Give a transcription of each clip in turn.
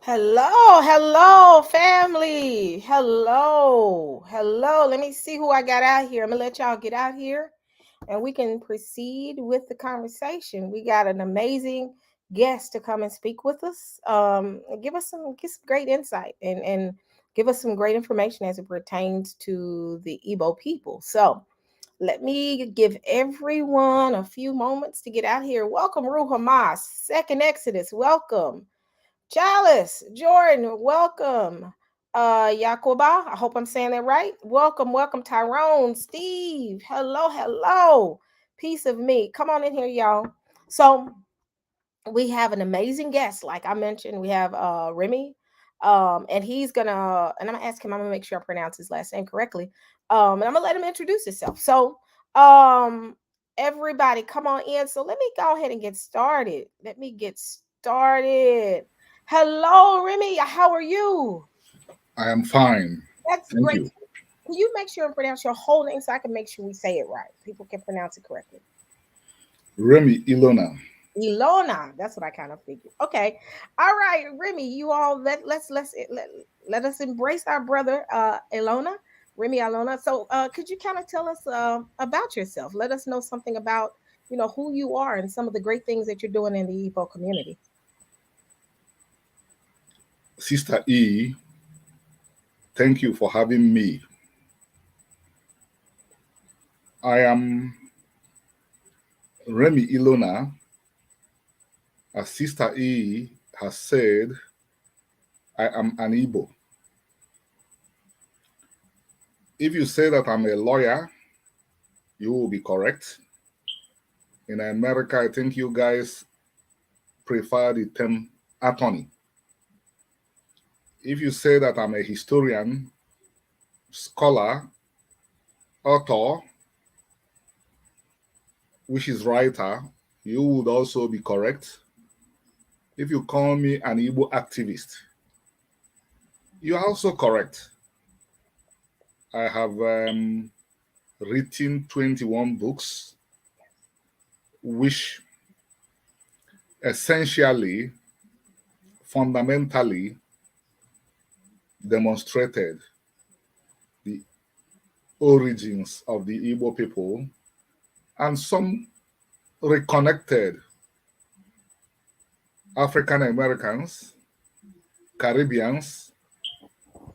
Hello, family. Hello. Let me see who I got out here. I'm gonna let y'all get out here and we can proceed with the conversation. We got an amazing guest to come and speak with us. And give some great insight and give us some great information as it pertains to the Igbo people. So let me give everyone a few moments to get out here. Welcome, Ruh Hamas, Second Exodus. Welcome. Chalice, Jordan, welcome. Yakoba, I hope I'm saying that right. Welcome, Tyrone, Steve. Hello. Piece of me. Come on in here, y'all. So we have an amazing guest. Like I mentioned, we have Remy. And he's gonna and I'm gonna ask him, I'm gonna make sure I pronounce his last name correctly. And I'm gonna let him introduce himself. So um everybody come on in. So let me go ahead and get started. Hello, Remy. How are you? I am fine. That's Thank great. you. Can you make sure and pronounce your whole name so I can make sure we say it right? People can pronounce it correctly. Remy Ilona. Ilona. That's what I kind of figured. Okay. All right, Remy, you all let us embrace our brother Ilona. Remy Ilona. So could you kind of tell us about yourself? Let us know something about, who you are and some of the great things that you're doing in the Igbo community. Sister E, thank you for having me. I am Remy Ilona. As Sister E has said, I am an Igbo. If you say that I'm a lawyer, you will be correct. In America, I think you guys prefer the term attorney. If you say that I'm a historian, scholar, author, which is writer, you would also be correct. If you call me an Igbo activist, you are also correct. I have written 21 books, which essentially, fundamentally demonstrated the origins of the Igbo people, and some reconnected African Americans, Caribbeans,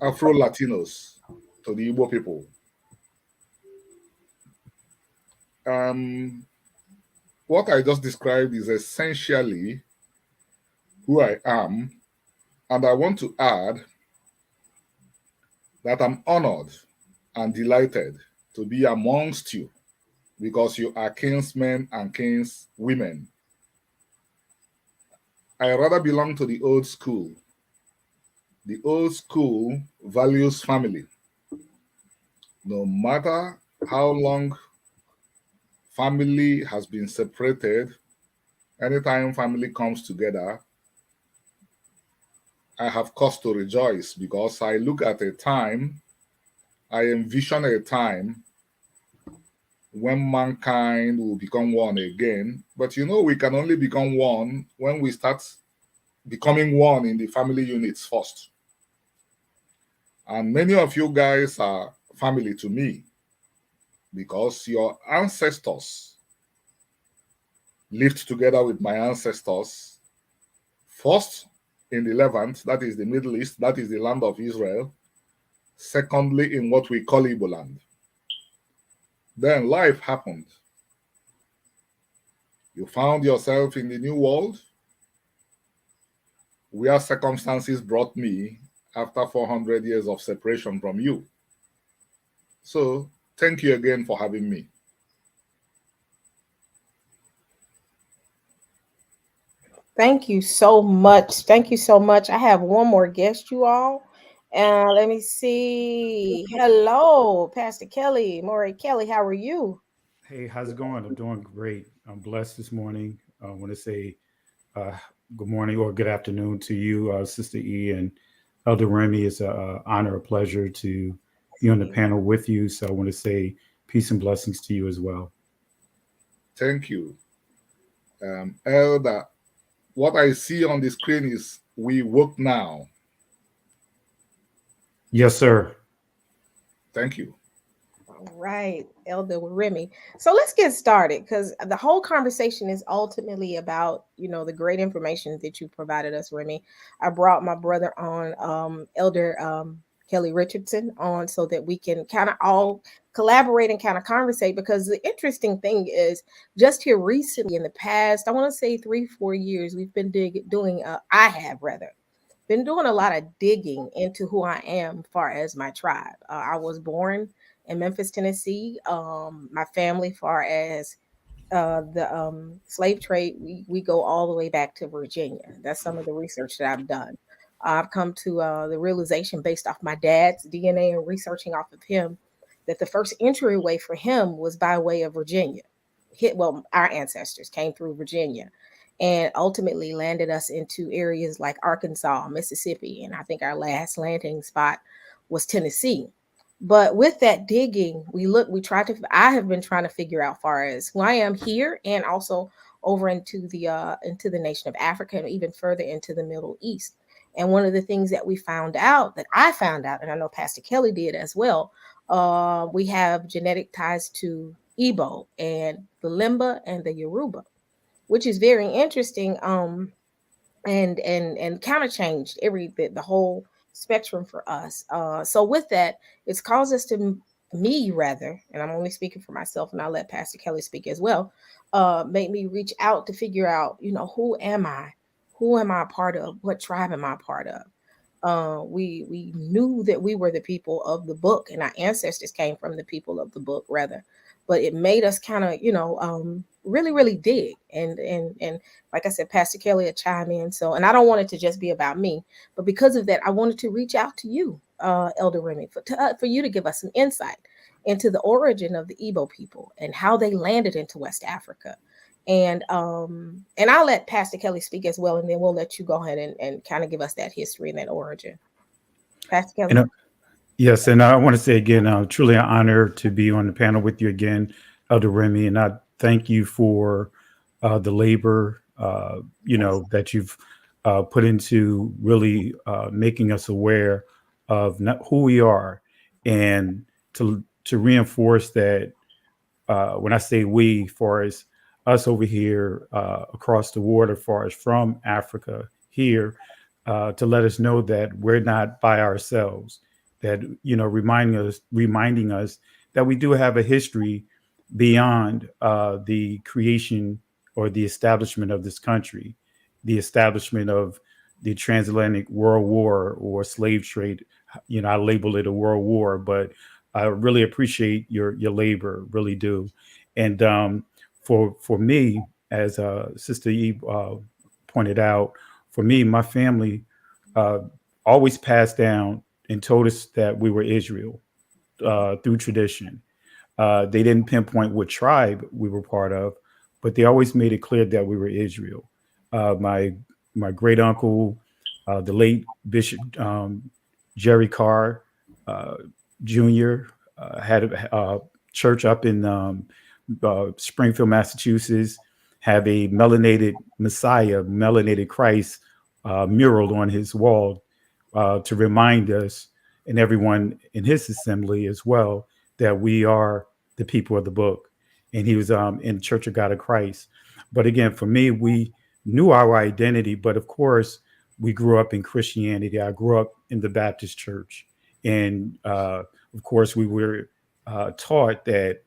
Afro Latinos to the Igbo people. Um, what I just described is essentially who I am, and I want to add that I'm honored and delighted to be amongst you because you are kinsmen and kinswomen. I rather belong to the old school. The old school values family. No matter how long family has been separated, anytime family comes together, I have cause to rejoice because I look at a time, I envision a time when mankind will become one again. But we can only become one when we start becoming one in the family units first. And many of you guys are family to me because your ancestors lived together with my ancestors first in the Levant, that is the Middle East, that is the land of Israel. Secondly, in what we call Igbo land. Then life happened. You found yourself in the new world where circumstances brought me after 400 years of separation from you. So, thank you again for having me. Thank you so much. Thank you so much. I have one more guest, you all. Let me see. Hello, Pastor Kelly, Maury Kelly. How are you? Hey, how's it going? I'm doing great. I'm blessed this morning. I want to say uh, good morning or good afternoon to you, Sister E and Elder Remy. It's an honor, a pleasure to be on the panel with you. So I want to say peace and blessings to you as well. Thank you. Elder, what I see on the screen is we work now. Yes, sir. Thank you. All right, Elder Remy. So let's get started because the whole conversation is ultimately about, the great information that you provided us, Remy. I brought my brother on, Elder Kelly Richardson, on so that we can kind of all collaborate and kind of conversate, because the interesting thing is just here recently in the past, I want to say 3-4 years, we've been doing, I have rather been doing a lot of digging into who I am far as my tribe. I was born in Memphis, Tennessee. My family, far as the slave trade, we go all the way back to Virginia. That's some of the research that I've done. I've come to the realization based off my dad's DNA and researching off of him that the first entryway for him was by way of Virginia. Well, our ancestors came through Virginia and ultimately landed us into areas like Arkansas, Mississippi, and I think our last landing spot was Tennessee. But with that digging, I have been trying to figure out far as who I am here and also over into the nation of Africa and even further into the Middle East. And one of the things that I found out, and I know Pastor Kelly did as well, we have genetic ties to Igbo and the Limba and the Yoruba, which is very interesting. And kind of changed the whole spectrum for us. So with that, it's caused us to me rather, and I'm only speaking for myself, and I'll let Pastor Kelly speak as well. Made me reach out to figure out, who am I? Who am I a part of? What tribe am I a part of? We knew that we were the people of the book, and our ancestors came from the people of the book, rather. But it made us kind of, really, really dig. And like I said, Pastor Kelly will chime in. So, and I don't want it to just be about me, but because of that, I wanted to reach out to you, Elder Remy, for you to give us some insight into the origin of the Igbo people and how they landed into West Africa. And I'll let Pastor Kelly speak as well, and then we'll let you go ahead and kind of give us that history and that origin. Pastor Kelly. And yes, and I want to say again, truly an honor to be on the panel with you again, Elder Remy, and I thank you for the labor, that you've put into really making us aware of who we are, and to reinforce that when I say we, far as us over here across the water, far as from Africa here, to let us know that we're not by ourselves. That reminding us that we do have a history beyond the creation or the establishment of this country, the establishment of the transatlantic world war or slave trade. I label it a world war, but I really appreciate your labor, really do. And for me, as Sister Eve pointed out, for me, my family always passed down and told us that we were Israel through tradition. They didn't pinpoint what tribe we were part of, but they always made it clear that we were Israel. My great uncle, the late Bishop Jerry Carr Jr., had a church up in Springfield, Massachusetts, have a melanated Messiah, melanated Christ mural on his wall to remind us and everyone in his assembly as well that we are the people of the book. And he was in the Church of God of Christ. But again, for me, we knew our identity, but of course, we grew up in Christianity. I grew up in the Baptist church. And of course, we were taught that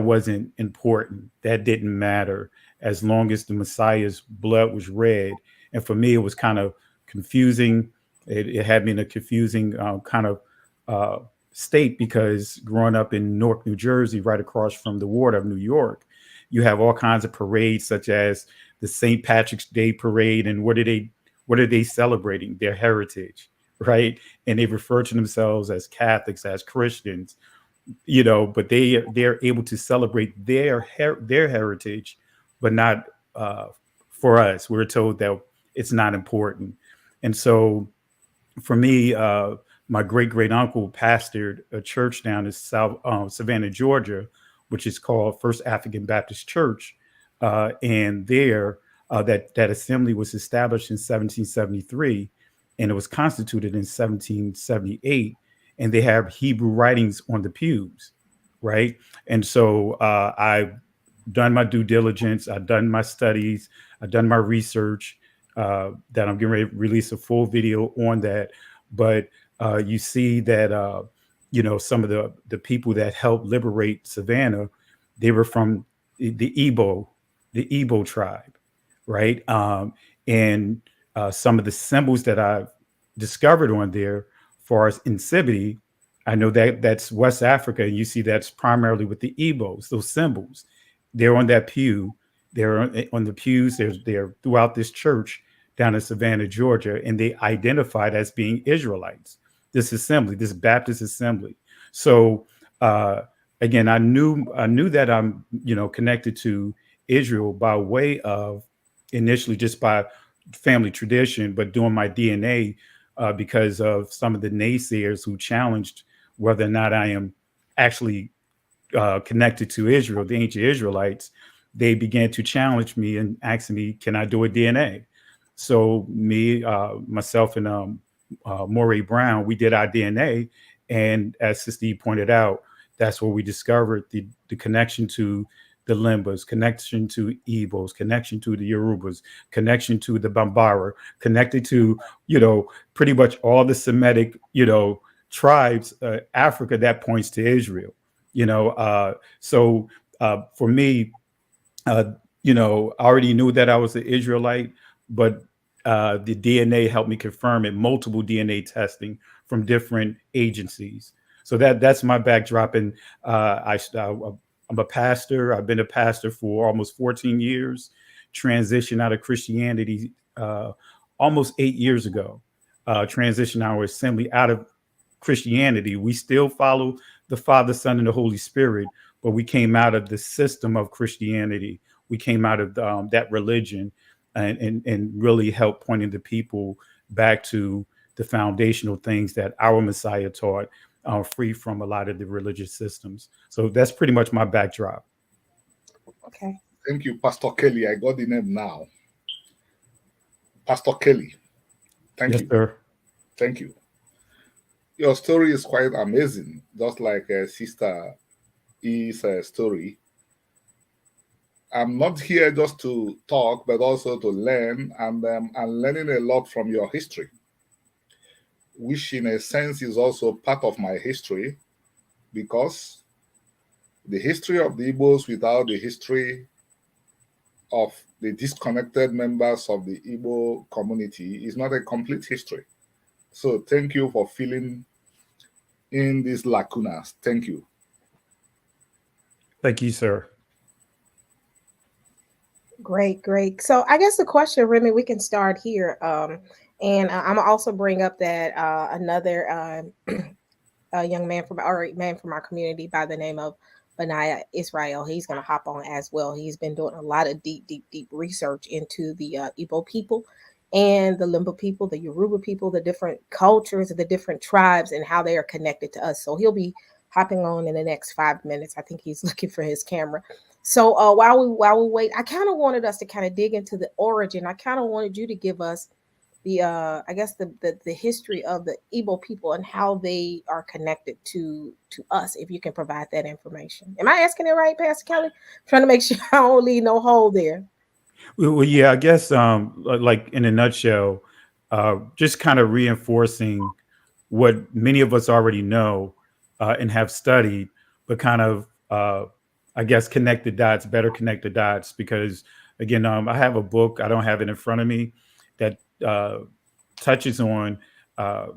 wasn't important. That didn't matter as long as the Messiah's blood was red. And for me, it was kind of confusing. It had me in a confusing kind of state, because growing up in Newark, New Jersey, right across from the water of New York, you have all kinds of parades, such as the St. Patrick's Day parade. And what are they celebrating? Their heritage, right? And they refer to themselves as Catholics, as Christians, but they're able to celebrate their heritage, but not for us. We're told that it's not important. And so for me, my great uncle pastored a church down in Savannah, Georgia, which is called First African Baptist Church. And there That assembly was established in 1773, and it was constituted in 1778, and they have Hebrew writings on the pews, right? And so I've done my due diligence, I've done my studies, I've done my research. That I'm getting ready to release a full video on that. But you see that some of the people that helped liberate Savannah, they were from the Igbo tribe, right? And some of the symbols that I've discovered on there, far as incivity, I know that that's West Africa, and you see that's primarily with the Igbos. Those symbols, they're on that pew. They're on the pews. They're throughout this church down in Savannah, Georgia, and they identified as being Israelites. This assembly, this Baptist assembly. So uh, again, I knew that I'm connected to Israel by way of initially just by family tradition, but doing my DNA because of some of the naysayers who challenged whether or not I am actually connected to Israel, the ancient Israelites. They began to challenge me and ask me, "Can I do a DNA?" So me, myself, and Maury Brown, we did our DNA, and as Sister E pointed out, that's where we discovered the connection to the Limbas, connection to Igbos, connection to the Yorubas, connection to the Bambara, connected to pretty much all the Semitic tribes, Africa, that points to Israel. So for me, uh, I already knew that I was an Israelite, but the DNA helped me confirm it. Multiple DNA testing from different agencies. So that's my backdrop, and I'm a pastor. I've been a pastor for almost 14 years. Transitioned out of Christianity almost 8 years ago. Transitioned our assembly out of Christianity. We still follow the Father, Son, and the Holy Spirit, but we came out of the system of Christianity. We came out of that religion, and really helped pointing the people back to the foundational things that our Messiah taught, free from a lot of the religious systems. So that's pretty much my backdrop. Okay. Thank you, Pastor Kelly. I got the name now. Pastor Kelly. Thank Yes, you. sir. Thank you. Your story is quite amazing, just like Sister E's story. I'm not here just to talk, but also to learn, and I'm learning a lot from your history, which in a sense is also part of my history, because the history of the Igbos without the history of the disconnected members of the Igbo community is not a complete history. So thank you for filling in these lacunas. Thank you. Thank you, sir. Great, great. So I guess the question, Remy, we can start here. And I'm gonna also bring up that another a young man from our community by the name of Benaiah Israel. He's going to hop on as well. He's been doing a lot of deep research into the Igbo people and the Limba people, the Yoruba people, the different cultures, the different tribes, and how they are connected to us. So he'll be hopping on in the next 5 minutes. I think he's looking for his camera. So while we wait, I kind of wanted us to kind of dig into the origin. I kind of wanted you to give us the I guess the history of the Igbo people and how they are connected to us. If you can provide that information, am I asking it right, Pastor Kelly? Trying to make sure I don't leave no hole there. Well, yeah, I guess like in a nutshell, just kind of reinforcing what many of us already know and have studied, but kind of I guess connect the dots, better connect the dots. Because again, I have a book. I don't have it in front of me that touches on uh,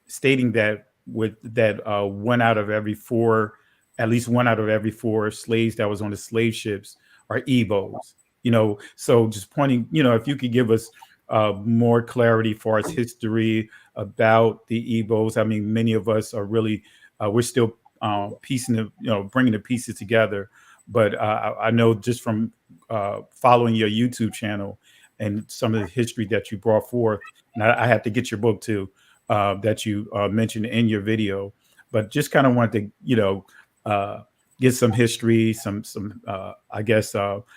stating that with that one out of every four, at least one out of every four slaves that was on the slave ships are Igbos. So just pointing, if you could give us more clarity for its history about the Igbos. I mean, many of us are really we're still piecing the, bringing the pieces together. But I know just from following your YouTube channel and some of the history that you brought forth, and I have to get your book too, that you mentioned in your video. But just kind of wanted to, get some history, I guess,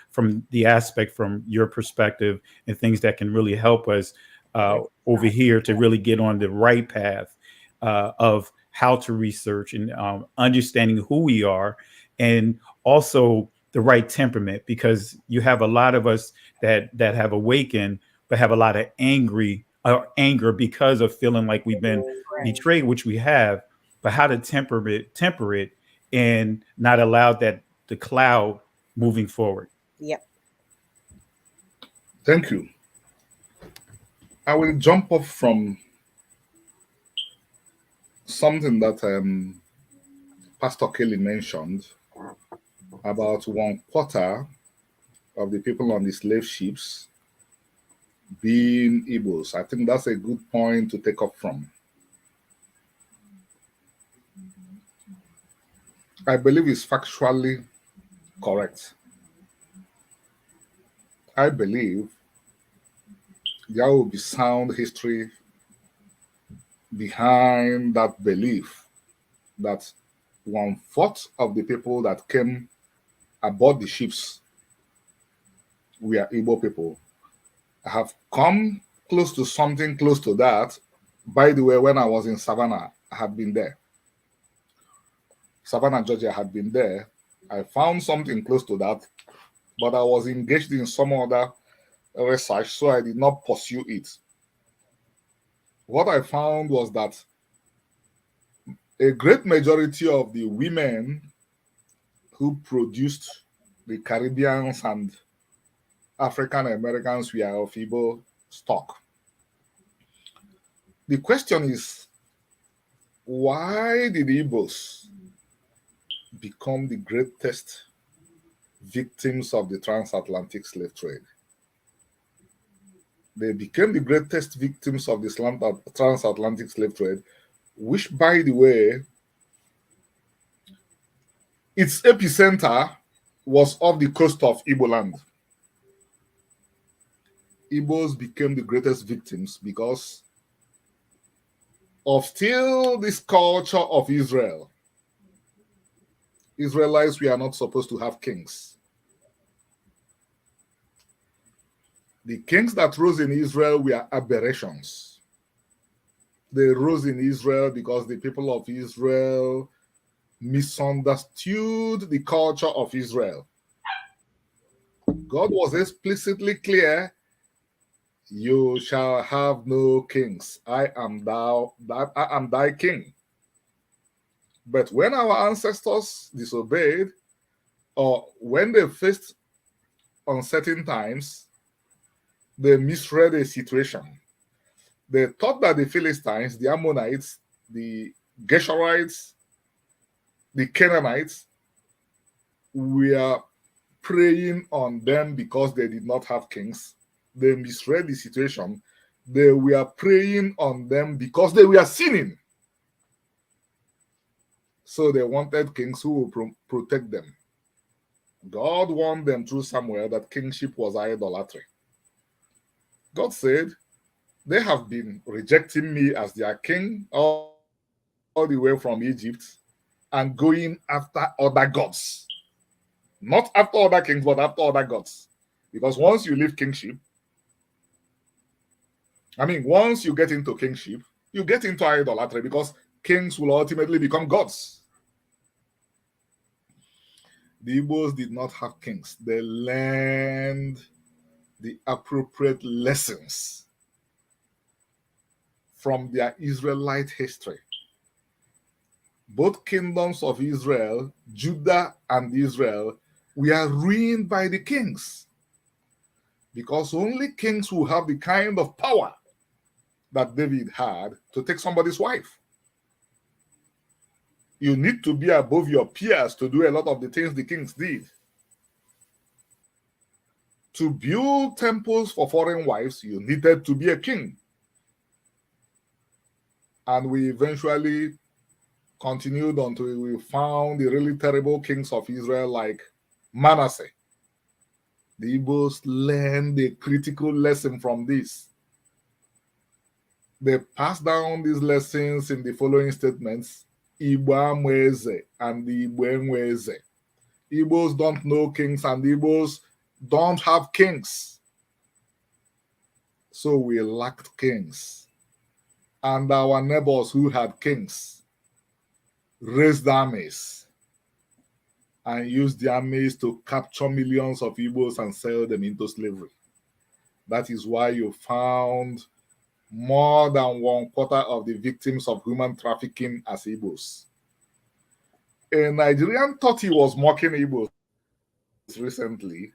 from the aspect from your perspective, and things that can really help us over here to really get on the right path of how to research and understanding who we are, and also the right temperament, because you have a lot of us that have awakened but have a lot of anger because of feeling like we've been Right. betrayed, which we have. But how to temper it and not allow that the cloud moving forward. Yep. Thank you. I will jump off from something that Pastor Kelly mentioned about 1/4 of the people on the slave ships being Igbos. I think that's a good point to take up from. I believe it's factually correct. I believe there will be sound history behind that belief that 1/4 of the people that came aboard the ships were Igbo people. I have come close to something close to that. By the way, when I was in Savannah, I had been there. Savannah, Georgia, had been there. I found something close to that, but I was engaged in some other research, so I did not pursue it. What I found was that a great majority of the women who produced the Caribbeans and African Americans were of Igbo stock. The question is, why did the Igbos become the greatest victims of the transatlantic slave trade? They became the greatest victims of the transatlantic slave trade, which, by the way, its epicenter was off the coast of Igbo land. Igbos became the greatest victims because of still this culture of Israel. Israelites, we are not supposed to have kings. The kings that rose in Israel were aberrations. They rose in Israel because the people of Israel misunderstood the culture of Israel. God was explicitly clear, you shall have no kings. I am thy king. But when our ancestors disobeyed, or when they faced uncertain times, they misread a situation. They thought that the Philistines, the Ammonites, the Geshurites, the Canaanites were preying on them because they did not have kings. They misread the situation. They were preying on them because they were sinning. So they wanted kings who would protect them. God warned them through Samuel that kingship was idolatry. God said, they have been rejecting me as their king all the way from Egypt and going after other gods. Not after other kings, but after other gods. Because once you leave kingship, once you get into kingship, you get into idolatry because kings will ultimately become gods. The Igbos did not have kings. They learned the appropriate lessons from their Israelite history. Both kingdoms of Israel, Judah and Israel, were ruined by the kings. Because only kings will have the kind of power that David had to take somebody's wife. You need to be above your peers to do a lot of the things the kings did. To build temples for foreign wives, you needed to be a king. And we eventually continued until we found the really terrible kings of Israel like Manasseh. The Igbos learned a critical lesson from this. They passed down these lessons in the following statements: Igbo Amweze and the Igbo Enweze. Igbos don't know kings and Igbos don't have kings. So we lacked kings. And our neighbors who had kings raised armies and used the armies to capture millions of Igbos and sell them into slavery. That is why you found more than 1/4 of the victims of human trafficking as Igbos. A Nigerian thought he was mocking Igbos recently.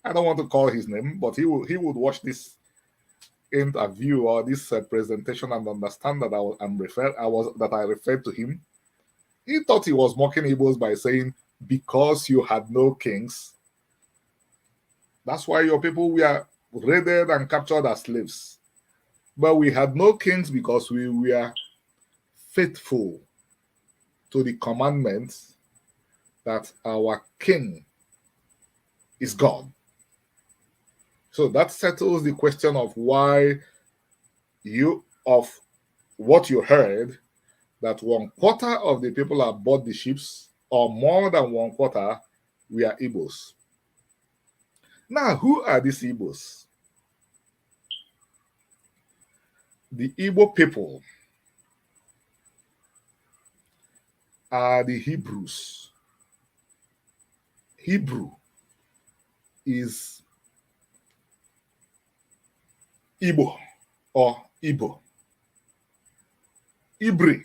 I don't want to call his name, but he would watch this interview or this presentation and understand that I referred to him. He thought he was mocking Igbos by saying, because you had no kings, that's why your people were raided and captured as slaves. But we had no kings because we were faithful to the commandments that our king is God. So that settles the question of what you heard, that 1/4 of the people aboard the ships, or more than 1/4, were Igbos. Now, who are these Igbos? The Igbo people are the Hebrews. Hebrew is Igbo or Igbo. Ibri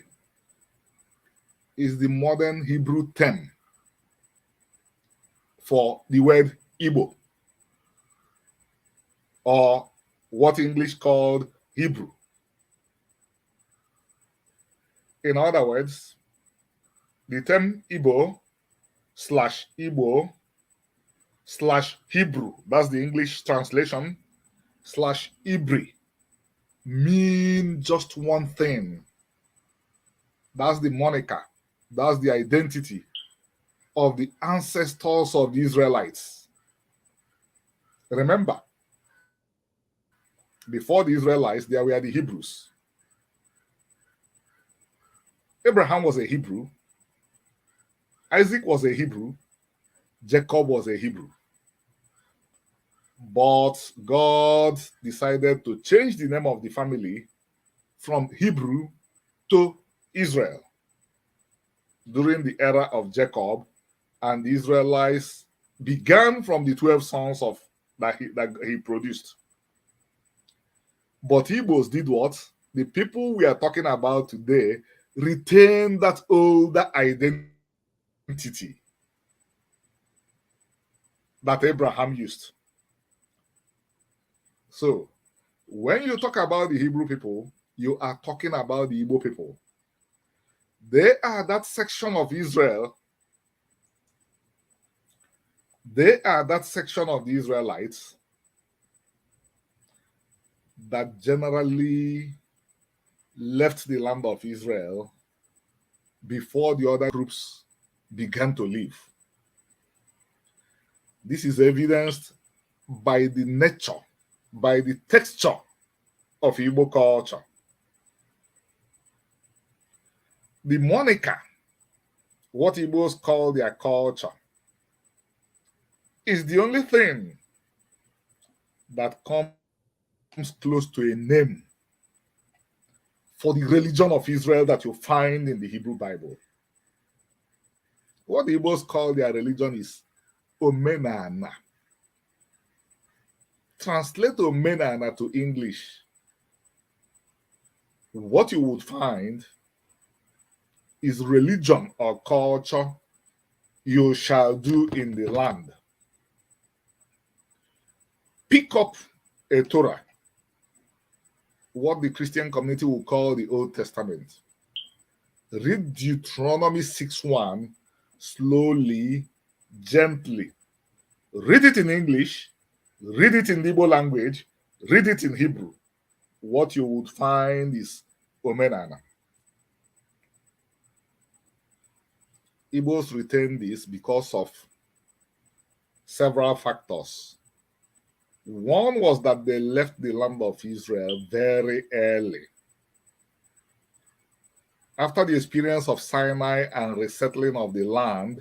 is the modern Hebrew term for the word Igbo, or what English called Hebrew. In other words, the term Igbo / Hebrew, that's the English translation, / Ibri, mean just one thing. That's the moniker, that's the identity of the ancestors of the Israelites. Remember, before the Israelites, there were the Hebrews. Abraham was a Hebrew, Isaac was a Hebrew, Jacob was a Hebrew. But God decided to change the name of the family from Hebrew to Israel during the era of Jacob, and the Israelites began from the 12 sons that he produced. But Igbos did what? The people we are talking about today retained that older identity that Abraham used. So, when you talk about the Hebrew people, you are talking about the Igbo people. They are that section of Israel. They are that section of the Israelites that generally left the land of Israel before the other groups began to leave. This is evidenced by the nature, by the texture of Igbo culture. The moniker, what Igbos call their culture, is the only thing that comes close to a name for the religion of Israel that you find in the Hebrew Bible. What the Igbos call their religion is Omenana. Translate Omenana to English. What you would find is religion or culture you shall do in the land. Pick up a Torah, what the Christian community will call the Old Testament. Read Deuteronomy 6:1 slowly, gently. Read it in English, read it in the Igbo language, read it in Hebrew. What you would find is Omenana. Igbos retain this because of several factors. One was that they left the land of Israel very early. After the experience of Sinai and resettling of the land,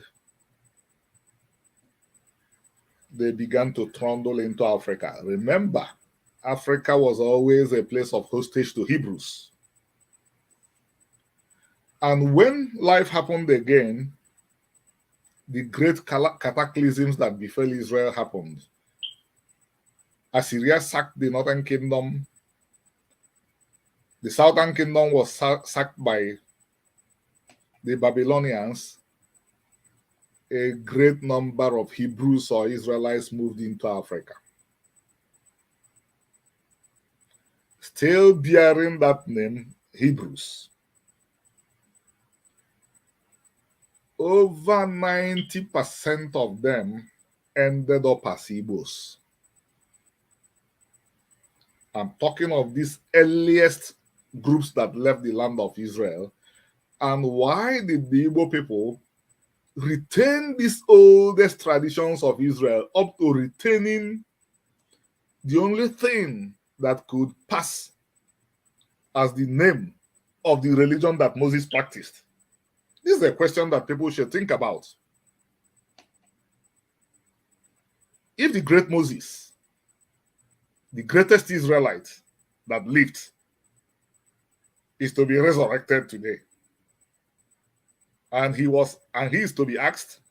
they began to trundle into Africa. Remember, Africa was always a place of hostage to Hebrews. And when life happened again, the great cataclysms that befell Israel happened. Assyria sacked the northern kingdom. The southern kingdom was sacked by the Babylonians. A great number of Hebrews or Israelites moved into Africa, still bearing that name, Hebrews. Over 90% of them ended up as Igbos. I'm talking of these earliest groups that left the land of Israel. And why did the Igbo people retain these oldest traditions of Israel up to retaining the only thing that could pass as the name of the religion that Moses practiced? This is a question that people should think about. If the great Moses, the greatest Israelite that lived, is to be resurrected today, and he is to be asked,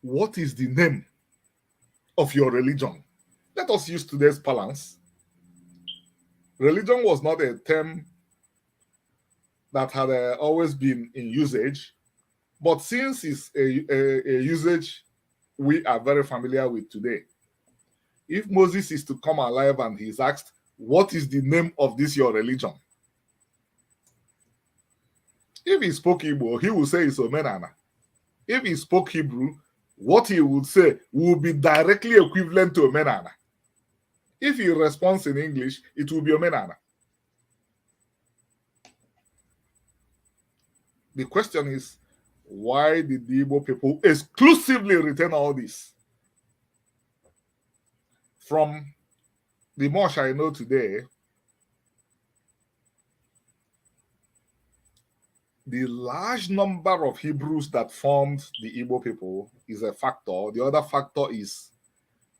what is the name of your religion? Let us use today's parlance. Religion was not a term that had always been in usage, but since it's a usage we are very familiar with today. If Moses is to come alive and he's asked, what is the name of this your religion? If he spoke Igbo, he would say it's Omenana. If he spoke Hebrew, what he would say would be directly equivalent to Omenana. If he responds in English, it will be Omenana. The question is, why did the Igbo people exclusively retain all this? From the much I know today, the large number of Hebrews that formed the Igbo people is a factor. The other factor is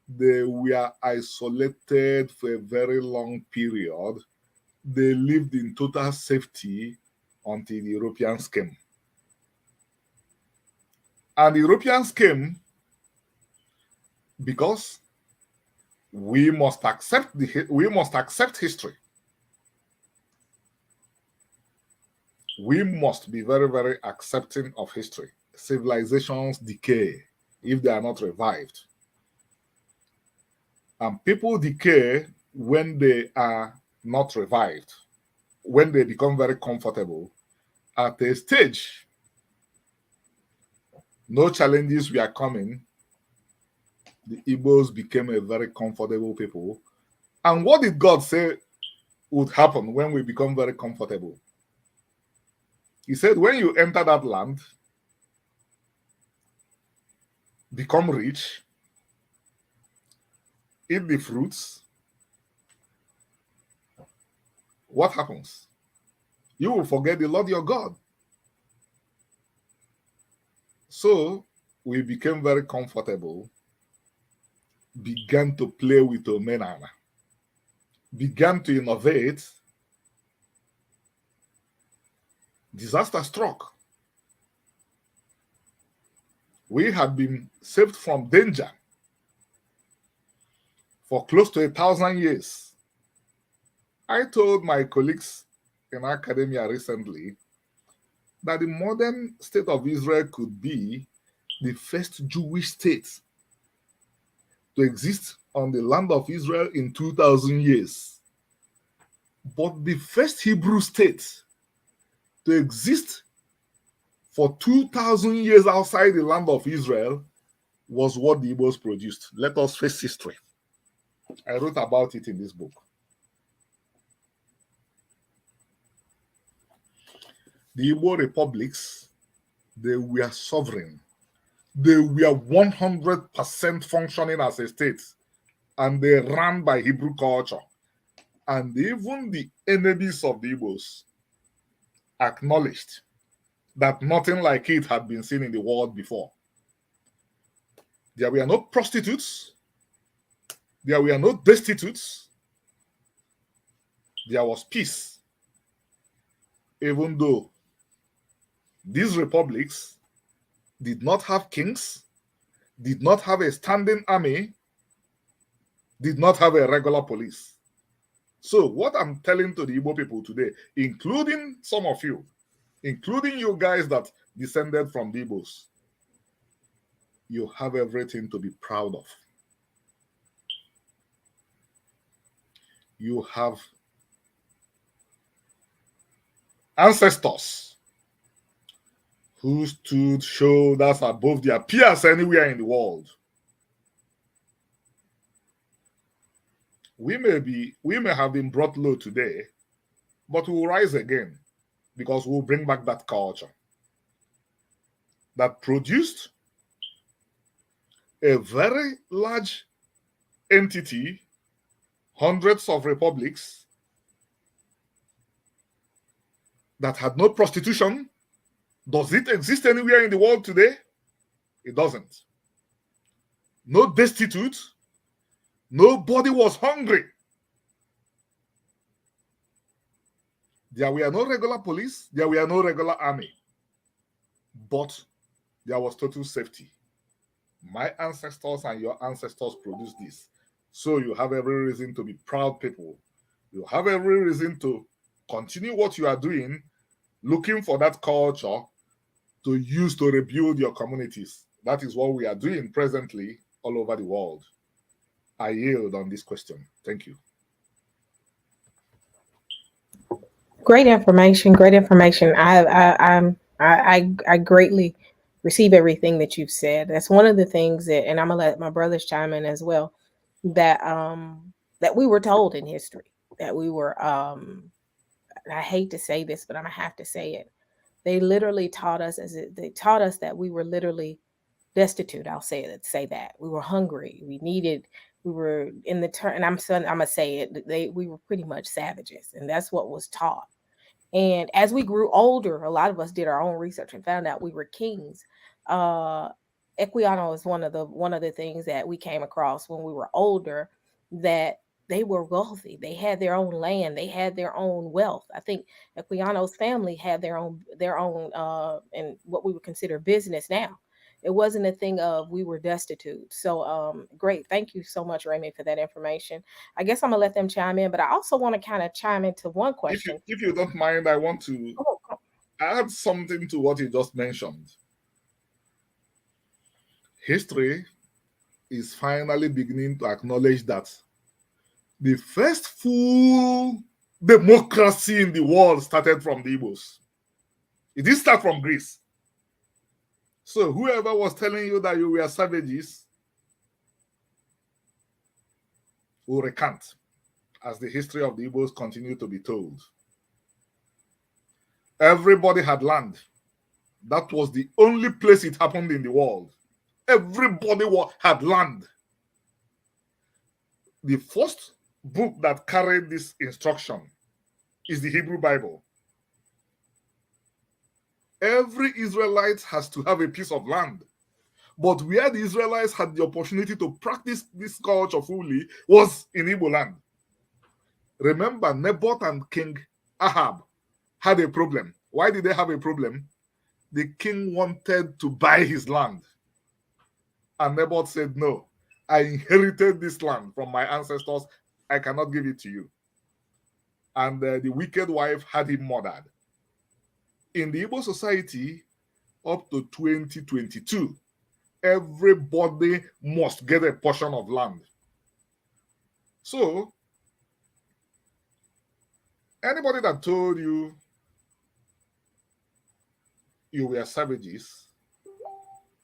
they were isolated for a very long period. They lived in total safety until the Europeans came. And the Europeans came because we must accept history. We must be very, very accepting of history. Civilizations decay if they are not revived. And people decay when they are not revived, when they become very comfortable. At a stage, no challenges were coming. The Igbos became a very comfortable people. And what did God say would happen when we become very comfortable? He said, when you enter that land, become rich, eat the fruits, what happens? You will forget the Lord your God. So we became very comfortable, began to play with Omenana, began to innovate. Disaster struck. We had been saved from danger for close to 1,000 years. I told my colleagues in academia recently that the modern state of Israel could be the first Jewish state to exist on the land of Israel in 2,000 years. But the first Hebrew state to exist for 2,000 years outside the land of Israel was what the Igbos produced. Let us face history. I wrote about it in this book. The Igbo republics, they were sovereign. They were 100% functioning as a state, and they ran by Hebrew culture. And even the enemies of the Igbos acknowledged that nothing like it had been seen in the world before. There were no prostitutes. There were no destitutes. There was peace. Even though these republics did not have kings, did not have a standing army, did not have a regular police. So what I'm telling to the Igbo people today, including some of you, including you guys that descended from the Igbos, you have everything to be proud of. You have ancestors who stood shoulders above their peers anywhere in the world. We may have been brought low today, but we'll rise again because we'll bring back that culture that produced a very large entity, hundreds of republics that had no prostitution. Does it exist anywhere in the world today? It doesn't. No destitute. Nobody was hungry. There were no regular police. There were no regular army. But there was total safety. My ancestors and your ancestors produced this. So you have every reason to be proud people. You have every reason to continue what you are doing, looking for that culture to use to rebuild your communities. That is what we are doing presently all over the world. I yield on this question. Thank you. Great information. Great information. I greatly receive everything that you've said. That's one of the things that, and I'm gonna let my brothers chime in as well. That we were told in history, that we were. I hate to say this, but I'm gonna have to say it. They literally taught us they taught us that we were literally destitute. I'll say that we were hungry. We were in the turn, and I'm gonna say it. We were pretty much savages, and that's what was taught. And as we grew older, a lot of us did our own research and found out we were kings. Uh, Equiano is one of the things that we came across when we were older, that they were wealthy. They had their own land. They had their own wealth. I think Equiano's family had their own and what we would consider business now. It wasn't a thing of we were destitute. So great. Thank you so much, Remy, for that information. I guess I'm gonna let them chime in, but I also want to kind of chime into one question. If you don't mind, I want to add something to what you just mentioned. History is finally beginning to acknowledge that the first full democracy in the world started from the Igbos. It didn't start from Greece. So whoever was telling you that you were savages will recant as the history of the Igbos continue to be told. Everybody had land. That was the only place it happened in the world. Everybody had land. The first book that carried this instruction is the Hebrew Bible. Every Israelite has to have a piece of land. But where the Israelites had the opportunity to practice this culture fully was in Igbo land. Remember, Naboth and King Ahab had a problem. Why did they have a problem? The king wanted to buy his land. And Naboth said, no, I inherited this land from my ancestors. I cannot give it to you. And the wicked wife had him murdered. In the Igbo society, up to 2022, everybody must get a portion of land. So, anybody that told you you were savages,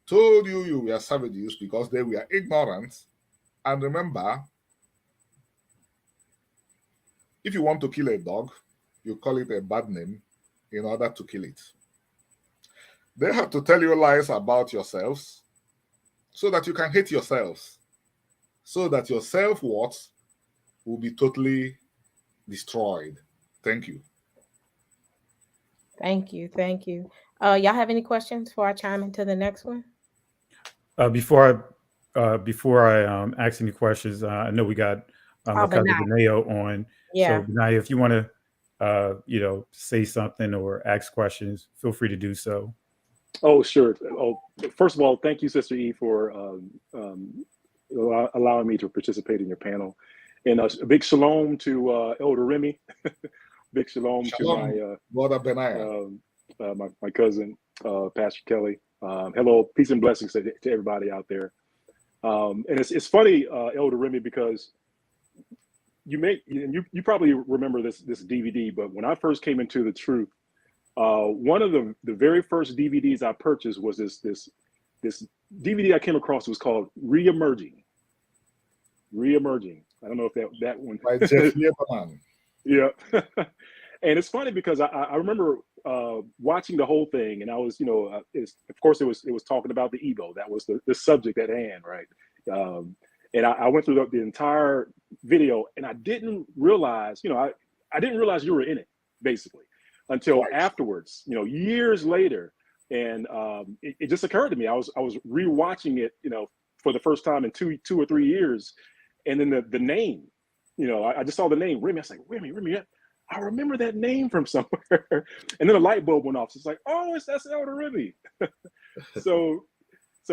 told you were savages because they were ignorant. And remember, if you want to kill a dog, you call it a bad name in order to kill it. They have to tell you lies about yourselves so that you can hate yourselves, so that your self-worth will be totally destroyed. Thank you. Thank you. Thank you. Y'all have any questions before I chime into the next one? Before I ask any questions, I know we got Oh, my but cousin not. Beneo on. So Yeah. Benaya, if you want to, say something or ask questions, feel free to do so. Oh, sure. Oh, first of all, thank you, Sister E, for allowing me to participate in your panel. And a big shalom to Elder Remy. Big shalom to Shalom, Brother Benaiah. my cousin, Pastor Kelly. Hello, peace and blessings to everybody out there. And it's funny, Elder Remy, because you probably remember this DVD, but when I first came into the truth, one of the very first DVDs I purchased was this DVD I came across. Was called Reemerging. I don't know if that one. By Jeff Lieberman. Yeah. And it's funny because I remember watching the whole thing, and I was, of course it was talking about the ego. That was the subject at hand, right? And I went through the entire video, and I didn't realize, I didn't realize you were in it, basically, until afterwards, years later. And it just occurred to me. I was rewatching it, for the first time in two or 3 years, and then the name, I just saw the name Remy. I was like, Remy, I remember that name from somewhere. And then a light bulb went off. So it's like, oh, that's Elder Remy. So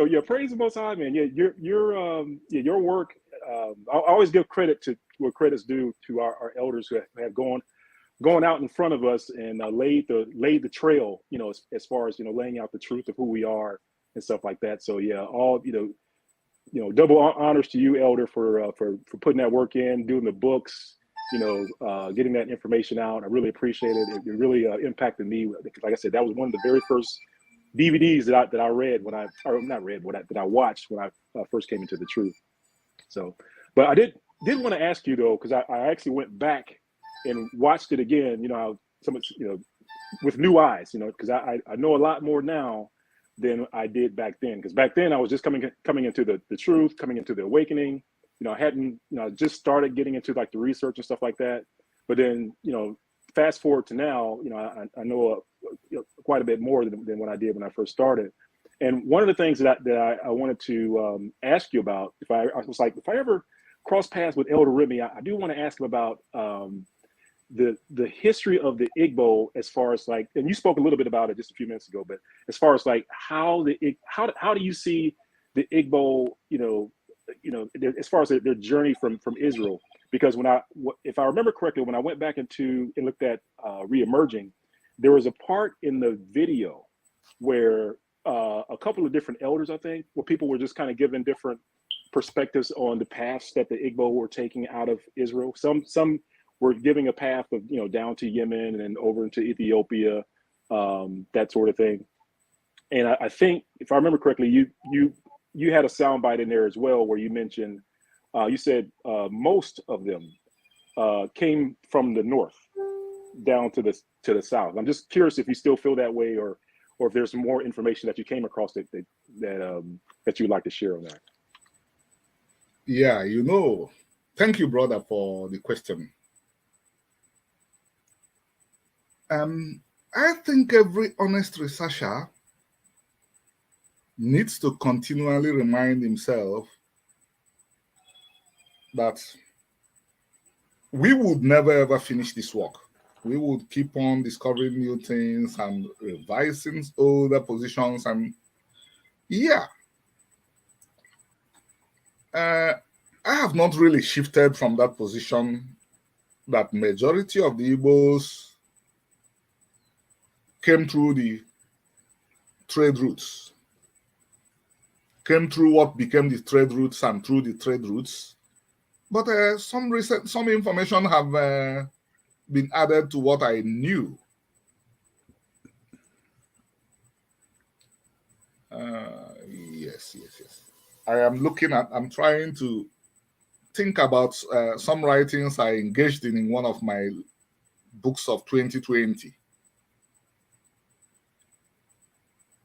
yeah, praise the Most High, man. Yeah, your work. I always give credit to what credit's due to our elders who have gone out in front of us and laid the trail. As far as laying out the truth of who we are and stuff like that. So yeah, all double honors to you, Elder, for putting that work in, doing the books. Getting that information out. I really appreciate it. It really impacted me. Like I said, that was one of the very first DVDs that I read that I watched when I first came into the truth. So, but I did want to ask you though, because I actually went back and watched it again. How so much, with new eyes. Because I know a lot more now than I did back then. Because back then I was just coming into the truth, coming into the awakening. I hadn't, just started getting into like the research and stuff like that. But then, fast forward to now, I know quite a bit more than what I did when I first started. And one of the things that I wanted to ask you about, if I ever cross paths with Elder Remy, I do want to ask him about the history of the Igbo, as far as like, and you spoke a little bit about it just a few minutes ago, but as far as like how do you see the Igbo, as far as their journey from Israel? Because if I remember correctly, when I went back and looked at Reemerging, there was a part in the video where a couple of different elders, I think, where people were just kind of giving different perspectives on the paths that the Igbo were taking out of Israel. Some were giving a path of down to Yemen and then over into Ethiopia, that sort of thing. And I think, if I remember correctly, you had a soundbite in there as well where you mentioned, you said most of them came from the north down to the south. I'm just curious if you still feel that way, or if there's more information that you came across that you'd like to share on that. Yeah, thank you, brother, for the question. I think every honest researcher needs to continually remind himself that we would never ever finish this work. We would keep on discovering new things and revising older positions. And yeah, I have not really shifted from that position that majority of the Igbos came through the trade routes, came through what became the trade routes and through the trade routes. But some information have been added to what I knew. Yes. I'm trying to think about some writings I engaged in one of my books of 2020.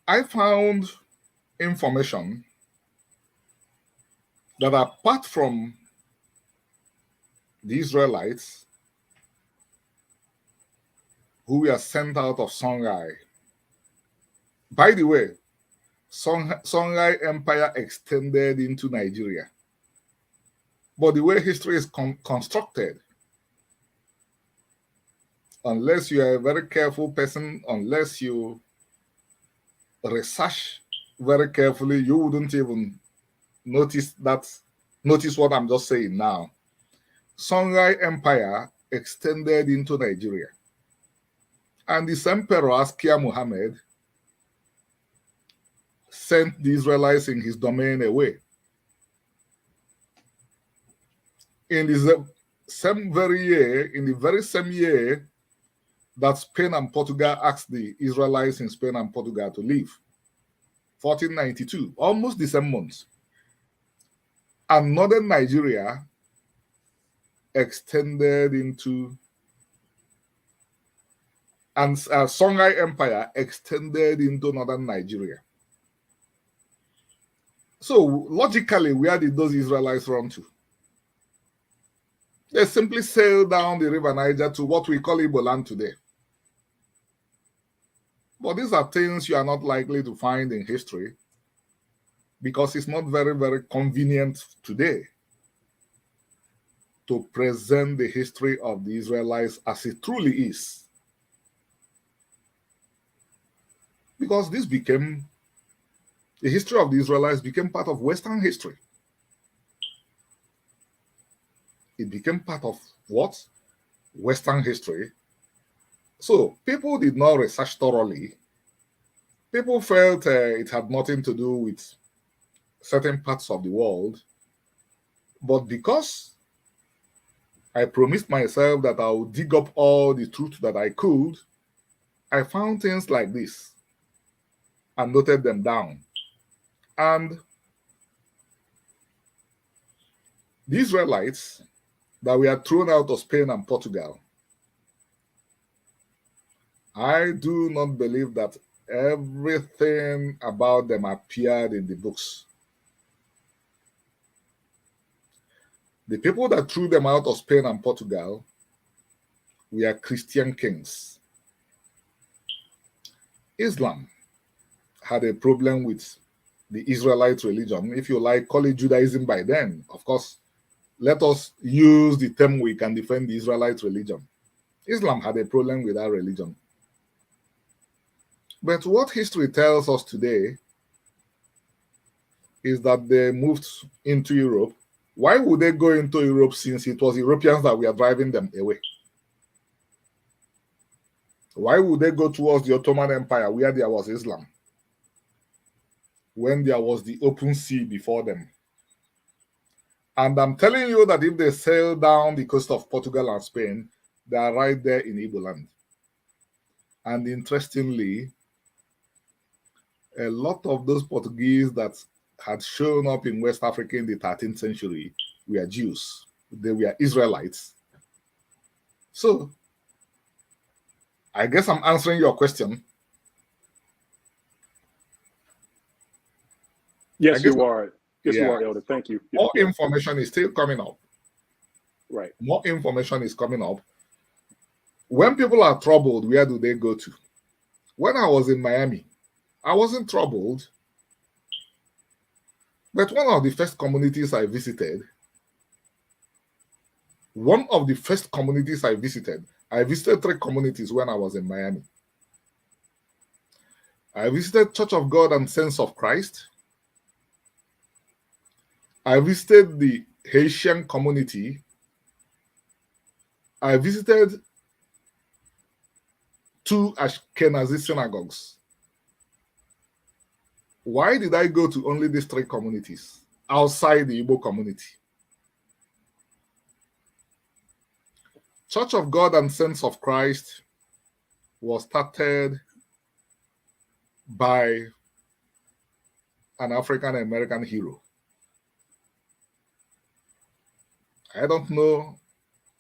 I found information that, apart from the Israelites, who were sent out of Songhai. By the way, Songhai Empire extended into Nigeria. But the way history is constructed, unless you are a very careful person, unless you research very carefully, you wouldn't even notice what I'm just saying now. Songhai Empire extended into Nigeria. And this emperor, Askia Muhammad, sent the Israelites in his domain away. In the very same year that Spain and Portugal asked the Israelites in Spain and Portugal to leave, 1492, almost the same month. And northern Nigeria extended into, and Songhai Empire extended into northern Nigeria. So logically, where did those Israelites run to? They simply sailed down the river Niger to what we call Igbo land today. But these are things you are not likely to find in history because it's not very, very convenient today to present the history of the Israelites as it truly is. Because the history of the Israelites became part of Western history. It became part of what? Western history. So people did not research thoroughly. People felt it had nothing to do with certain parts of the world. But because I promised myself that I would dig up all the truth that I could, I found things like this and noted them down. And the Israelites that were thrown out of Spain and Portugal, I do not believe that everything about them appeared in the books. The people that threw them out of Spain and Portugal were Christian kings. Islam had a problem with the Israelite religion. If you like, call it Judaism by then. Of course, let us use the term we can defend the Israelite religion. Islam had a problem with that religion. But what history tells us today is that they moved into Europe. Why would they go into Europe since it was Europeans that were driving them away? Why would they go towards the Ottoman Empire where there was Islam when there was the open sea before them? And I'm telling you that if they sail down the coast of Portugal and Spain, they are right there in Igbo land. And interestingly, a lot of those Portuguese that had shown up in West Africa in the 13th century were Jews. They were Israelites. So, I guess I'm answering your question. Yes, you are. Yes, you are, Elder. Thank you. More information is still coming up. Right. More information is coming up. When people are troubled, where do they go to? When I was in Miami, I wasn't troubled. But one of the first communities I visited, I visited 3 communities when I was in Miami. I visited Church of God and Saints of Christ. I visited the Haitian community. I visited 2 Ashkenazi synagogues. Why did I go to only these 3 communities outside the Igbo community? Church of God and Saints of Christ was started by an African American hero. I don't know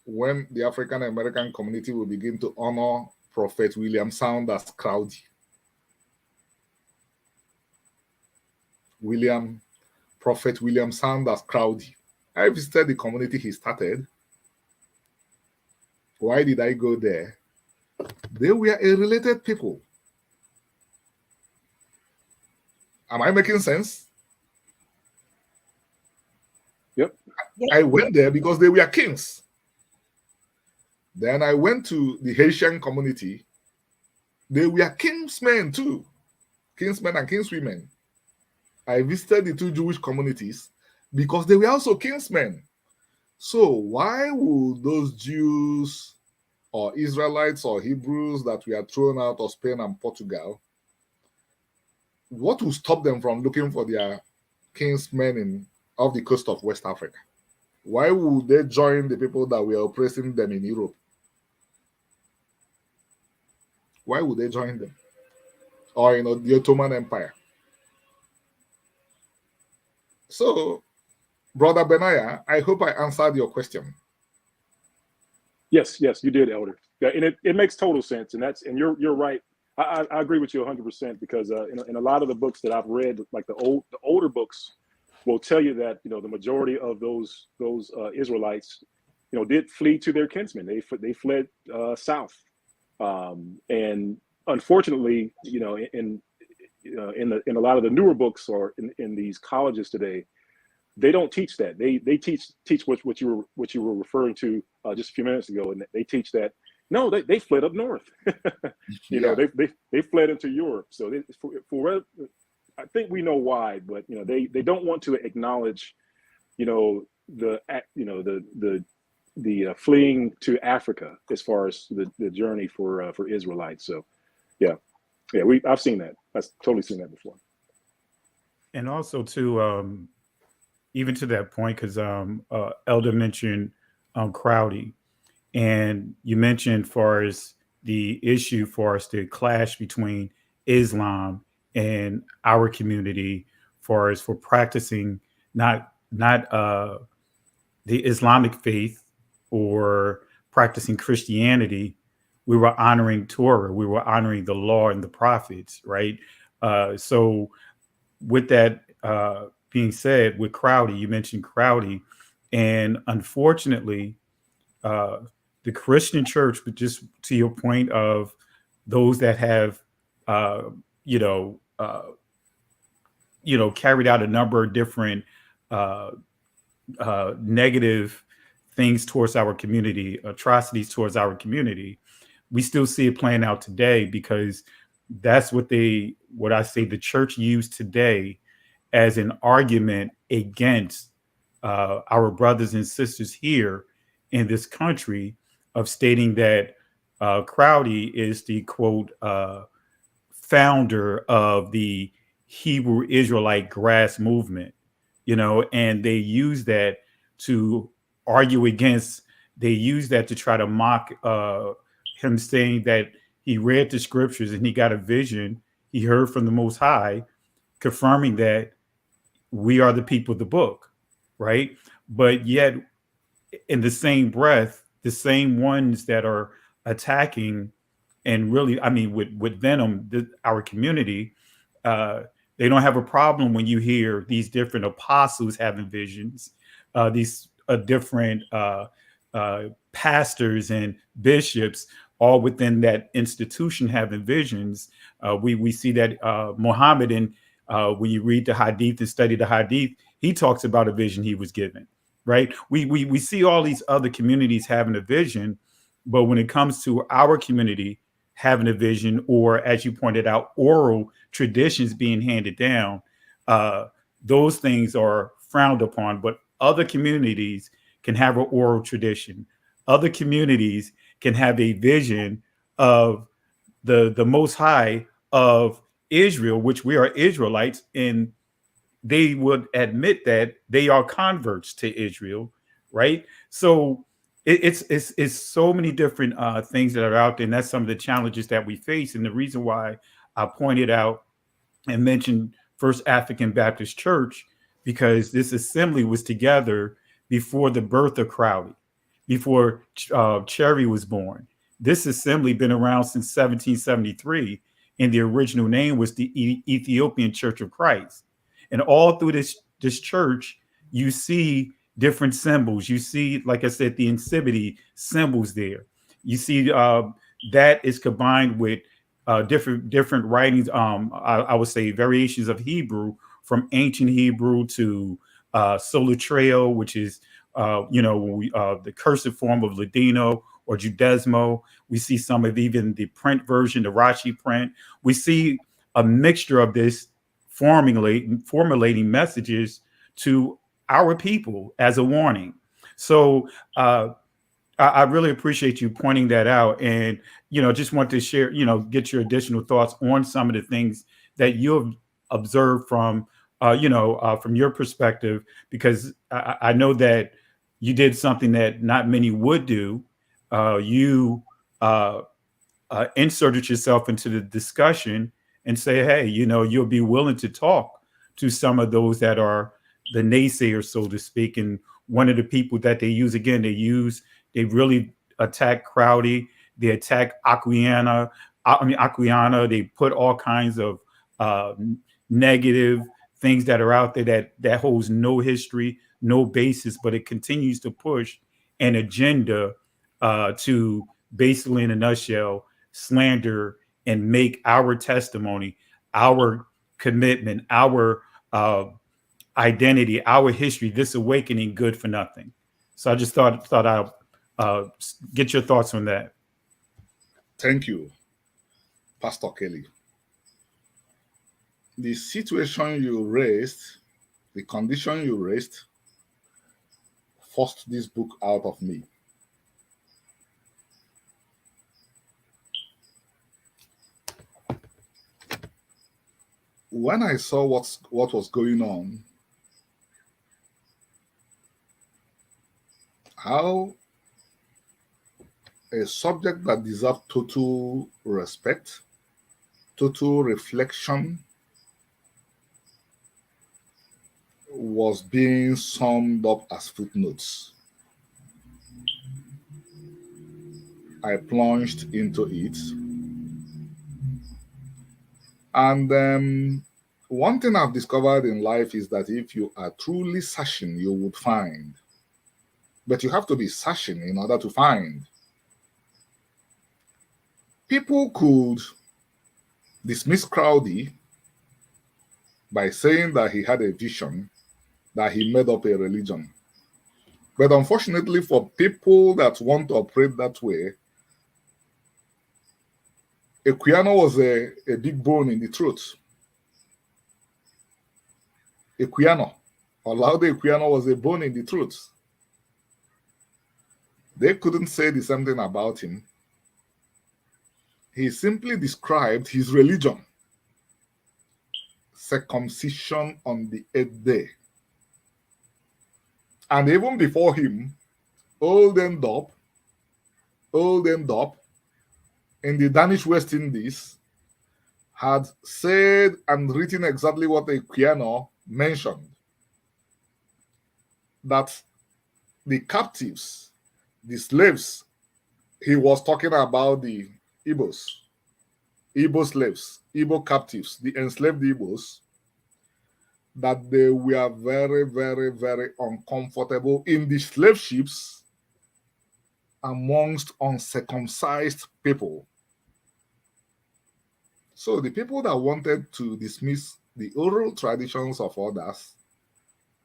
when the African American community will begin to honor Prophet William Saunders Crowdy. Prophet William Saunders Crowdy. I visited the community he started. Why did I go there? They were a related people. Am I making sense? Yep. I went there because they were kings. Then I went to the Haitian community. They were kingsmen too, kingsmen and kingswomen. I visited the two Jewish communities because they were also kingsmen. So why would those Jews or Israelites or Hebrews that were thrown out of Spain and Portugal, what will stop them from looking for their kinsmen off the coast of West Africa? Why would they join the people that were oppressing them in Europe? Why would they join them? Or, the Ottoman Empire? So, Brother Benaiah, I hope I answered your question. Yes, you did, Elder. Yeah, and it makes total sense, and you're right. I agree with you 100% because in a lot of the books that I've read, like the older books, will tell you that the majority of those Israelites, did flee to their kinsmen. They fled south, and unfortunately, in a lot of the newer books or in these colleges today, they don't teach that. They teach what you were referring to just a few minutes ago, and they teach that no, they fled up north. Yeah. They fled into Europe. So for I think we know why, but they don't want to acknowledge the fleeing to Africa as far as the journey for Israelites. So yeah, I've seen that. I've totally seen that before. And also to even to that point, because Elder mentioned Crowdy, and you mentioned far as the issue for us the clash between Islam and our community, far as for practicing not the Islamic faith or practicing Christianity. We were honoring Torah, we were honoring the law and the prophets, right? So with that being said, with Crowdy, you mentioned Crowdy, and unfortunately, the Christian church, but just to your point of those that have, carried out a number of different negative things towards our community, atrocities towards our community, we still see it playing out today because that's what I say the church used today as an argument against our brothers and sisters here in this country of stating that Crowdy is the quote founder of the Hebrew Israelite grass movement, and they use that to argue against, they use that to try to mock him, saying that he read the scriptures and he got a vision he heard from the Most High, confirming that we are the people of the book, right? But yet, in the same breath, the same ones that are attacking and really, I mean, with venom, our community, they don't have a problem when you hear these different apostles having visions, these different pastors and bishops, all within that institution having visions. We see that Muhammad, and when you read the Hadith and study the Hadith, he talks about a vision he was given. Right? We see all these other communities having a vision, but when it comes to our community having a vision, or as you pointed out, oral traditions being handed down, those things are frowned upon. But other communities can have an oral tradition. Other communities can have a vision of the Most High of Israel, which we are Israelites, and they would admit that they are converts to Israel, right? So it's so many different things that are out there, and that's some of the challenges that we face. And the reason why I pointed out and mentioned First African Baptist Church, because this assembly was together before the birth of Crowley, before Cherry was born. This assembly been around since 1773, and the original name was the Ethiopian Church of Christ. And all through this church, you see different symbols. You see, like I said, the incivity symbols there. You see that is combined with different writings. I would say variations of Hebrew, from ancient Hebrew to Solitreo, which is the cursive form of Ladino or Judesmo. We see some of even the print version, the Rashi print. We see a mixture of this formulating messages to our people as a warning. So I really appreciate you pointing that out, and just want to share, get your additional thoughts on some of the things that you've observed from your perspective, because I know that you did something that not many would do. You inserted yourself into the discussion and say, hey, you'll be willing to talk to some of those that are the naysayers, so to speak. And one of the people that they use, again, they really attack Crowdy, they attack Aquiana. They put all kinds of uh, negative things that are out there that holds no history, no basis, but it continues to push an agenda to basically, in a nutshell, slander and make our testimony, our commitment, our identity, our history, this awakening, good for nothing. So I just thought I'd get your thoughts on that. Thank you, Pastor Kelly. The situation you raised, the condition you raised, forced this book out of me. When I saw what was going on, how a subject that deserved total respect, total reflection, was being summed up as footnotes. I plunged into it. And one thing I've discovered in life is that if you are truly searching, you would find. But you have to be searching in order to find. People could dismiss Crowdy by saying that he had a vision, that he made up a religion. But unfortunately, for people that want to operate that way, Equiano was a big bone in the truth. Equiano, Olaude Equiano, was a bone in the truth. They couldn't say the same thing about him. He simply described his religion: circumcision on the 8th day. And even before him, Olden Dop, in the Danish West Indies, had said and written exactly what Equiano mentioned, that the captives, the slaves, he was talking about the Igbos, Igbo slaves, Igbo captives, the enslaved Igbos, that they were very, very, very uncomfortable in the slave ships amongst uncircumcised people. So the people that wanted to dismiss the oral traditions of others,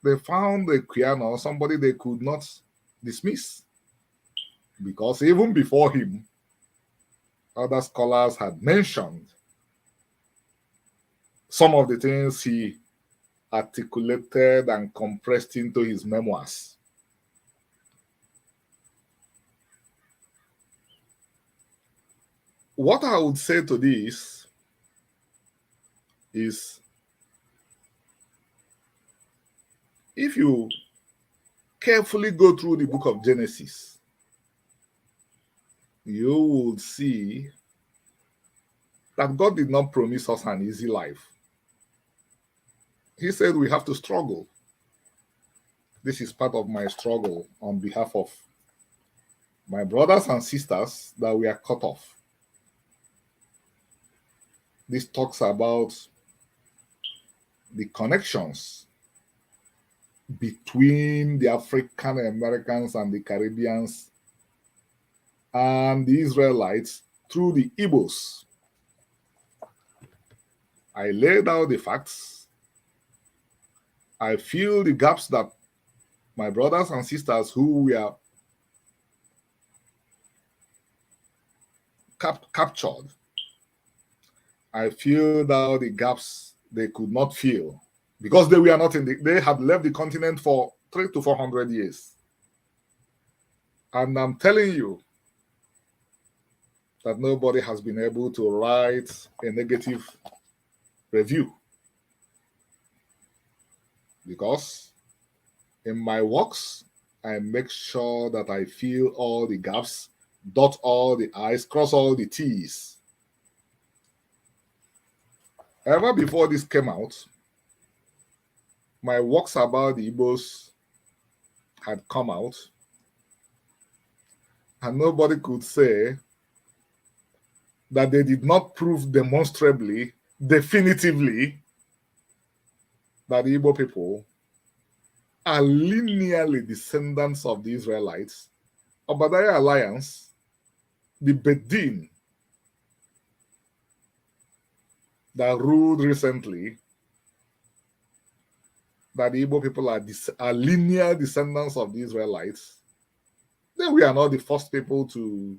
they found Equiano somebody they could not dismiss, because even before him, other scholars had mentioned some of the things he articulated and compressed into his memoirs. What I would say to this is, if you carefully go through the book of Genesis, you will see that God did not promise us an easy life. He said we have to struggle. This is part of my struggle on behalf of my brothers and sisters that we are cut off. This talks about the connections between the African Americans and the Caribbeans and the Israelites through the Igbos. I laid out the facts. I fill the gaps that my brothers and sisters who were captured, I filled out the gaps they could not fill because they were not they had left the continent for 300 to 400 years. And I'm telling you that nobody has been able to write a negative review. Because in my works, I make sure that I fill all the gaps, dot all the I's, cross all the T's. Ever before this came out, my works about the Igbos had come out, and nobody could say that they did not prove demonstrably, definitively, that the Igbo people are linearly descendants of the Israelites, Obadiah Alliance, the Bedin that ruled recently, that the Igbo people are linear descendants of the Israelites, then we are not the first people to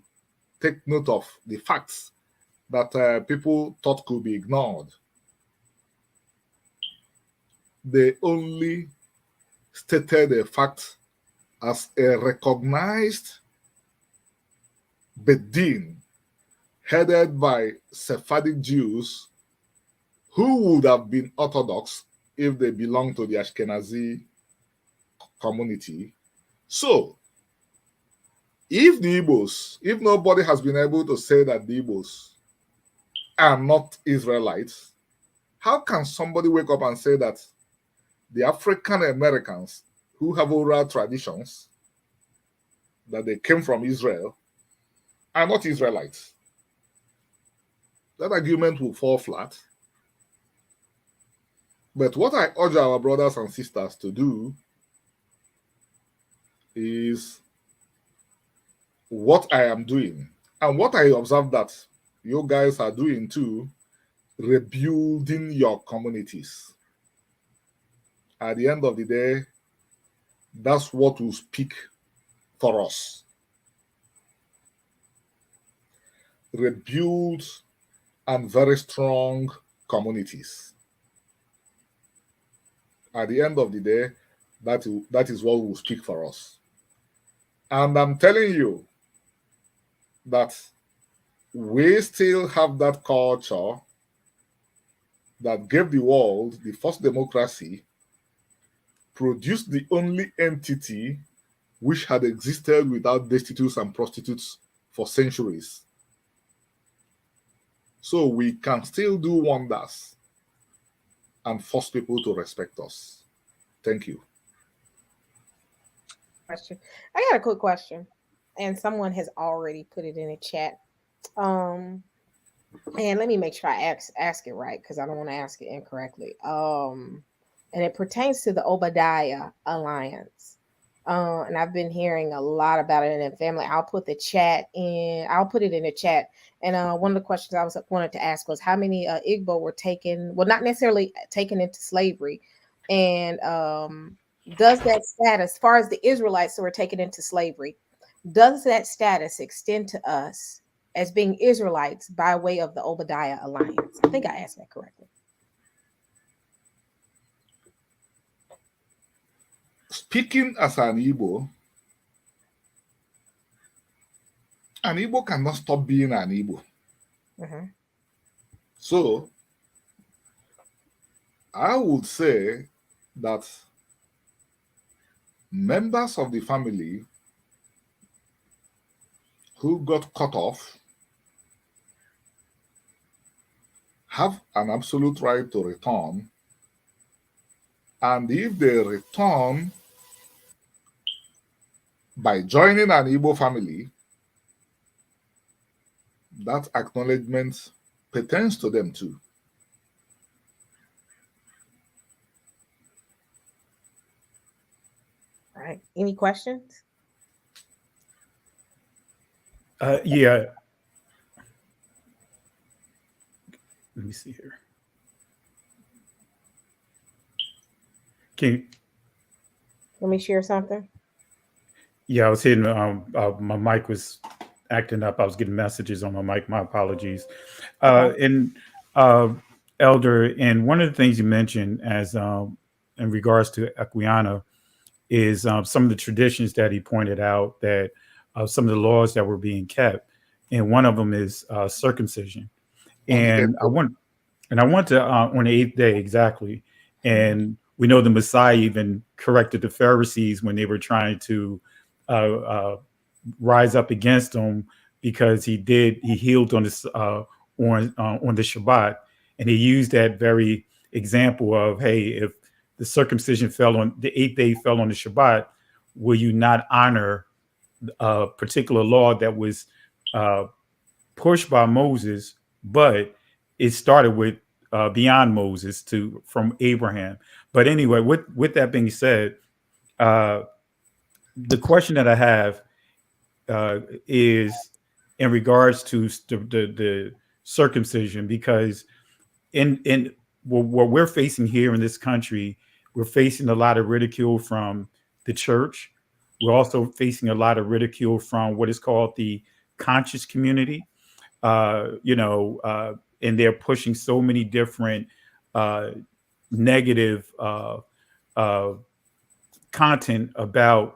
take note of the facts that people thought could be ignored. They only stated a fact as a recognized Bedin headed by Sephardic Jews who would have been Orthodox if they belonged to the Ashkenazi community. So, if the Igbos, if nobody has been able to say that the Igbos are not Israelites, how can somebody wake up and say that the African Americans who have oral traditions, that they came from Israel, are not Israelites? That argument will fall flat. But what I urge our brothers and sisters to do is what I am doing and what I observe that you guys are doing too, rebuilding your communities. At the end of the day, that's what will speak for us. Rebuild and very strong communities. At the end of the day, that is what will speak for us. And I'm telling you that we still have that culture that gave the world the first democracy, produced the only entity which had existed without destitutes and prostitutes for centuries. So we can still do wonders and force people to respect us. Thank you. Question. I got a quick question, and someone has already put it in the chat. And let me make sure I ask it right because I don't want to ask it incorrectly. And it pertains to the Obadiah Alliance. And I've been hearing a lot about it in the family. I'll put it in the chat. And one of the questions I wanted to ask was how many Igbo were taken, well, not necessarily taken into slavery. And does that status, as far as the Israelites who were taken into slavery, does that status extend to us as being Israelites by way of the Obadiah Alliance? I think I asked that correctly. Speaking as an Igbo cannot stop being an Igbo. Mm-hmm. So, I would say that members of the family who got cut off have an absolute right to return. And if they return by joining an Igbo family, that acknowledgement pertains to them too. All right. Any questions? Yeah. let me see here. Can Let me share something. Yeah, I was hitting. My mic was acting up. I was getting messages on my mic. My apologies. Okay. And uh, Elder, and one of the things you mentioned as in regards to Equiana is some of the traditions that he pointed out that some of the laws that were being kept, and one of them is circumcision. On the And I want to on the eighth day exactly. And we know the Messiah even corrected the Pharisees when they were trying to uh, rise up against him because he healed on this on the Shabbat, and he used that very example of, hey, if the circumcision fell on the eighth day fell on the Shabbat, will you not honor a particular law that was uh, pushed by Moses, but it started with beyond Moses to from Abraham. But anyway, with that being said, uh, the question that I have is in regards to the circumcision, because in what we're facing here in this country, we're facing a lot of ridicule from the church. We're also facing a lot of ridicule from what is called the conscious community. And they're pushing so many different uh, negative uh, content about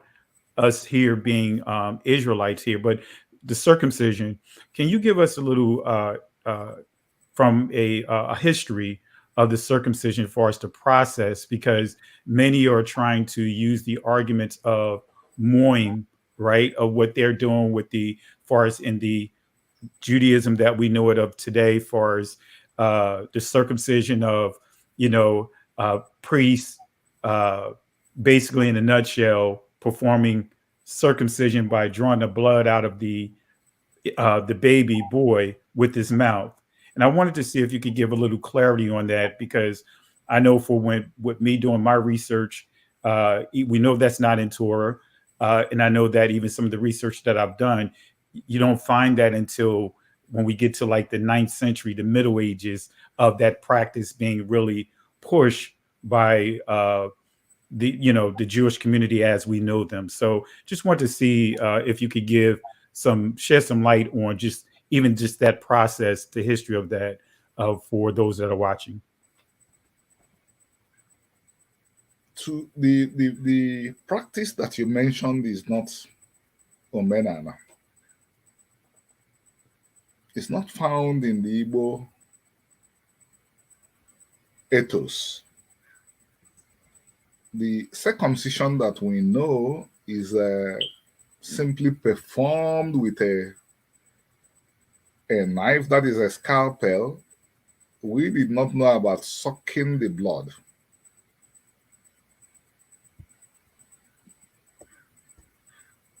us here being Israelites here. But the circumcision, can you give us a little from a history of the circumcision for us to process? Because many are trying to use the arguments of Moim, right, of what they're doing with the far as in the Judaism that we know it of today, far as the circumcision of, priests, uh, basically in a nutshell, performing circumcision by drawing the blood out of the baby boy with his mouth. And I wanted to see if you could give a little clarity on that, because I know for when with me doing my research, we know that's not in Torah. And I know that even some of the research that I've done, you don't find that until when we get to like the 9th century, the Middle Ages, of that practice being really pushed by the Jewish community as we know them. So just want to see if you could shed some light on just even just that process, the history of that, for those that are watching. To the practice that you mentioned is not omenana. It's not found in the Igbo ethos. The circumcision that we know is simply performed with a knife that is a scalpel. We did not know about sucking the blood.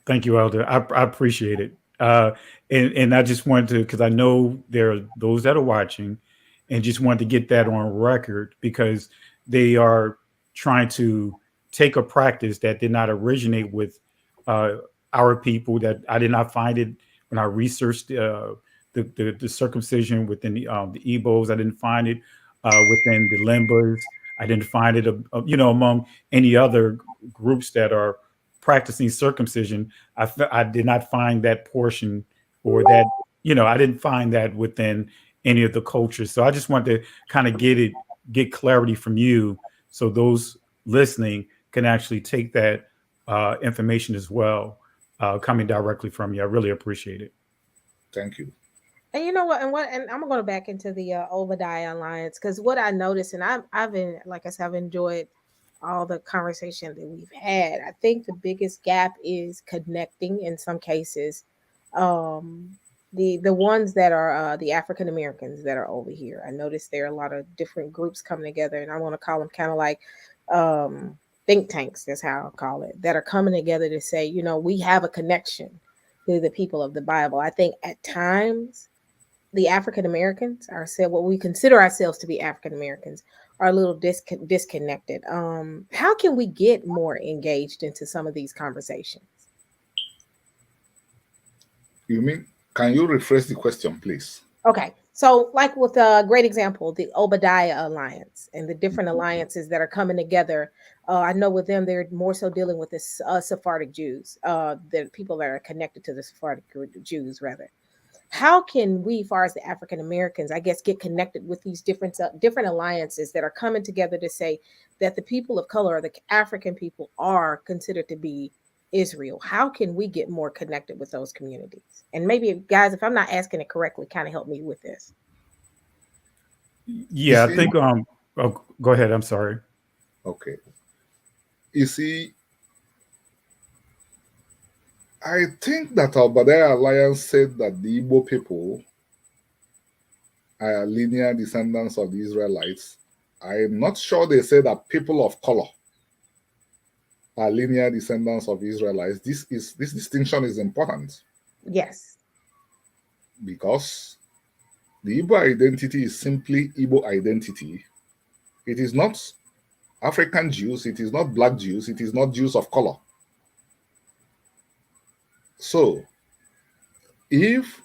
Thank you, Elder. I appreciate it. And I just wanted to, because I know there are those that are watching, and just wanted to get that on record, because they are trying to take a practice that did not originate with uh, our people. That I did not find it when I researched the circumcision within the Igbos. I didn't find it within the Limbas. I didn't find it, among any other groups that are practicing circumcision. I did not find that portion, or that, I didn't find that within any of the cultures. So I just wanted to kind of get clarity from you, so those listening can actually take that information as well, coming directly from you. I really appreciate it. Thank you. And you know what? And I'm going to back into the Obadiah Alliance, because what I noticed, and I've been, like I said, I've enjoyed all the conversation that we've had. I think the biggest gap is connecting in some cases. Um, the ones that are the African Americans that are over here. I noticed there are a lot of different groups coming together, and I want to call them kind of like um, think tanks. That's how I'll call it. That are coming together to say, we have a connection to the people of the Bible. I think at times the African Americans, what we consider ourselves to be African Americans, are a little disconnected. How can we get more engaged into some of these conversations? You mean, can you rephrase the question, please? Okay, So, like with a great example, the Obadiah Alliance and the different alliances that are coming together. I know with them, they're more so dealing with the Sephardic Jews, the people that are connected to the Sephardic Jews, rather. How can we, far as the African Americans, I guess, get connected with these different alliances that are coming together to say that the people of color or the African people are considered to be Israel? How can we get more connected with those communities? And maybe, guys, if I'm not asking it correctly, kind of help me with this. You Yeah, I see, think. Oh, go ahead. I'm sorry. okay. You see, I think that Obadiah Alliance said that the Igbo people are linear descendants of the Israelites. I'm not sure they say that people of color are linear descendants of Israelites. This distinction is important Yes, because the Igbo identity is simply Igbo identity. It is not African Jews, it is not Black Jews, it is not Jews of color. So, if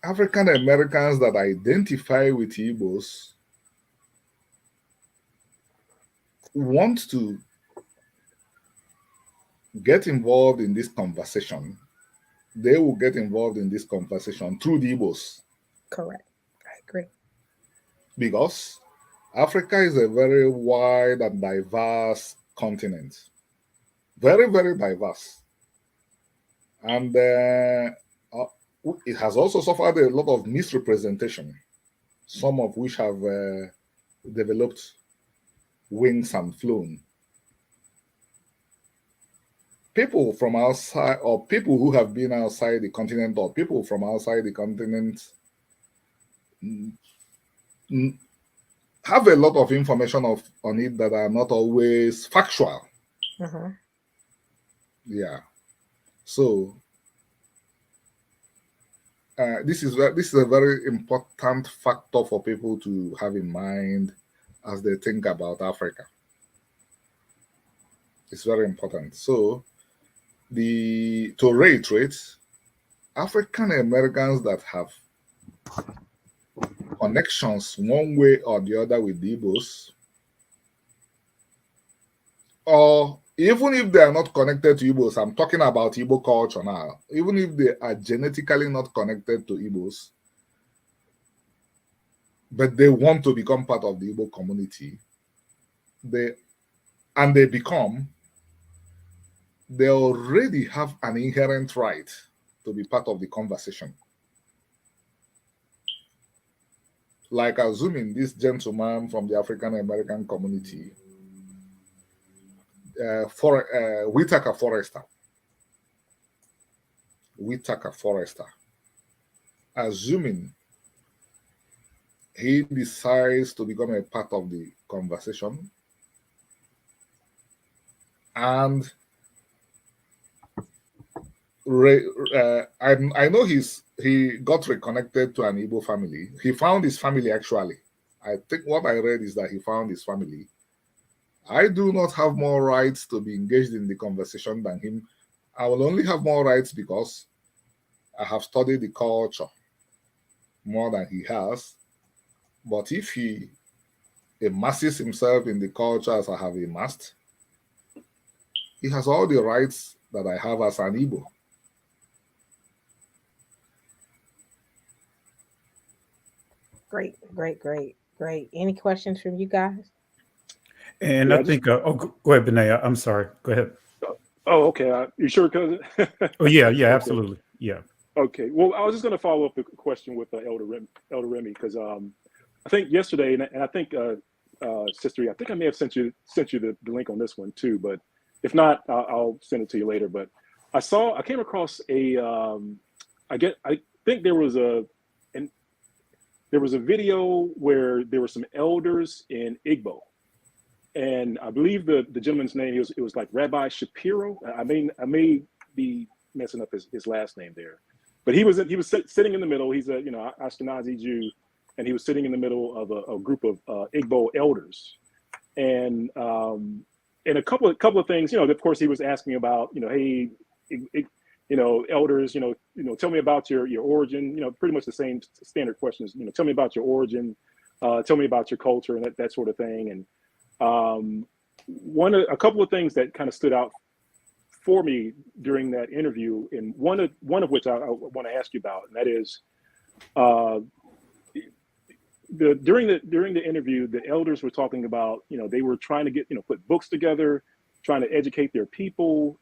African Americans that identify with Igbos want to get involved in this conversation, they will get involved in this conversation through the Igbos correct. I agree. because Africa is a very wide and diverse continent. Very, very diverse. And it has also suffered a lot of misrepresentation, some of which have developed wings and flown. People from outside, or people who have been outside the continent, or people from outside the continent have a lot of information on it that are not always factual. Mm-hmm. Yeah. So this is a very important factor for people to have in mind as they think about Africa. It's very important. So to reiterate, African Americans that have connections one way or the other with the Igbos, or even if they are not connected to Igbos, I'm talking about Igbo culture now, even if they are genetically not connected to Igbos, but they want to become part of the Igbo community, they already have an inherent right to be part of the conversation. Like assuming this gentleman from the African American community, Whitaker Forrester, assuming he decides to become a part of the conversation, and I know he got reconnected to an Igbo family. He found his family actually. I think what I read is that he found his family. I do not have more rights to be engaged in the conversation than him. I will only have more rights because I have studied the culture more than he has. But if he immerses himself in the culture as I have immersed, he has all the rights that I have as an Igbo. Great, great, great, great. Any questions from you guys? And Yeah, I think. Go ahead, Benaya. I'm sorry. Go ahead. oh, okay. You sure, cousin? Oh yeah, yeah, Okay. absolutely. Yeah. Okay. Well, I was just going to follow up the question with Elder Remy, because I think yesterday, and I think Sister, I think I may have sent you the link on this one too, but if not, I'll send it to you later. But I came across I think there was a video where there were some elders in Igbo, and I believe the gentleman's name, it was like Rabbi Shapiro. I may be messing up his last name there, but he was sitting in the middle. He's a Ashkenazi Jew, and he was sitting in the middle of a group of Igbo elders, and a couple of things. Of course, he was asking about hey, elders, tell me about your origin, pretty much the same standard questions, tell me about your origin, tell me about your culture and that sort of thing. And a couple of things that kind of stood out for me during that interview, and one of which I want to ask you about, and that is during the interview, the elders were talking about, they were trying to get, put books together, trying to educate their people,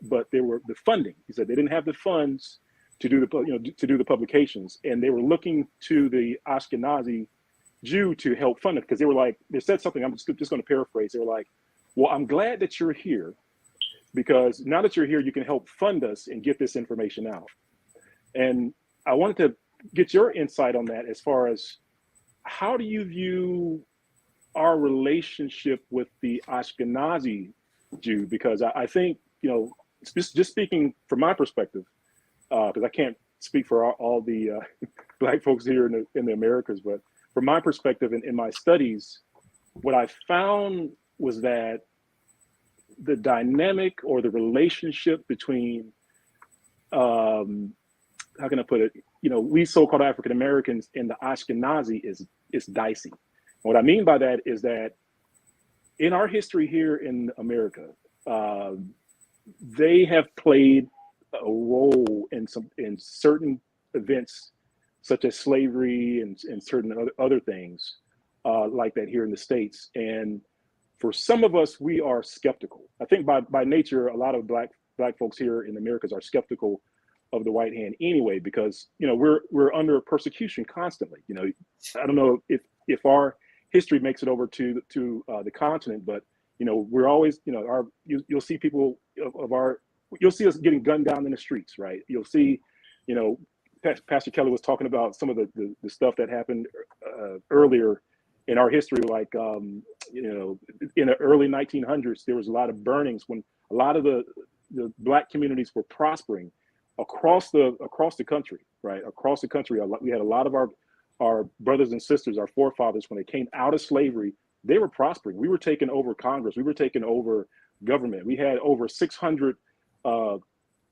but they were the funding. He said they didn't have the funds to do the publications, and they were looking to the Ashkenazi Jew to help fund it, because they said something. I'm just going to paraphrase. They were like, "Well, I'm glad that you're here, because now that you're here, you can help fund us and get this information out." And I wanted to get your insight on that, as far as how do you view our relationship with the Ashkenazi Jew? Because I think, just speaking from my perspective, because I can't speak for all the Black folks here in the Americas, but from my perspective in my studies, what I found was that the dynamic or the relationship between, how can I put it, we so-called African Americans and the Ashkenazi is dicey. And what I mean by that is that in our history here in America, they have played a role in certain events, such as slavery and certain other things like that here in the States. And for some of us, we are skeptical. I think by nature, a lot of black folks here in the Americas are skeptical of the white hand anyway, because we're under persecution constantly. I don't know if our history makes it over to the continent, but we're always, you'll see people you'll see us getting gunned down in the streets, right? You'll see, Pastor Kelly was talking about some of the stuff that happened earlier in our history, like in the early 1900s, there was a lot of burnings when a lot of the Black communities were prospering across the country, right? Across the country, we had a lot of our brothers and sisters, our forefathers, when they came out of slavery, they were prospering. We were taking over Congress. We were taking over government. We had over 600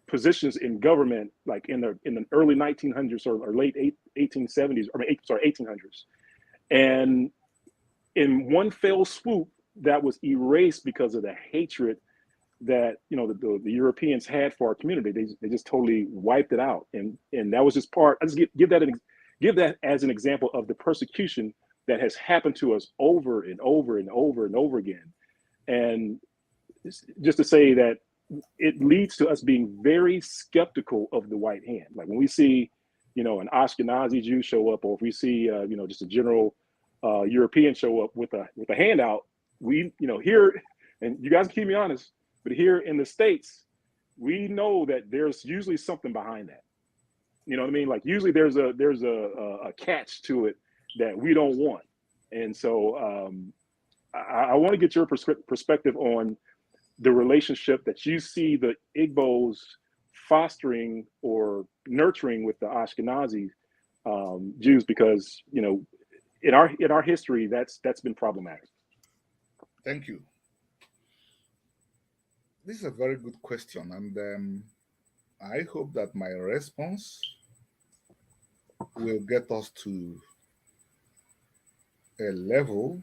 positions in government, like in the early 1900s or late 1870s, 1800s. And in one fell swoop, that was erased because of the hatred that the Europeans had for our community. They just totally wiped it out, and that was just part. I just give that as an example of the persecution that has happened to us over and over and over and over again. And just to say that it leads to us being very skeptical of the white hand. Like when we see, an Ashkenazi Jew show up, or if we see, just a general European show up with a handout, we, here, and you guys keep me honest, but here in the States, we know that there's usually something behind that. You know what I mean? Like usually there's a catch to it that we don't want. And so I want to get your perspective on the relationship that you see the Igbos fostering or nurturing with the Ashkenazi Jews, because in our history that's been problematic. Thank you. This is a very good question, and I hope that my response will get us to a level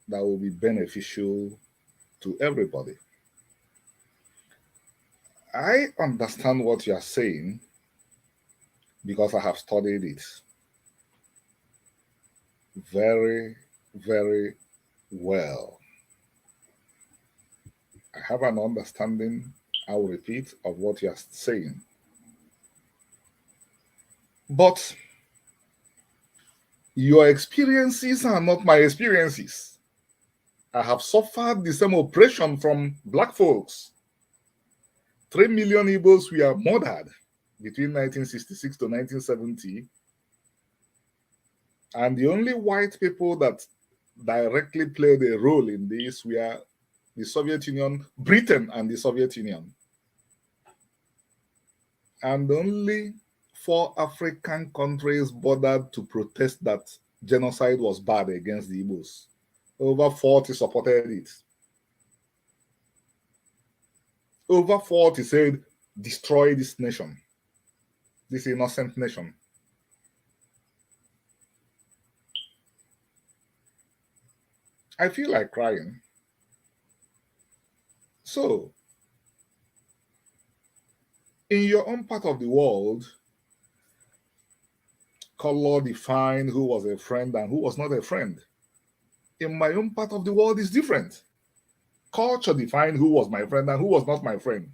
that will be beneficial to everybody. I understand what you are saying because I have studied it very, very well. I have an understanding, I will repeat, of what you are saying. But your experiences are not my experiences. I have suffered the same oppression from Black folks. 3 million Igbos were murdered between 1966 to 1970. And the only white people that directly played a role in this were the Soviet Union, Britain and the Soviet Union. And only 4 African countries bothered to protest that genocide was bad against the Igbos. Over 40 supported it. Over 40 said destroy this nation, this innocent nation. I feel like crying. So, in your own part of the world, color defined who was a friend and who was not a friend. In my own part of the world is different. Culture defined who was my friend and who was not my friend.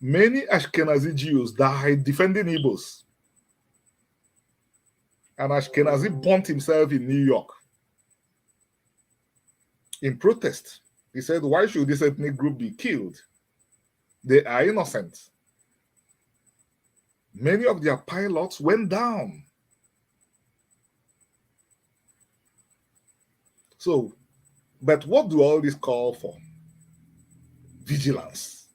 Many Ashkenazi Jews died defending Igbos. An Ashkenazi burnt himself in New York in protest. He said, why should this ethnic group be killed? They are innocent. Many of their pilots went down. So, but what do all this call for? Vigilance.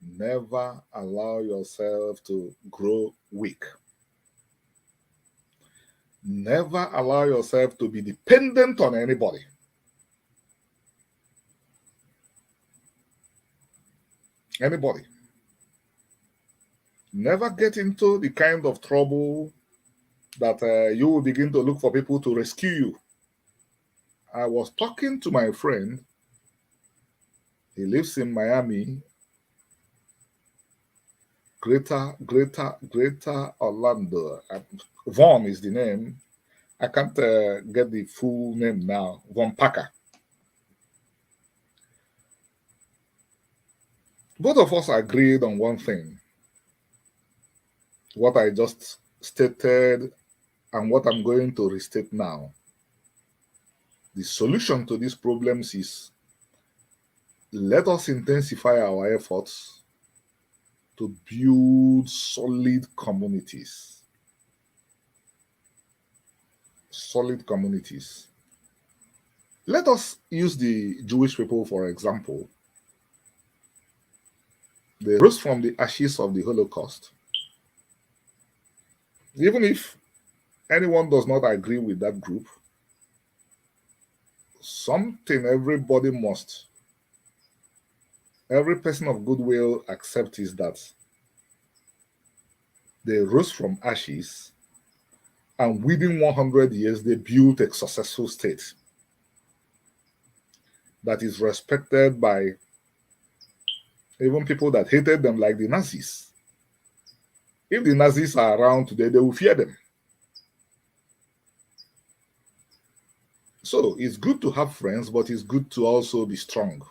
Never allow yourself to grow weak. Never allow yourself to be dependent on anybody. Anybody. Never get into the kind of trouble that you will begin to look for people to rescue you. I was talking to my friend. He lives in Miami. Greater Orlando. Vaughn is the name. I can't get the full name now. Von Packer. Both of us agreed on one thing. What I just stated and what I'm going to restate now. The solution to these problems is let us intensify our efforts to build solid communities. Solid communities. Let us use the Jewish people, for example. They rose from the ashes of the Holocaust. Even if anyone does not agree with that group, something every person of goodwill accept is that they rose from ashes and within 100 years they built a successful state that is respected by even people that hated them, like the Nazis. If the Nazis are around today, they will fear them. So it's good to have friends, but it's good to also be strong.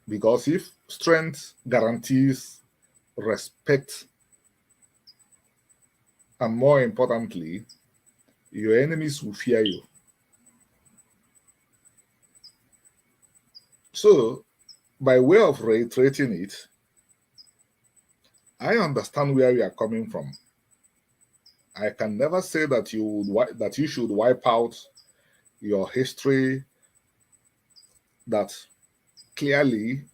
Because if strength guarantees respect, and more importantly, your enemies will fear you. So, by way of reiterating it, I understand where you are coming from. I can never say that you should wipe out your history that clearly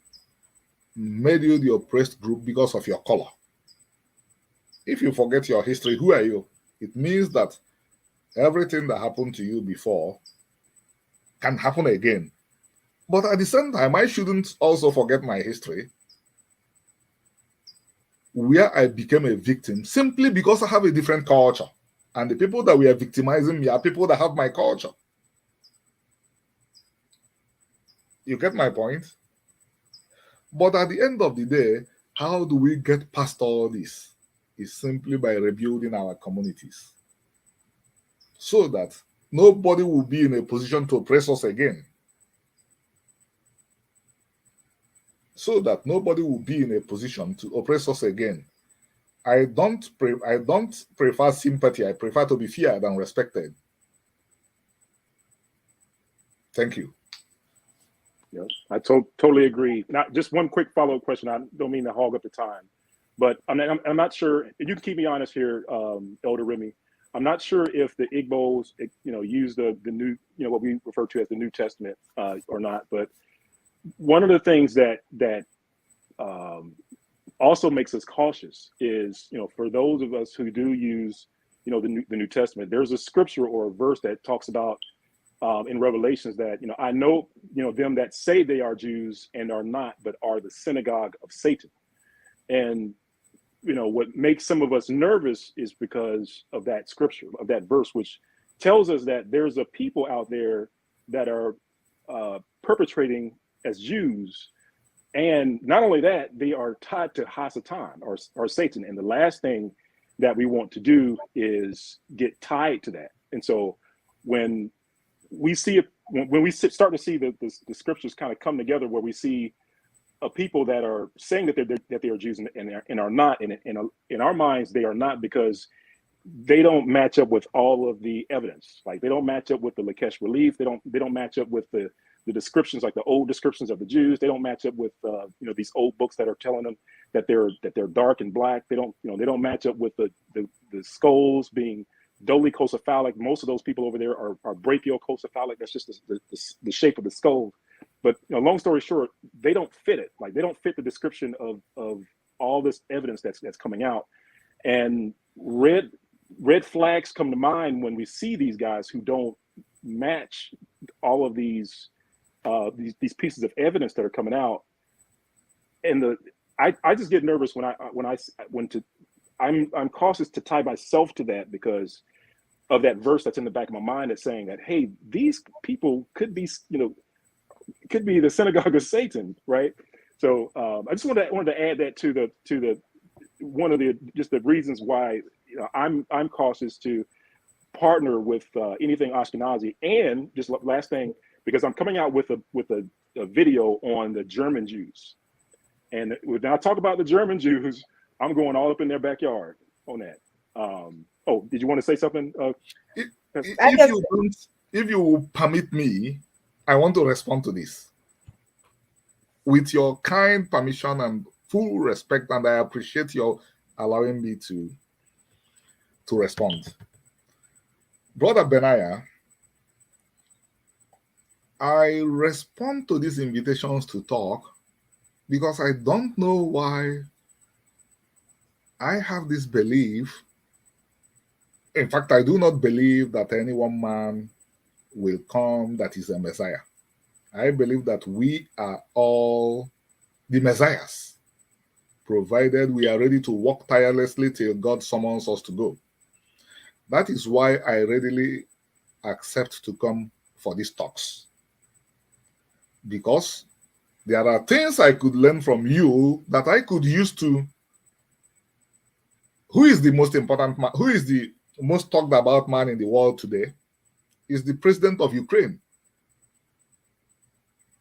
made you the oppressed group because of your color. If you forget your history, who are you? It means that everything that happened to you before can happen again. But at the same time, I shouldn't also forget my history, where I became a victim simply because I have a different culture. And the people that we are victimizing me are people that have my culture. You get my point? But at the end of the day, how do we get past all this? It's simply by rebuilding our communities so that nobody will be in a position to oppress us again. So that nobody will be in a position to oppress us again. I don't prefer sympathy. I prefer to be feared and respected. Thank you. Yeah, I totally agree. Not just one quick follow-up question. I don't mean to hog up the time, but I'm not sure. You can keep me honest here, Elder Remy. I'm not sure if the Igbos, use the new, what we refer to as the New Testament or not. But one of the things that also makes us cautious is, for those of us who do use, the New Testament, there's a scripture or a verse that talks about in Revelations that, I know, them that say they are Jews and are not, but are the synagogue of Satan. And, what makes some of us nervous is because of that scripture, of that verse, which tells us that there's a people out there that are perpetrating as Jews. And not only that, they are tied to Hasatan or Satan. And the last thing that we want to do is get tied to that. And so when we see it, when we start to see the scriptures kind of come together, where we see a people that are saying that they are Jews and are not, and in our minds they are not, because they don't match up with all of the evidence. Like, they don't match up with the Lakesh relief. They don't match up with the descriptions, like the old descriptions of the Jews. They don't match up with these old books that are telling them that they're dark and black. They don't match up with the skulls being dolichocephalic. Most of those people over there are brachiocephalic. That's just the shape of the skull. But long story short, they don't fit it. Like, they don't fit the description of all this evidence that's coming out. And red flags come to mind when we see these guys who don't match all of these pieces of evidence that are coming out. And I just get nervous I'm cautious to tie myself to that, because of that verse that's in the back of my mind that's saying that, hey, these people could be the synagogue of Satan, right? So I just wanted to add that to the one of the reasons why I'm cautious to partner with anything Ashkenazi. And just last thing, because I'm coming out with a video on the German Jews, and when I talk about the German Jews, I'm going all up in their backyard on that. Did you want to say something? If you will permit me, I want to respond to this with your kind permission and full respect, and I appreciate your allowing me to respond. Brother Benaiah, I respond to these invitations to talk because I don't know why I have this belief. In fact, I do not believe that any one man will come that is a Messiah. I believe that we are all the Messiahs, provided we are ready to work tirelessly till God summons us to go. That is why I readily accept to come for these talks. Because there are things I could learn from you that I could use to. Who is the most important man? Who is the most talked about man in the world today? Is the president of Ukraine.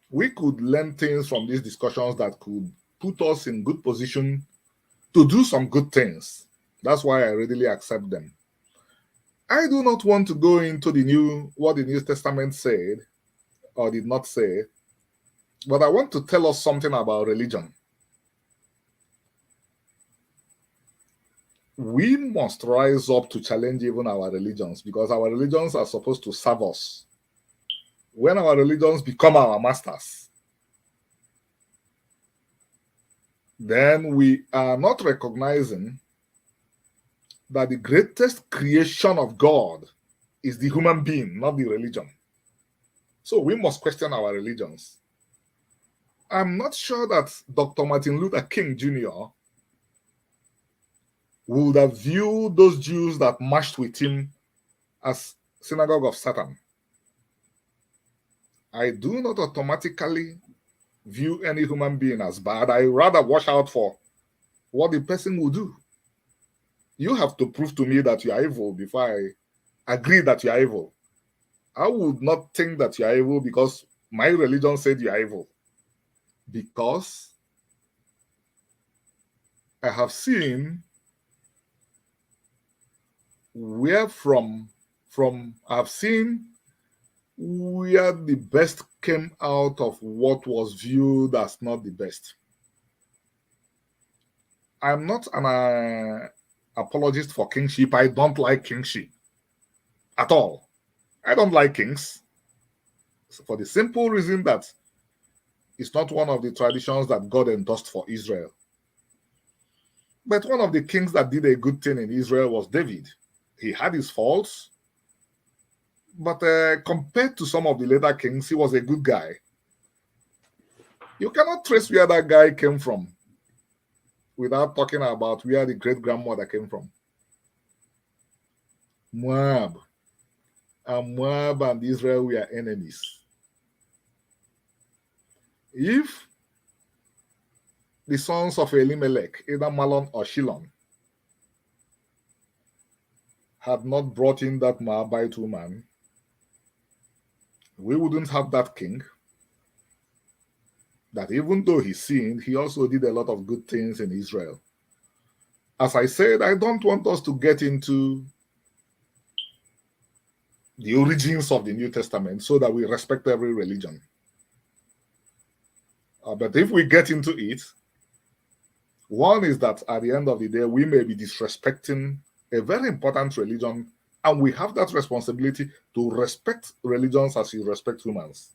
We could learn things from these discussions that could put us in good position to do some good things. That's why I readily accept them. I do not want to go into what the New Testament said or did not say, but I want to tell us something about religion. We must rise up to challenge even our religions, because our religions are supposed to serve us. When our religions become our masters, then we are not recognizing that the greatest creation of God is the human being, not the religion. So we must question our religions. I'm not sure that Dr. Martin Luther King Jr. would have viewed those Jews that marched with him as synagogue of Satan. I do not automatically view any human being as bad. I rather watch out for what the person will do. You have to prove to me that you are evil before I agree that you are evil. I would not think that you are evil because my religion said you are evil. Because I have seen where I've seen where the best came out of what was viewed as not the best. I'm not an apologist for kingship. I don't like kingship at all. I don't like kings for the simple reason that it's not one of the traditions that God endorsed for Israel. But one of the kings that did a good thing in Israel was David. He had his faults, But compared to some of the later kings, he was a good guy. You cannot trace where that guy came from without talking about where the great-grandmother came from. Moab. And Moab and Israel were enemies. If the sons of Elimelech, either Malon or Shilon, had not brought in that Moabite woman, we wouldn't have that king. That even though he sinned, he also did a lot of good things in Israel. As I said, I don't want us to get into the origins of the New Testament so that we respect every religion. But if we get into it, one is that at the end of the day, we may be disrespecting a very important religion, and we have that responsibility to respect religions as you respect humans.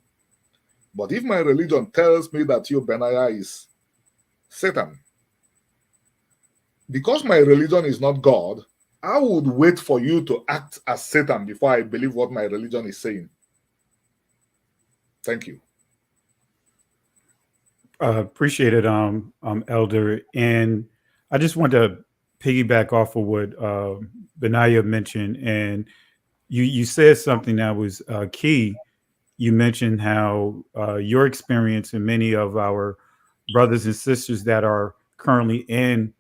But if my religion tells me that your Benaiah is Satan, because my religion is not God, I would wait for you to act as Satan before I believe what my religion is saying. Thank you. Appreciate it, Elder. And I just want to piggyback off of what Benaiah mentioned. And you said something that was key. You mentioned how your experience and many of our brothers and sisters that are currently in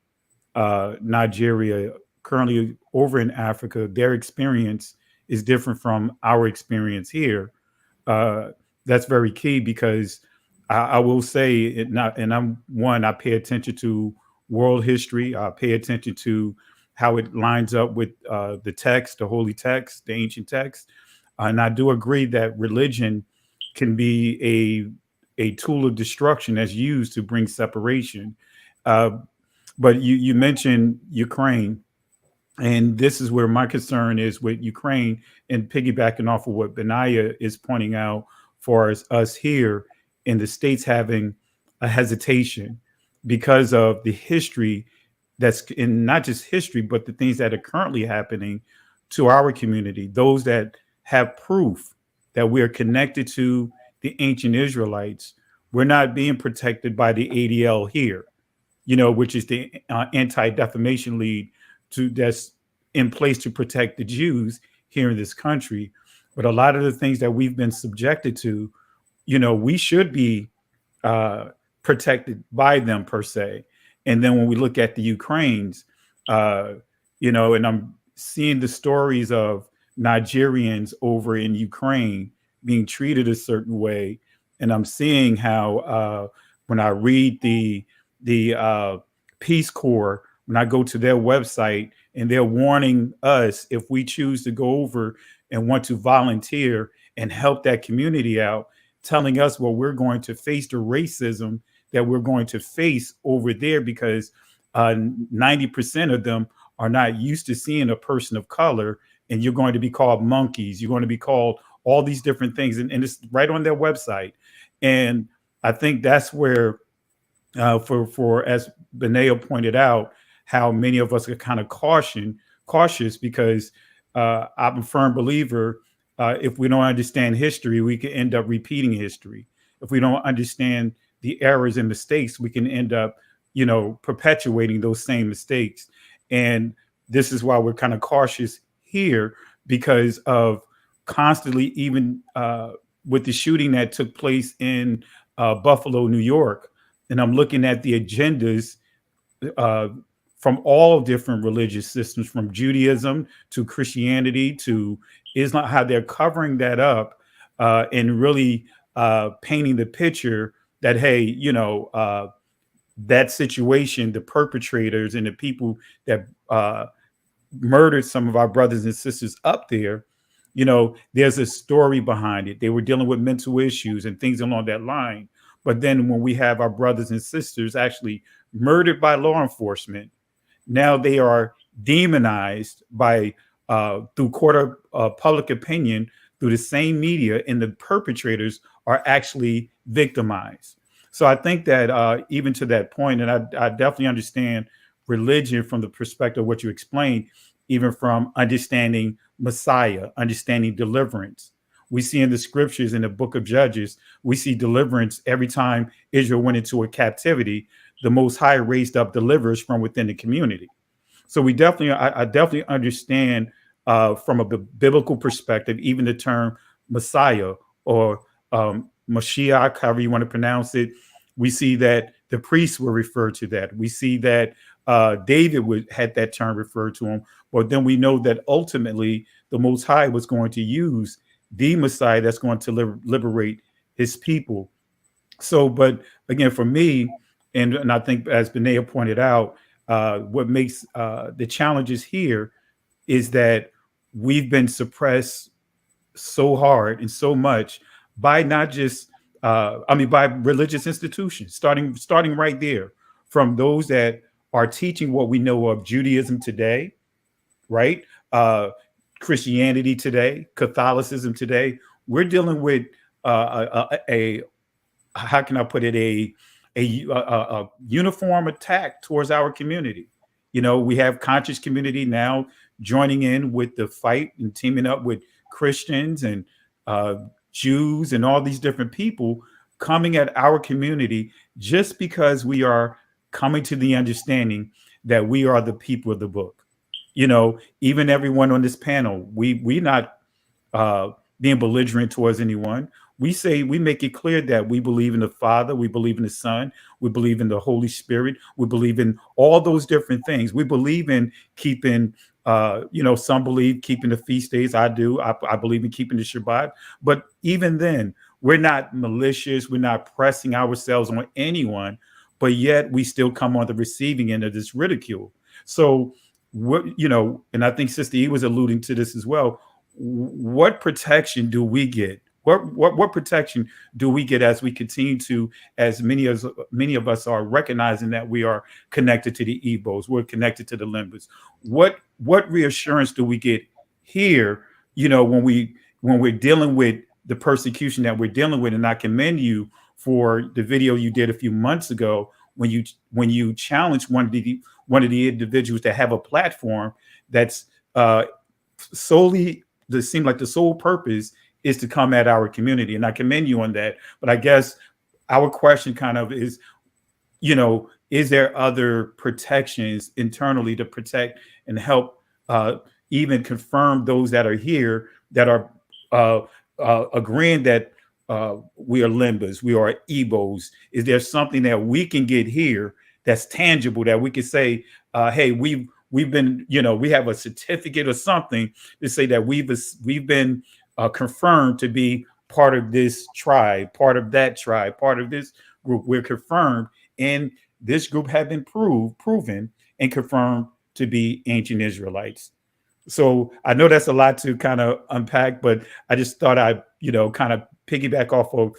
Nigeria, currently over in Africa, their experience is different from our experience here. That's very key because I will say it not, and I pay attention to world history. I pay attention to how it lines up with the text, the holy text, the ancient text. And I do agree that religion can be a tool of destruction that's used to bring separation. But you mentioned Ukraine, and this is where my concern is with Ukraine, and piggybacking off of what Benaiah is pointing out for us here in the States having a hesitation because of the history that's in not just history, but the things that are currently happening to our community, those that have proof that we're connected to the ancient Israelites. We're not being protected by the ADL here, which is the Anti-Defamation League that's in place to protect the Jews here in this country. But a lot of the things that we've been subjected to, we should be protected by them per se. And then when we look at the Ukrainians, and I'm seeing the stories of Nigerians over in Ukraine being treated a certain way, and I'm seeing how when I read the Peace Corps, when I go to their website and they're warning us if we choose to go over and want to volunteer and help that community out, telling us, well, we're going to face the racism that we're going to face over there because 90% of them are not used to seeing a person of color, and you're going to be called monkeys. You're going to be called all these different things. And it's right on their website. And I think that's where, for as Benaiah pointed out, how many of us are kind of cautious because I'm a firm believer. If we don't understand history, we can end up repeating history. If we don't understand the errors and mistakes, we can end up, perpetuating those same mistakes. And this is why we're kind of cautious here because of constantly, even with the shooting that took place in Buffalo, New York. And I'm looking at the agendas from all different religious systems, from Judaism to Christianity to Islam, how they're covering that up and really painting the picture that, hey, that situation, the perpetrators and the people that murdered some of our brothers and sisters up there, there's a story behind it. They were dealing with mental issues and things along that line. But then when we have our brothers and sisters actually murdered by law enforcement, now they are demonized by through court of public opinion, through the same media, and the perpetrators are actually victimized. So I think that even to that point, and I definitely understand religion from the perspective of what you explained, even from understanding Messiah, understanding deliverance. We see in the scriptures in the book of Judges, we see deliverance every time Israel went into a captivity. The Most High raised up deliverers from within the community. So we definitely, I definitely understand from a biblical perspective, even the term Messiah or Mashiach, however you want to pronounce it. We see that the priests were referred to that. We see that David had that term referred to him. But then we know that ultimately the Most High was going to use the Messiah that's going to liberate his people. So, but again, for me, and I think as Benea pointed out, what makes the challenges here is that we've been suppressed so hard and so much by not just, by religious institutions, starting right there from those that are teaching what we know of Judaism today, right? Christianity today, Catholicism today. We're dealing with a how can I put it, a uniform attack towards our community. We have conscious community now joining in with the fight and teaming up with Christians and Jews and all these different people coming at our community just because we are coming to the understanding that we are the people of the book. Even everyone on this panel, we not being belligerent towards anyone. We make it clear that we believe in the Father, we believe in the Son, we believe in the Holy Spirit, we believe in all those different things. We believe in keeping, some believe keeping the feast days. I do. I believe in keeping the Shabbat. But even then, we're not malicious. We're not pressing ourselves on anyone, but yet we still come on the receiving end of this ridicule. So, and I think Sister E was alluding to this as well. What protection do we get? What protection do we get as we continue to, as many of us are recognizing that we are connected to the Igbos, we're connected to the Limbas. What reassurance do we get here? When we're dealing with the persecution that we're dealing with, and I commend you for the video you did a few months ago when you challenged one of the individuals that have a platform that's solely, it seemed like the sole purpose is to come at our community. And I commend you on that. But I guess our question kind of is, is there other protections internally to protect and help even confirm those that are here that are agreeing that we are Limbas, we are Igbos? Is there something that we can get here that's tangible that we can say, hey, we've been, we have a certificate or something to say that we've been confirmed to be part of this tribe, part of that tribe, part of this group. We're confirmed, and this group have been proven and confirmed to be ancient Israelites. So I know that's a lot to kind of unpack, but I just thought I'd, kind of piggyback off of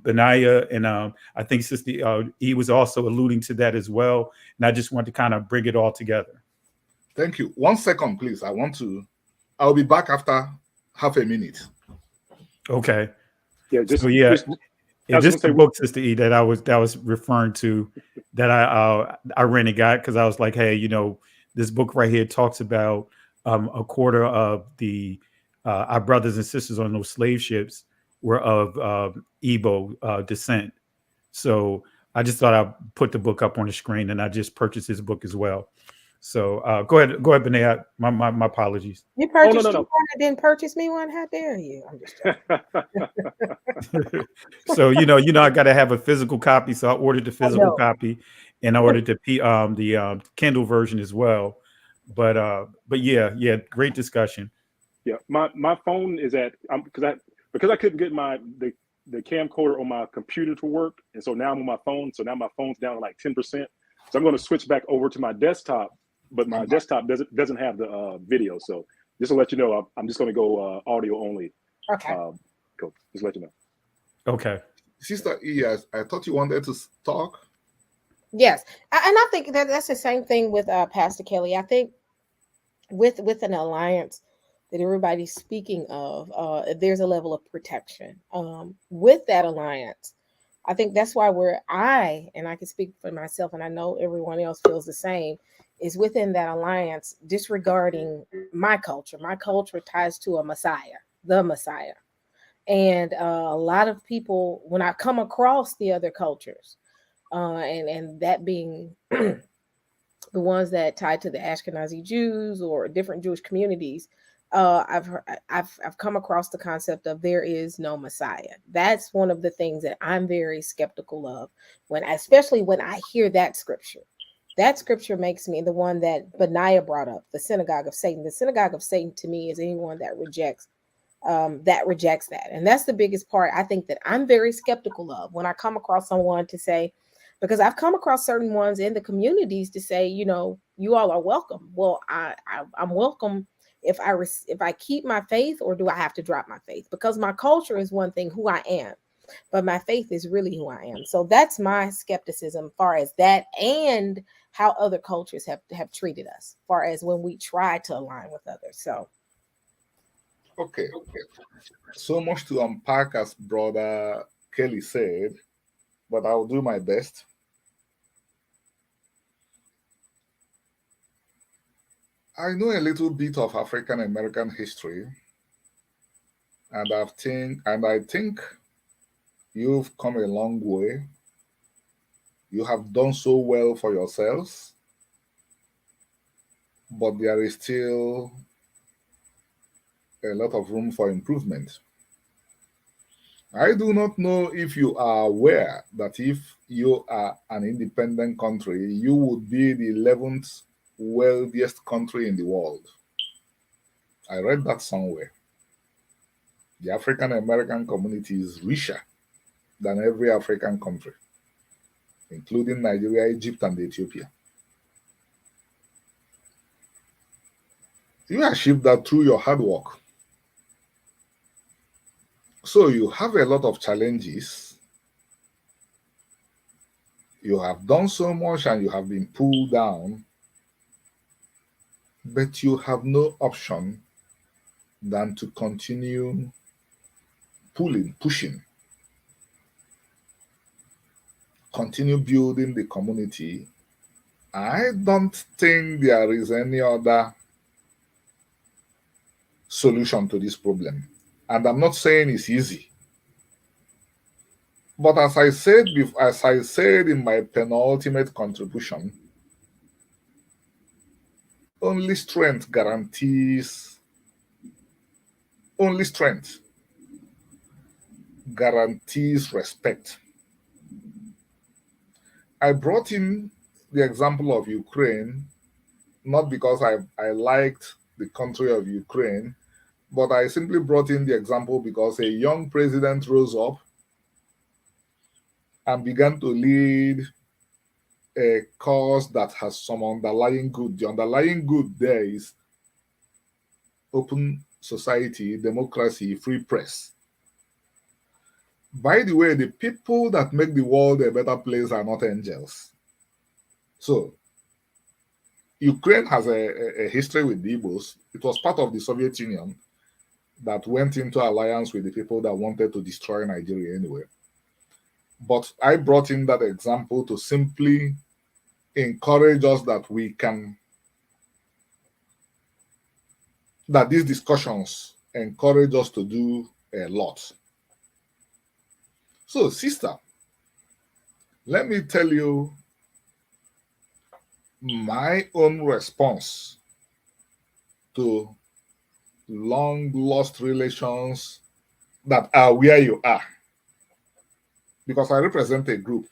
Benaya, and I think Sister E was also alluding to that as well. And I just want to kind of bring it all together. Thank you. 1 second, please. I'll be back after half a minute. Okay. Yeah, this is the book, Sister E, that I was referring to, that I ran and got, because I was like, hey, this book right here talks about a quarter of the our brothers and sisters on those slave ships were of Igbo descent. So I just thought I'd put the book up on the screen, and I just purchased this book as well. So go ahead, Benea. My apologies. You purchased one and didn't purchase me one? How dare you? I'm just So I got to have a physical copy, so I ordered the physical copy, and I ordered the Kindle version as well. But yeah, great discussion. Yeah, my phone is at because I couldn't get the camcorder on my computer to work, and so now I'm on my phone. So now my phone's down to like 10%. So I'm going to switch back over to my desktop, but my desktop doesn't have the video. So just to let you know, I'm just going to go audio only. Okay. Cool. Just let you know. Okay. Sister E, I thought you wanted to talk. Yes, and I think that's the same thing with Pastor Kelly. I think with an alliance that everybody's speaking of, there's a level of protection with that alliance. I think that's why I can speak for myself, and I know everyone else feels the same, is within that alliance disregarding my culture. My culture ties to a Messiah, the Messiah. And a lot of people, when I come across the other cultures, and that being the ones that tied to the Ashkenazi Jews or different Jewish communities, I've come across the concept of there is no Messiah. That's one of the things that I'm very skeptical of when, especially when I hear that scripture. That scripture makes me the one that Benaiah brought up, the synagogue of Satan. The synagogue of Satan to me is anyone that rejects that, and that's the biggest part I think that I'm very skeptical of when I come across someone to say, because I've come across certain ones in the communities to say, you know, you all are welcome. Well, I'm welcome if I keep my faith, or do I have to drop my faith? Because my culture is one thing, who I am, but my faith is really who I am. So that's my skepticism far as that, and how other cultures have treated us far as when we try to align with others. So Okay. So much to unpack, as Brother Kelly said, but I'll do my best. I know a little bit of African American history, and I think you've come a long way. You have done so well for yourselves, but there is still a lot of room for improvement. I do not know if you are aware that if you are an independent country, you would be the 11th wealthiest country in the world. I read that somewhere. The African American community is richer than every African country, including Nigeria, Egypt, and Ethiopia. You achieved that through your hard work. So you have a lot of challenges. You have done so much and you have been pulled down, but you have no option than to continue pulling, pushing, continue building the community. I don't think there is any other solution to this problem. And I'm not saying it's easy. But as I said in my penultimate contribution, only strength guarantees, only strength guarantees respect. I brought in the example of Ukraine, not because I liked the country of Ukraine, but I simply brought in the example because a young president rose up and began to lead a cause that has some underlying good. The underlying good there is open society, democracy, free press. By the way, the people that make the world a better place are not angels. So, Ukraine has a history with the Igbos. It was part of the Soviet Union that went into alliance with the people that wanted to destroy Nigeria anyway. But I brought in that example to simply encourage us that that these discussions encourage us to do a lot. So, sister, let me tell you my own response to long lost relations that are where you are. Because I represent a group.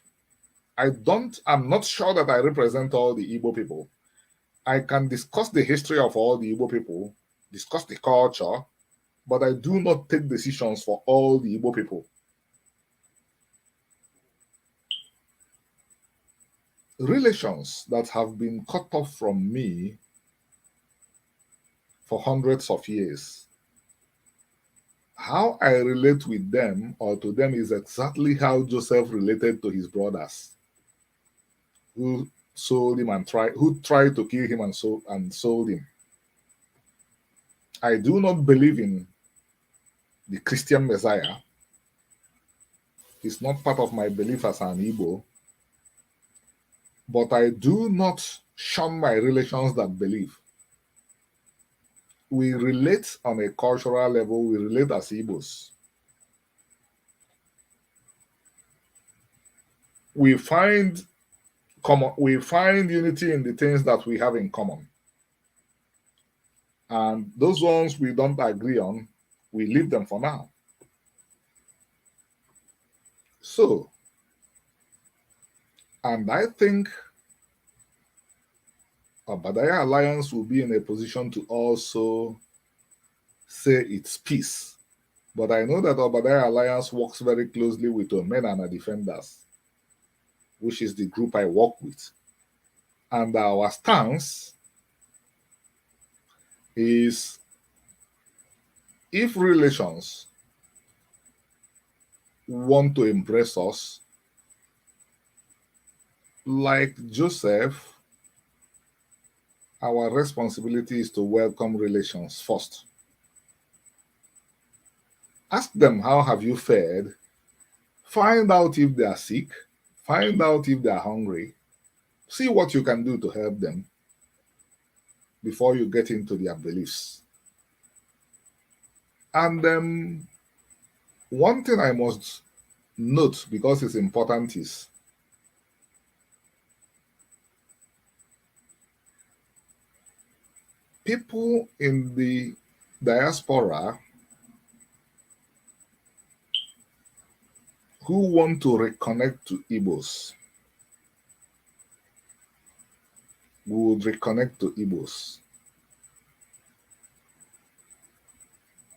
I'm not sure that I represent all the Igbo people. I can discuss the history of all the Igbo people, discuss the culture, but I do not take decisions for all the Igbo people. Relations that have been cut off from me for hundreds of years. How I relate with them or to them is exactly how Joseph related to his brothers, who sold him who tried to kill him and sold him. I do not believe in the Christian Messiah. It's not part of my belief as an Igbo. But I do not shun my relations that believe. We relate on a cultural level, we relate as Igbos. We find unity in the things that we have in common. And those ones we don't agree on, we leave them for now. So, and I think Obadiah Alliance will be in a position to also say its piece. But I know that Obadiah Alliance works very closely with Omenana Defenders, which is the group I work with. And our stance is, if relations want to embrace us, like Joseph, our responsibility is to welcome relations first. Ask them, how have you fared? Find out if they are sick. Find out if they are hungry. See what you can do to help them before you get into their beliefs. And one thing I must note, because it's important, is people in the diaspora who want to reconnect to Igbos would reconnect to Igbos.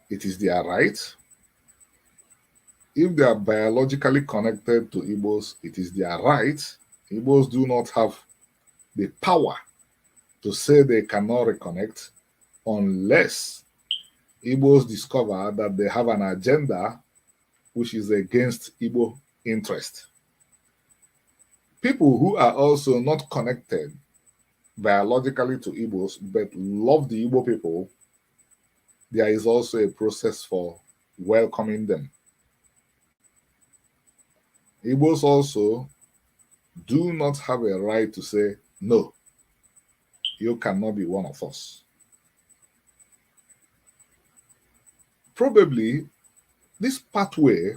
It is their right. If they are biologically connected to Igbos, it is their right. Igbos do not have the power to say they cannot reconnect unless Igbos discover that they have an agenda which is against Igbo interest. People who are also not connected biologically to Igbos but love the Igbo people, there is also a process for welcoming them. Igbos also do not have a right to say, no, you cannot be one of us. Probably this pathway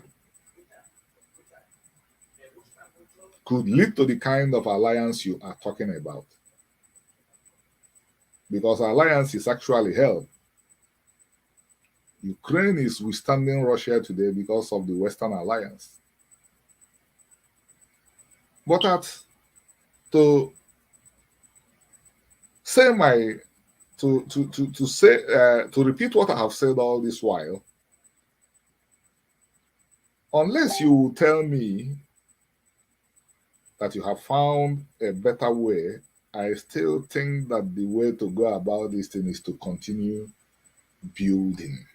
could lead to the kind of alliance you are talking about. Because alliance is actually held. Ukraine is withstanding Russia today because of the Western alliance. But to repeat what I have said all this while, unless you tell me that you have found a better way, I still think that the way to go about this thing is to continue building.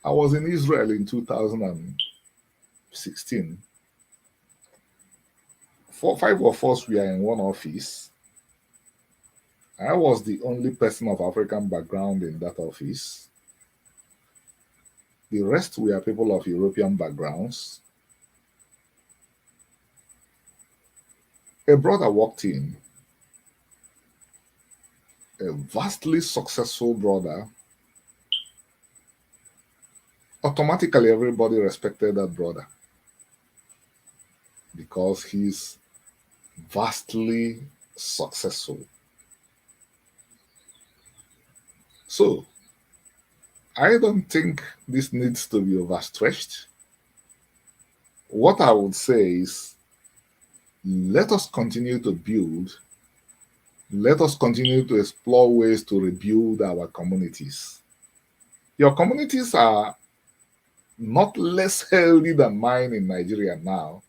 I was in Israel in 2016. 5 of us were in one office. I was the only person of African background in that office. The rest were people of European backgrounds. A brother walked in, a vastly successful brother. Automatically, everybody respected that brother because he's vastly successful. So, I don't think this needs to be overstretched. What I would say is, let us continue to build. Let us continue to explore ways to rebuild our communities. Your communities are not less healthy than mine in Nigeria now.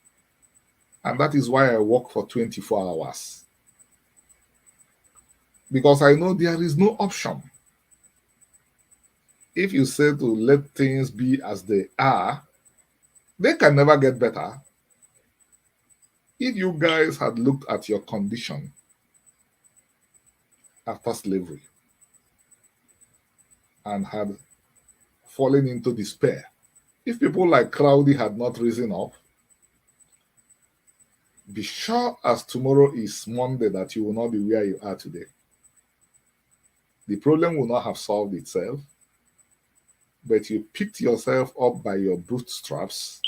And that is why I work for 24 hours. Because I know there is no option. If you say to let things be as they are, they can never get better. If you guys had looked at your condition after slavery and had fallen into despair, if people like Crowdy had not risen up, Be sure as tomorrow is Monday that you will not be where you are today. The problem will not have solved itself, but you picked yourself up by your bootstraps,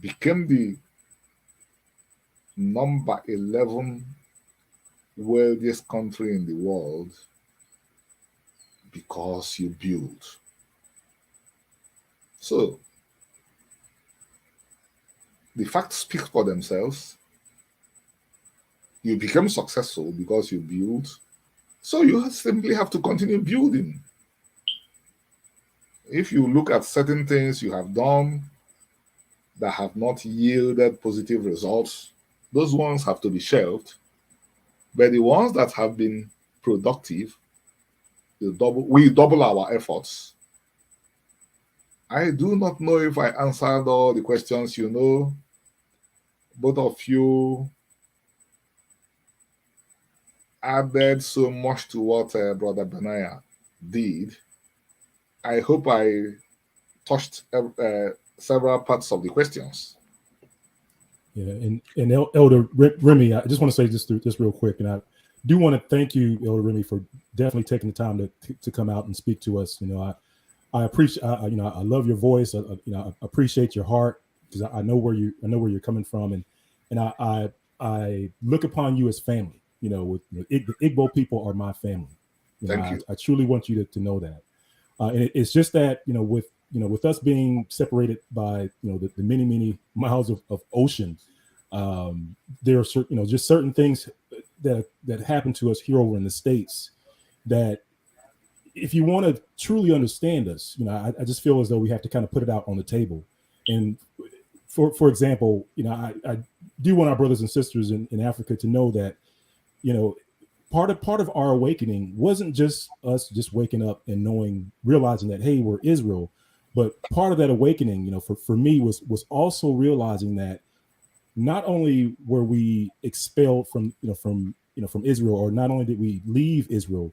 became the number 11 wealthiest country in the world because you built. So, the facts speak for themselves. You became successful because you built. So, you simply have to continue building. If you look at certain things you have done that have not yielded positive results, those ones have to be shelved. But the ones that have been productive, we double our efforts. I do not know if I answered all the questions. Both of you added so much to what Brother Benaya did. I hope I touched several parts of the questions. Yeah, and Elder Remy, I just want to say just real quick, and I do want to thank you, Elder Remy, for definitely taking the time to come out and speak to us. I appreciate, I love your voice. I appreciate your heart, because I know where you're coming from, and I look upon you as family. The Igbo people are my family. Thank you. I truly want you to know that. And it's just that with us being separated by the many miles of ocean, there are certain just certain things that happen to us here over in the States that, if you want to truly understand us, I just feel as though we have to kind of put it out on the table. And for example, I do want our brothers and sisters in Africa to know that part of our awakening wasn't just us just waking up and realizing that, hey, we're Israel, but part of that awakening, for me was also realizing that not only were we expelled from Israel, or not only did we leave Israel,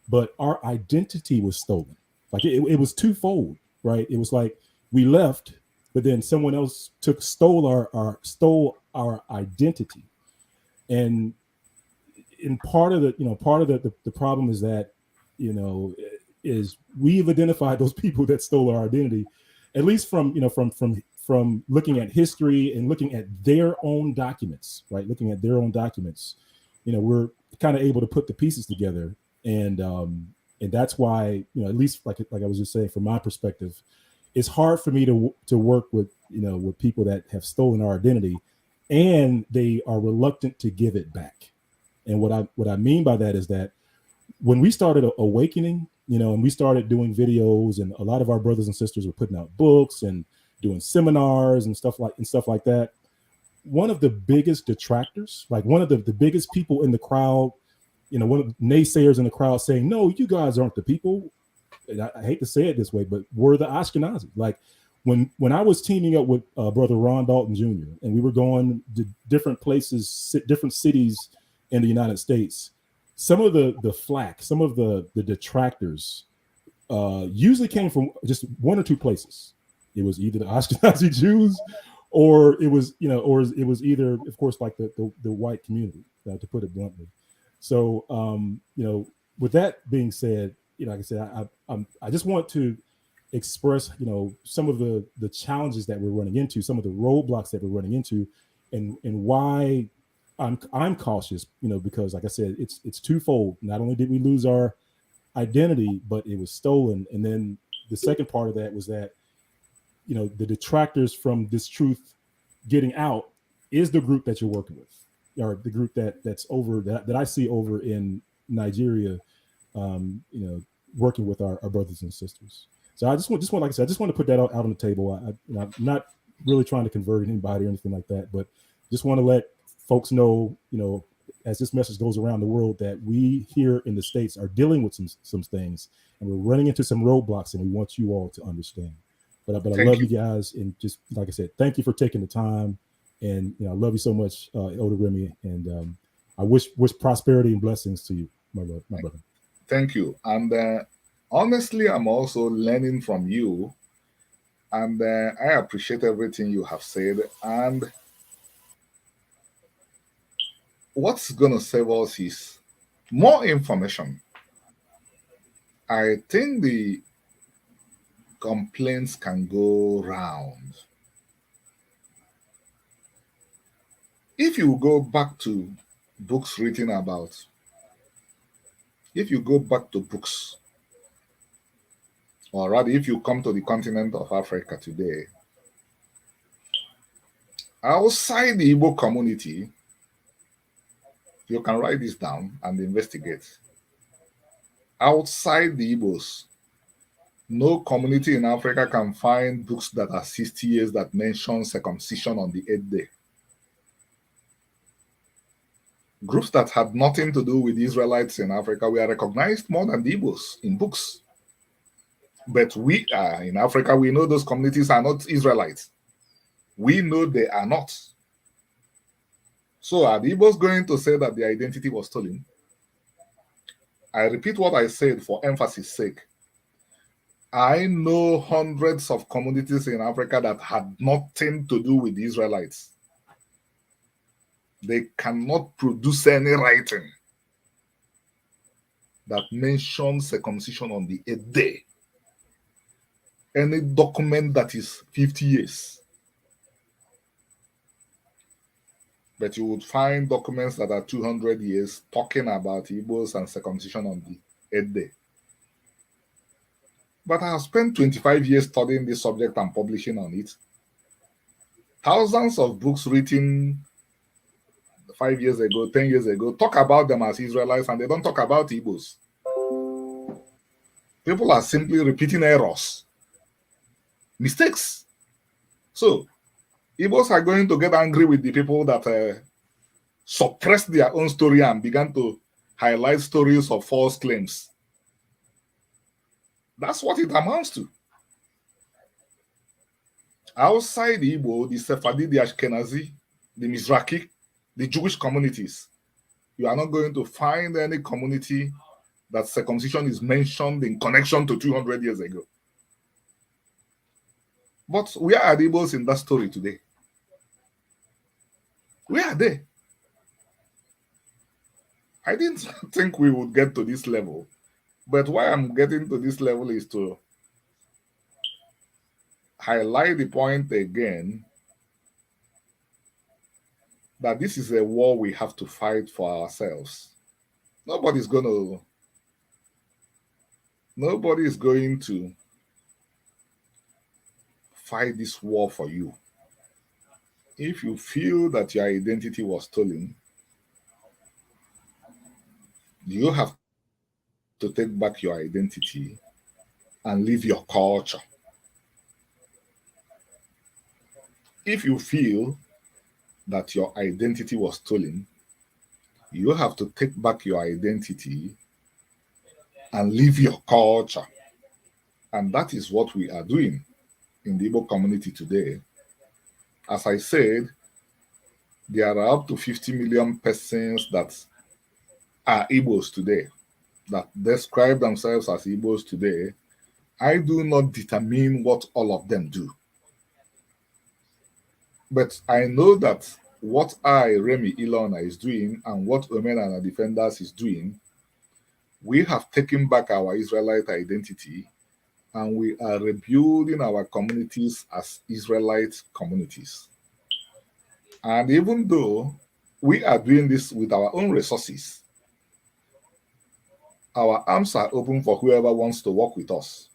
but our identity was stolen. Like it was twofold, right? It was like we left, but then someone else stole our identity. And in part of the problem is that, is we've identified those people that stole our identity, at least from looking at history and looking at their own documents, right? Looking at their own documents, we're kind of able to put the pieces together. And that's why, at least like I was just saying, from my perspective, it's hard for me to work with people that have stolen our identity, and they are reluctant to give it back. And what I mean by that is that when we started awakening, and we started doing videos, and a lot of our brothers and sisters were putting out books and doing seminars and stuff like that, one of the biggest detractors, like one of the biggest people in the crowd, one of the naysayers in the crowd saying, no, you guys aren't the people. And I hate to say it this way, but we're the Ashkenazi. Like when I was teaming up with Brother Ron Dalton Jr., and we were going to different places, different cities in the United States, some of the flack, some of the detractors usually came from just one or two places. It was either the Ashkenazi Jews, or it was either, of course, like the white community, to put it bluntly. So, with that being said, like I said, I just want to express, some of the challenges that we're running into, some of the roadblocks that we're running into, and why I'm cautious, because like I said, it's twofold. Not only did we lose our identity, but it was stolen. And then the second part of that was that, the detractors from this truth getting out is the group that you're working with, or the group that's over that I see over in Nigeria, working with our brothers and sisters. So I just want, like I said, I just want to put that out on the table. I'm not really trying to convert anybody or anything like that, but just want to let folks know, as this message goes around the world, that we here in the States are dealing with some things, and we're running into some roadblocks, and we want you all to understand. But I love you guys, and just like I said, thank you for taking the time, and I love you so much, Elder Remy, and I wish prosperity and blessings to you, my brother. Thank you. And honestly, I'm also learning from you, and I appreciate everything you have said. And what's going to save us is more information. I think the complaints can go round. If you go back to books written about, if you go back to books, or rather, if you come to the continent of Africa today, outside the Igbo community, you can write this down and investigate. Outside the Igbos, no community in Africa can find books that are 60 years that mention circumcision on the 8th day. Groups that had nothing to do with the Israelites in Africa were recognized more than the Igbos in books. But we are in Africa, we know those communities are not Israelites. We know they are not. So are the Igbos going to say that their identity was stolen? I repeat what I said for emphasis' sake. I know hundreds of communities in Africa that had nothing to do with the Israelites. They cannot produce any writing that mentions circumcision on the 8th day. Any document that is 50 years. But you would find documents that are 200 years talking about Igbos and circumcision on the 8th day. But I have spent 25 years studying this subject and publishing on it. Thousands of books written 5 years ago, 10 years ago, talk about them as Israelites, and they don't talk about Igbos. People are simply repeating errors, mistakes. So, Igbos are going to get angry with the people that suppressed their own story and began to highlight stories of false claims. That's what it amounts to. Outside the Igbo, the Sephardi, the Ashkenazi, the Mizrahi, the Jewish communities, you are not going to find any community that circumcision is mentioned in connection to 200 years ago. But where are the Igbos in that story today? Where are they? I didn't think we would get to this level. But why I'm getting to this level is to highlight the point again that this is a war we have to fight for ourselves. Nobody is going to fight this war for you. If you feel that your identity was stolen, you have to take back your identity and live your culture. If you feel that your identity was stolen, you have to take back your identity and live your culture. And that is what we are doing in the Igbo community today. As I said, there are up to 50 million persons that are Igbos today, that describe themselves as Igbos today. I do not determine what all of them do. But I know that what Remy, Ilona is doing and what Women and Defenders is doing, we have taken back our Israelite identity and we are rebuilding our communities as Israelite communities. And even though we are doing this with our own resources, our arms are open for whoever wants to work with us.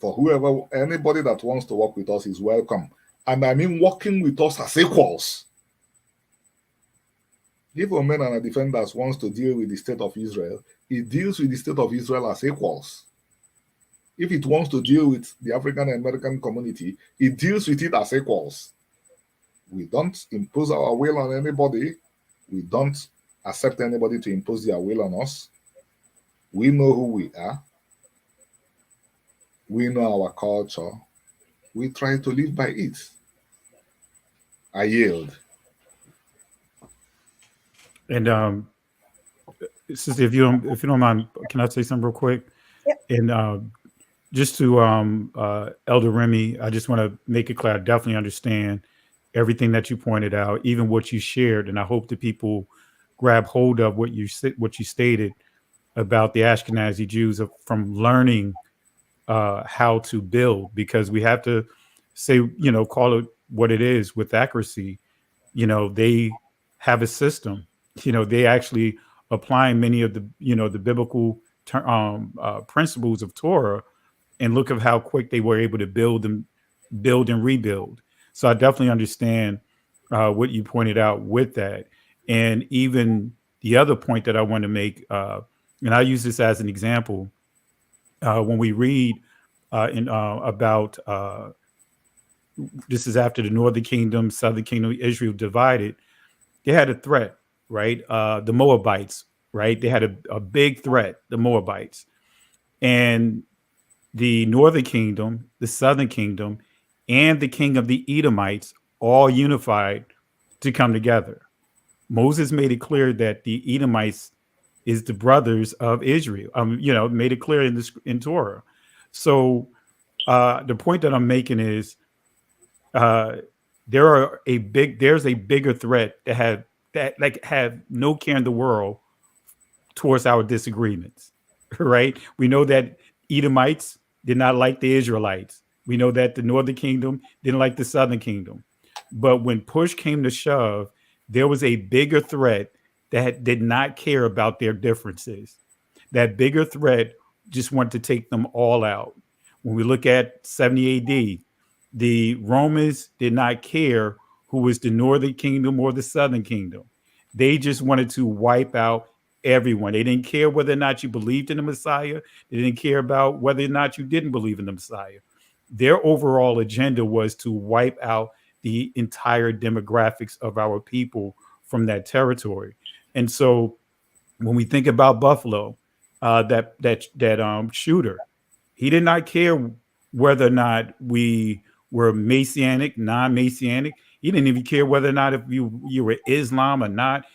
Anybody that wants to work with us is welcome. And I mean working with us as equals. If Women and Defenders wants to deal with the state of Israel, it deals with the state of Israel as equals. If it wants to deal with the African American community, it deals with it as equals. We don't impose our will on anybody. We don't accept anybody to impose their will on us. We know who we are. We know our culture. We try to live by it. I yield. And sister, if you don't mind, can I say something real quick? Yep. And just to Elder Remy, I just want to make it clear. I definitely understand everything that you pointed out, even what you shared, and I hope that people grab hold of what you stated about the Ashkenazi Jews from learning how to build, because we have to say, call it what it is with accuracy. They have a system. They actually applying many of the the biblical principles of Torah, and look at how quick they were able to build and rebuild. So I definitely understand what you pointed out with that, and even the other point that I want to make, and I use this as an example when we read in about this is after the Northern Kingdom, Southern Kingdom, Israel divided. They had a threat, right? The Moabites, right? They had a big threat, the Moabites, and the Northern Kingdom, the Southern Kingdom, and the king of the Edomites all unified to come together. Moses made it clear that the Edomites is the brothers of Israel. Made it clear in Torah. So the point that I'm making is there's a bigger threat that have no care in the world towards our disagreements, right? We know that Edomites did not like the Israelites. We know that the Northern Kingdom didn't like the Southern Kingdom. But when push came to shove, there was a bigger threat that did not care about their differences. That bigger threat just wanted to take them all out. When we look at 70 AD, the Romans did not care who was the Northern Kingdom or the Southern Kingdom. They just wanted to wipe out everyone. They didn't care whether or not you believed in the Messiah. They didn't care about whether or not you didn't believe in the Messiah. Their overall agenda was to wipe out the entire demographics of our people from that territory. And so when we think about Buffalo, that shooter, he did not care whether or not we were Messianic, non-Messianic. He didn't even care whether or not if you were Islam or not.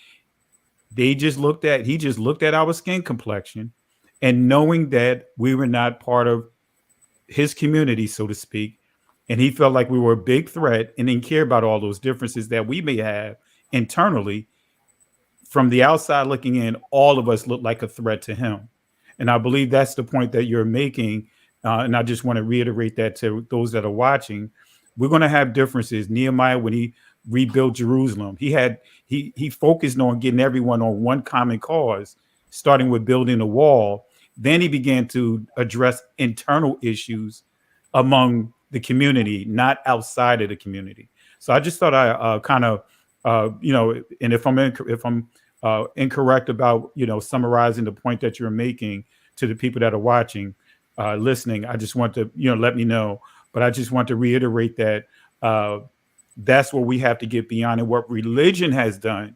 He just looked at our skin complexion, and knowing that we were not part of his community, so to speak, and he felt like we were a big threat and didn't care about all those differences that we may have internally. From the outside looking in, all of us look like a threat to him. And I believe that's the point that you're making. And I just want to reiterate that to those that are watching. We're going to have differences. Nehemiah, when he rebuilt Jerusalem, he focused on getting everyone on one common cause, starting with building a wall. Then he began to address internal issues among the community, not outside of the community. So I just thought I kind of, and if I'm incorrect about, summarizing the point that you're making to the people that are watching, listening, I just want to, let me know. But I just want to reiterate that that's what we have to get beyond. And what religion has done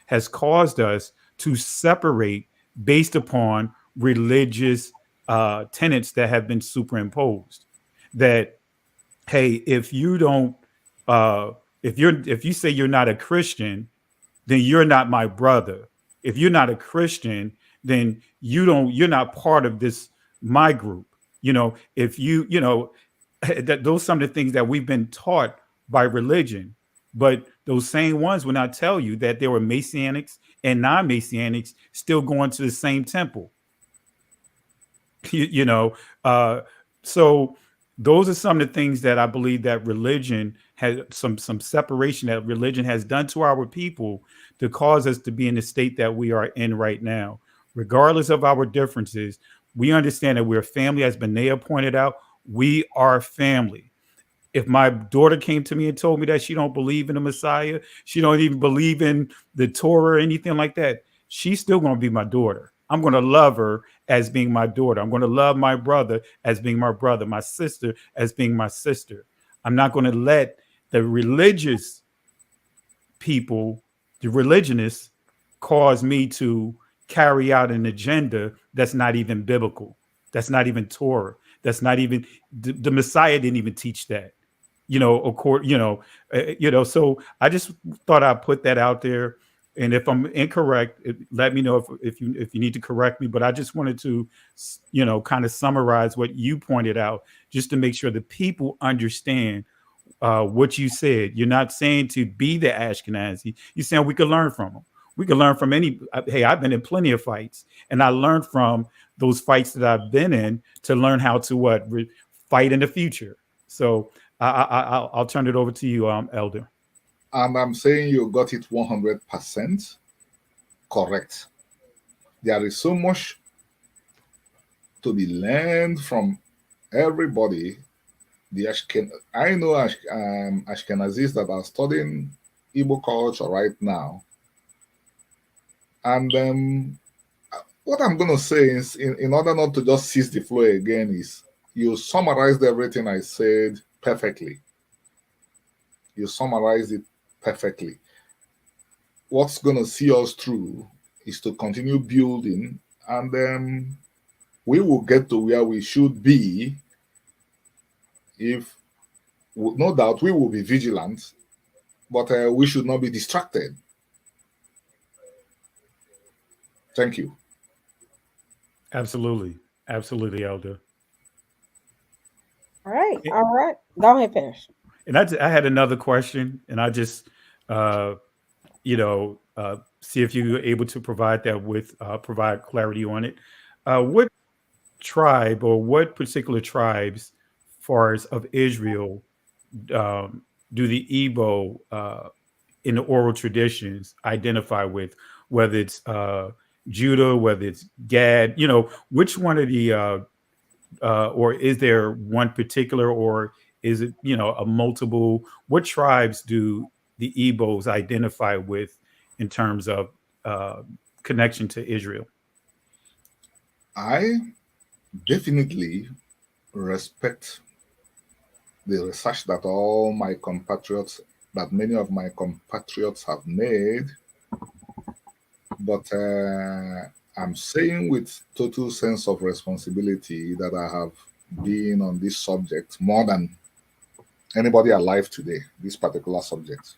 has caused us to separate based upon religious tenets that have been superimposed. That, hey, if you don't, if you say you're not a Christian, then you're not my brother. If you're not a Christian, then you're not part of my group. If that those are some of the things that we've been taught by religion. But those same ones will not tell you that there were Messianics and non-Messianics still going to the same temple. So those are some of the things that I believe that religion has some separation that religion has done to our people to cause us to be in the state that we are in right now. Regardless of our differences, we understand that we're family. As Benea pointed out, we are family. If my daughter came to me and told me that she don't believe in the Messiah, she don't even believe in the Torah or anything like that, she's still going to be my daughter. I'm going to love her as being my daughter. I'm going to love my brother as being my brother, my sister as being my sister. I'm not going to let the religious people, the religionists, cause me to carry out an agenda that's not even biblical. That's not even Torah. That's not even the Messiah didn't even teach that. So I just thought I'd put that out there. And if I'm incorrect, let me know if you need to correct me. But I just wanted to, kind of summarize what you pointed out, just to make sure that people understand what you said. You're not saying to be the Ashkenazi. You're saying we could learn from them. We can learn from any. Hey, I've been in plenty of fights, and I learned from those fights that I've been in to learn how to fight in the future. So I'll turn it over to you, Elder. And I'm saying you got it 100% correct. There is so much to be learned from everybody. I know Ashkenazis that are studying Igbo culture right now. And what I'm going to say is, in order not to just seize the flow again, is you summarized everything I said perfectly. You summarized it perfectly. What's going to see us through is to continue building, and then we will get to where we should be. If no doubt we will be vigilant, but we should not be distracted. Thank you. Absolutely, Elder. All right. All right. Go ahead, finish. And I had another question, and I just see if you were able to provide that with provide clarity on it. What tribe or what particular tribes, far as of Israel, do the Igbo in the oral traditions identify with? Whether it's Judah, whether it's Gad, which one of the or is there one particular, or is it a multiple? What tribes do the Igbos identify with in terms of connection to Israel? I definitely respect the research that many of my compatriots have made, but I'm saying with total sense of responsibility that I have been on this subject more than anybody alive today, this particular subject.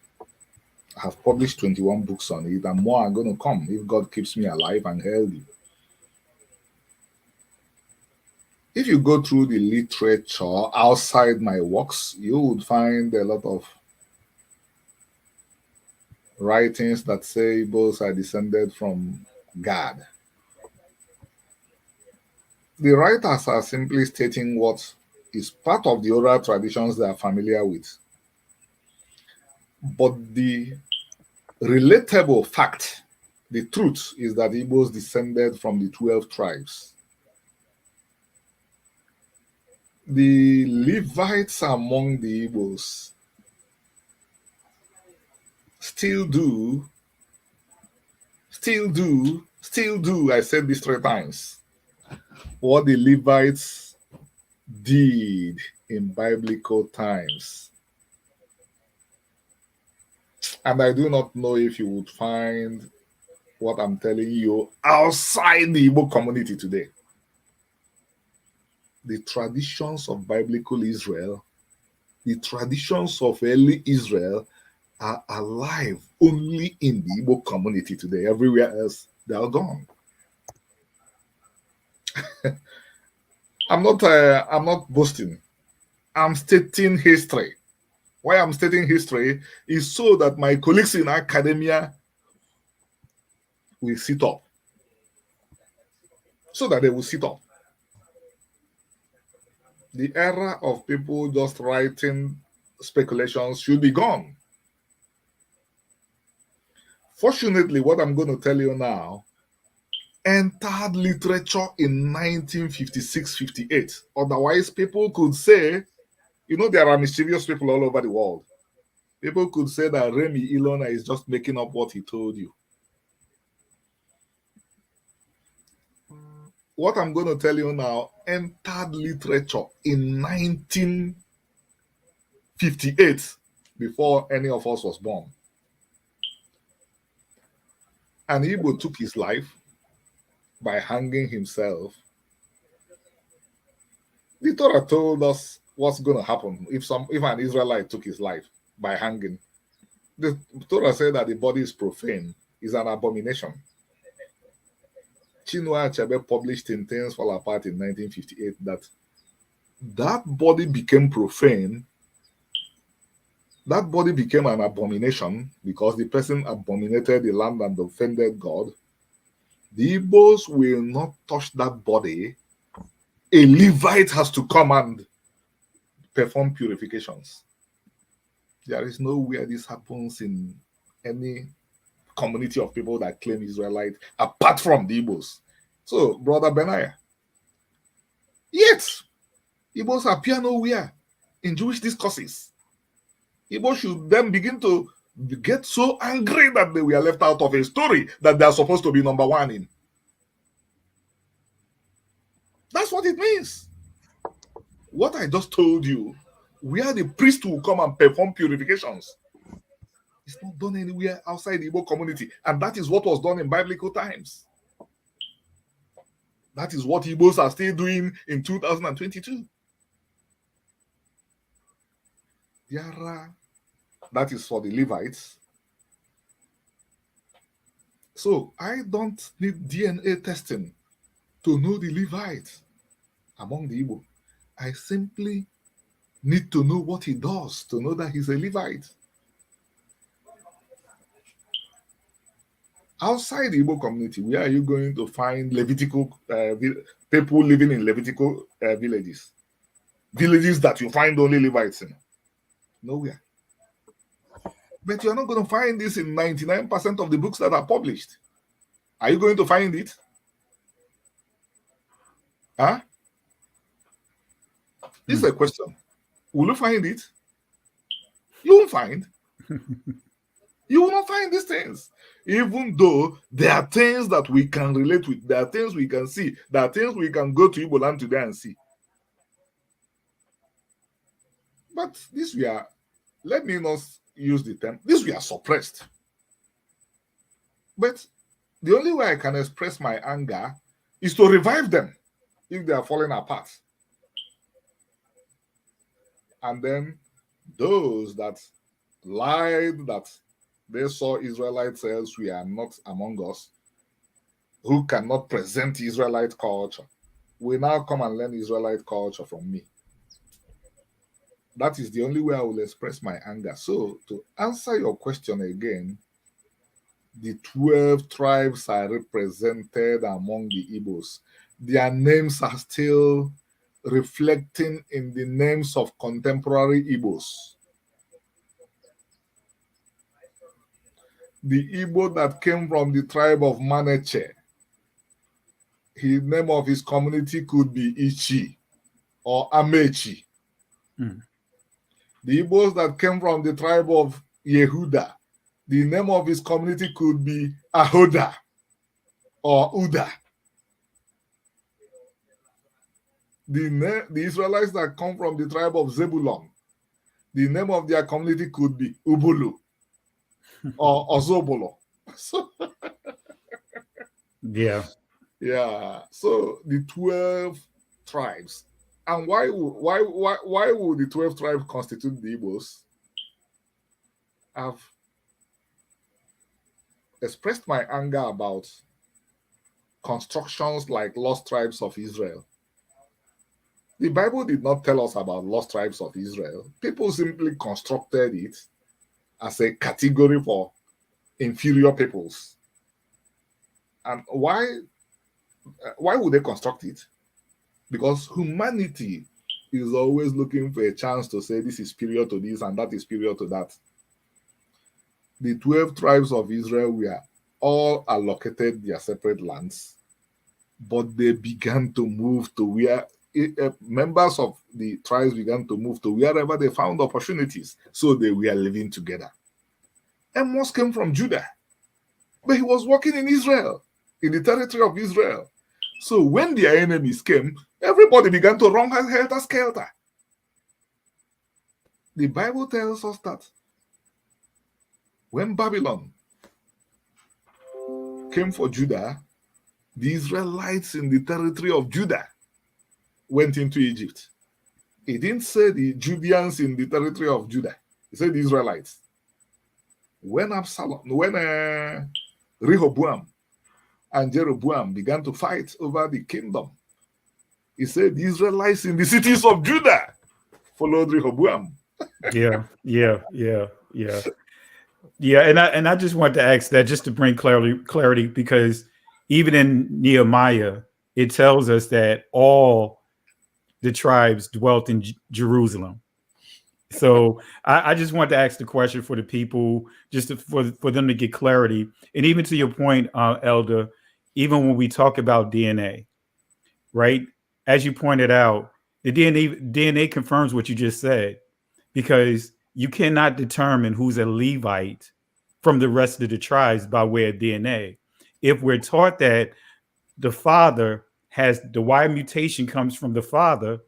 I have published 21 books on it, and more are going to come if God keeps me alive and healthy. If you go through the literature outside my works, you would find a lot of writings that say Igbos are descended from Gad. The writers are simply stating what is part of the oral traditions they are familiar with. But the relatable fact, the truth, is that Igbos descended from the 12 tribes. The Levites among the Igbos still do, I said this 3 times, what the Levites did in biblical times. And I do not know if you would find what I'm telling you outside the Igbo community today. The traditions of biblical Israel, the traditions of early Israel are alive only in the Igbo community today. Everywhere else, they are gone. I'm not boasting. I'm stating history. Why I'm stating history is so that my colleagues in academia will sit up. So that they will sit up. The era of people just writing speculations should be gone. Fortunately, what I'm going to tell you now entered literature in 1956-58. Otherwise, people could say, there are mischievous people all over the world. People could say that Remy Ilona is just making up what he told you. What I'm going to tell you now entered literature in 1958, before any of us was born. And Igbo took his life by hanging himself. The Torah told us what's going to happen if an Israelite took his life by hanging. The Torah said that the body is profane, is an abomination. Chinua Achebe published in Things Fall Apart in 1958 that body became profane that body became an abomination because the person abominated the land and offended God, the Igbos will not touch that body. A Levite has to come and perform purifications. There is nowhere this happens in any community of people that claim Israelite apart from the Igbos. So, Brother Benaiah, yet Igbos appear nowhere in Jewish discourses. Igbos should then begin to get so angry that they were left out of a story that they are supposed to be number one in. That's what it means. What I just told you, where the priest will come and perform purifications, it's not done anywhere outside the Igbo community. And that is what was done in biblical times. That is what Igbos are still doing in 2022. That is for the Levites. So I don't need DNA testing to know the Levites among the Igbo. I simply need to know what he does to know that he's a Levite. Outside the Igbo community, where are you going to find Levitical people living in Levitical villages? Villages that you find only Levites in? Nowhere. But you're not going to find this in 99% of the books that are published. Are you going to find it? Huh? This is a question. Will you find it? You won't find. You will not find these things. Even though there are things that we can relate with, there are things we can see, there are things we can go to Igbo land today and see. But this we are, let me not use the term, this we are suppressed. But the only way I can express my anger is to revive them if they are falling apart. And then those that lied that they saw Israelites elsewhere and not among us, who cannot present Israelite culture, will now come and learn Israelite culture from me. That is the only way I will express my anger. So, to answer your question again, the 12 tribes are represented among the Igbos. Their names are still reflecting in the names of contemporary Igbos. The Igbo that came from the tribe of Maneche, the name of his community could be Ichi or Amechi. The Igbos that came from the tribe of Yehuda, the name of his community could be Ahoda or Uda. The Israelites that come from the tribe of Zebulon, the name of their community could be Ubulu or Ozobolo. So, yeah. So the 12 tribes. And why would the 12 tribes constitute the Igbos? I've expressed my anger about constructions like Lost Tribes of Israel. The Bible did not tell us about Lost Tribes of Israel. People simply constructed it as a category for inferior peoples. And why would they construct it? Because humanity is always looking for a chance to say this is superior to this and that is superior to that. The 12 tribes of Israel were all allocated their separate lands, but they began to move to where members of the tribes began to move to wherever they found opportunities. So they were living together. Amos came from Judah, but he was working in Israel, in the territory of Israel. So when their enemies came, everybody began to run helter-skelter. The Bible tells us that when Babylon came for Judah, the Israelites in the territory of Judah went into Egypt. He didn't say the Judeans in the territory of Judah. He said the Israelites. When Rehoboam and Jeroboam began to fight over the kingdom, he said the Israelites in the cities of Judah followed Rehoboam Yeah, yeah, yeah, yeah, yeah. And I just want to ask that just to bring clarity, because even in Nehemiah, it tells us that all the tribes dwelt in Jerusalem. So I just want to ask the question for the people, just for them to get clarity. And even to your point, Elder, even when we talk about DNA, right? As you pointed out, the DNA confirms what you just said, because you cannot determine who's a Levite from the rest of the tribes by way of DNA. If we're taught that the father has the Y mutation comes from the father,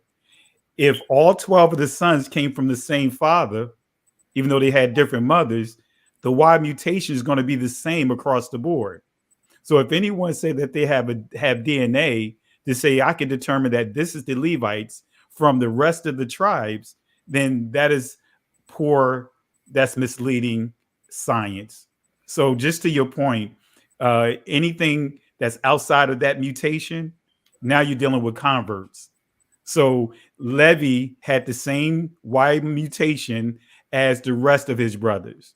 if all 12 of the sons came from the same father, even though they had different mothers, the Y mutation is going to be the same across the board. So if anyone say that they have DNA to say I can determine that this is the Levites from the rest of the tribes, then that is poor, that's misleading science. So just to your point, anything that's outside of that mutation, now you're dealing with converts. So Levi had the same Y mutation as the rest of his brothers.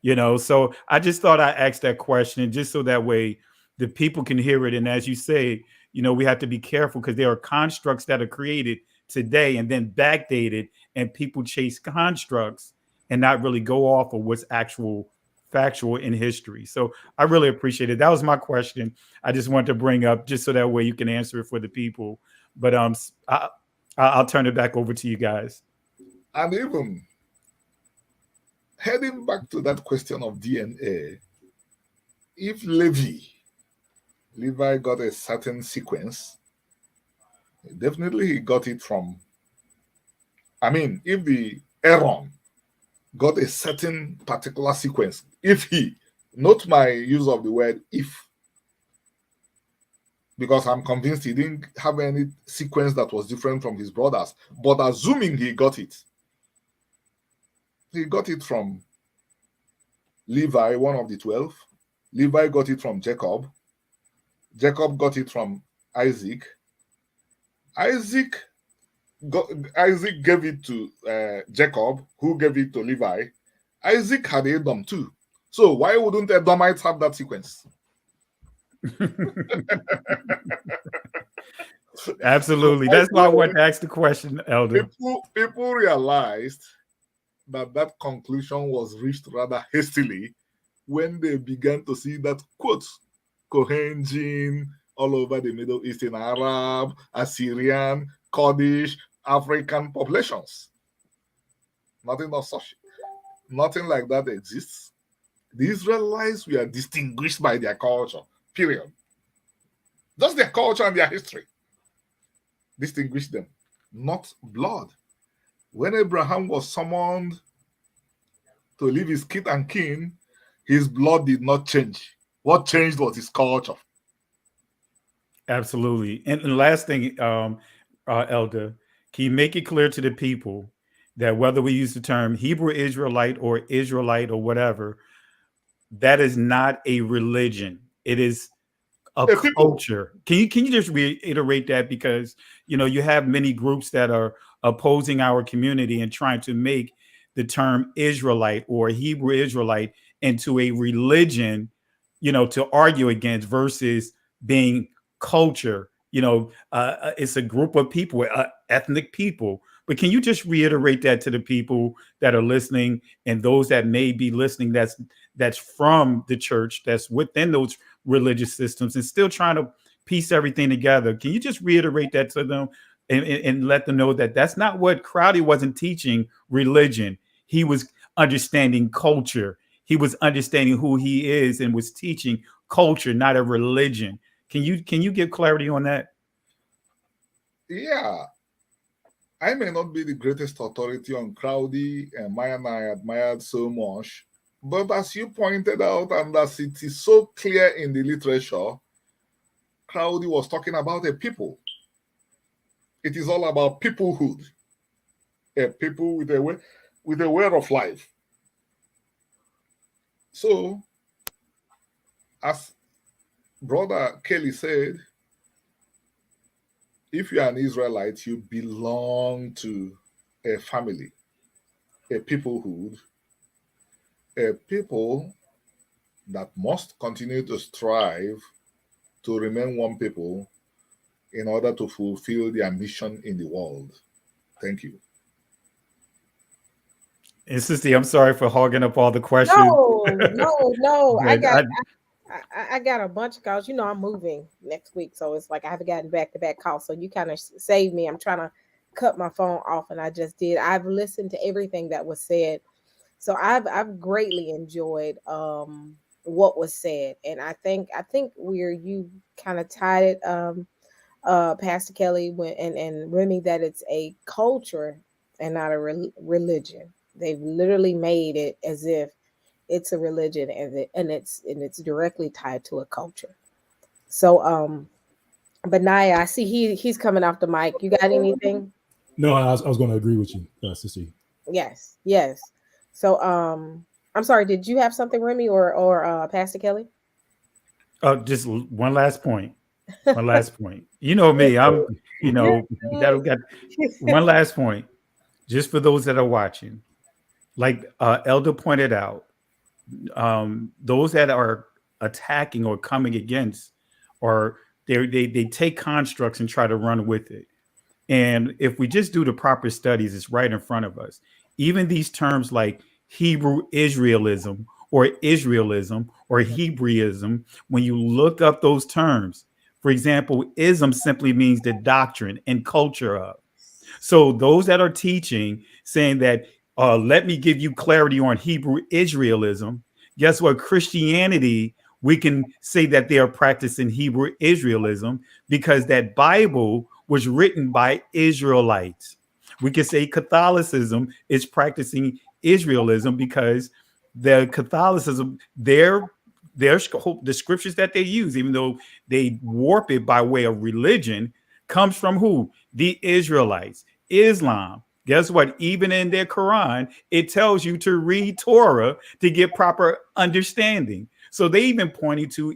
So I just thought I asked that question just so that way the people can hear it. And as you say, we have to be careful, because there are constructs that are created today and then backdated, and people chase constructs and not really go off of what's actual factual in history. So I really appreciate it. That was my question. I just wanted to bring up just so that way you can answer it for the people. But I'll turn it back over to you guys. And even heading back to that question of DNA, if Levi got a certain sequence, definitely he got it from, if the Aaron got a certain particular sequence, note my use of the word if, because I'm convinced he didn't have any sequence that was different from his brothers, but assuming he got it from Levi, one of the 12. Levi got it from Jacob. Jacob got it from Isaac. Isaac gave it to Jacob, who gave it to Levi. Isaac had Edom too. So why wouldn't Edomites have that sequence? Absolutely. That's why I wanted to ask the question, Elder. People realized that conclusion was reached rather hastily when they began to see that, quote, Kohen gene all over the Middle Eastern Arab, Assyrian, Kurdish, African populations. Nothing like that exists. The Israelites were distinguished by their culture, period. Just their culture and their history distinguished them, not blood. When Abraham was summoned to leave his kith and kin, his blood did not change. What changed was his culture. Absolutely. And the last thing, Elder, can you make it clear to the people that whether we use the term Hebrew Israelite or whatever, that is not a religion. It is a culture. Can you just reiterate that? Because you have many groups that are opposing our community and trying to make the term Israelite or Hebrew Israelite into a religion, to argue against, versus being culture. It's a group of people, ethnic people. But can you just reiterate that to the people that are listening, and those that may be listening that's from the church, that's within those religious systems and still trying to piece everything together? Can you just reiterate that to them and let them know that that's not what Crowdy wasn't teaching religion. He was understanding culture. He was understanding who he is and was teaching culture, not a religion. Can you give clarity on that? Yeah. I may not be the greatest authority on Crowdy, and Maya and I admired so much. But as you pointed out, and as it is so clear in the literature, Crowdy was talking about a people. It is all about peoplehood. A people with a way of life. So, as Brother Kelly said, if you are an Israelite, you belong to a family. a peoplehood, a people that must continue to strive to remain one people in order to fulfill their mission in the world. Thank you. And Sister, I'm sorry for hogging up all the questions, No. but I got a bunch of calls. You know, I'm moving next week, so it's like I haven't gotten back-to-back calls. So you kind of saved me. I'm trying to cut my phone off, and I just did. I've listened to everything that was said, so I've greatly enjoyed what was said, and I think where you kind of tied it, Pastor Kelly and Remy, that it's a culture and not a religion. They've literally made it as if it's a religion, and it's directly tied to a culture. So but Naya, I see he's coming off the mic. You got anything? No, I was going to agree with you, Sister. Yes. So I'm sorry, did you have something, Remy, or Pastor Kelly? just one last point. One last point. You know me, I'm, You're that got good. one last point, just for those that are watching. Like Elder pointed out, those that are attacking or coming against, or they take constructs and try to run with it. And if we just do the proper studies, it's right in front of us. Even these terms like Hebrew Israelism or Israelism or Hebraism, when you look up those terms, for example, ism simply means the doctrine and culture of. So those that are teaching, saying that, let me give you clarity on Hebrew Israelism, guess what? Christianity, we can say that they are practicing Hebrew Israelism because that Bible was written by Israelites. We can say Catholicism is practicing Israelism because the Catholicism, the scriptures that they use, even though they warp it by way of religion, comes from who? The Israelites. Islam. Guess what? Even in their Quran, it tells you to read Torah to get proper understanding. So they even pointing to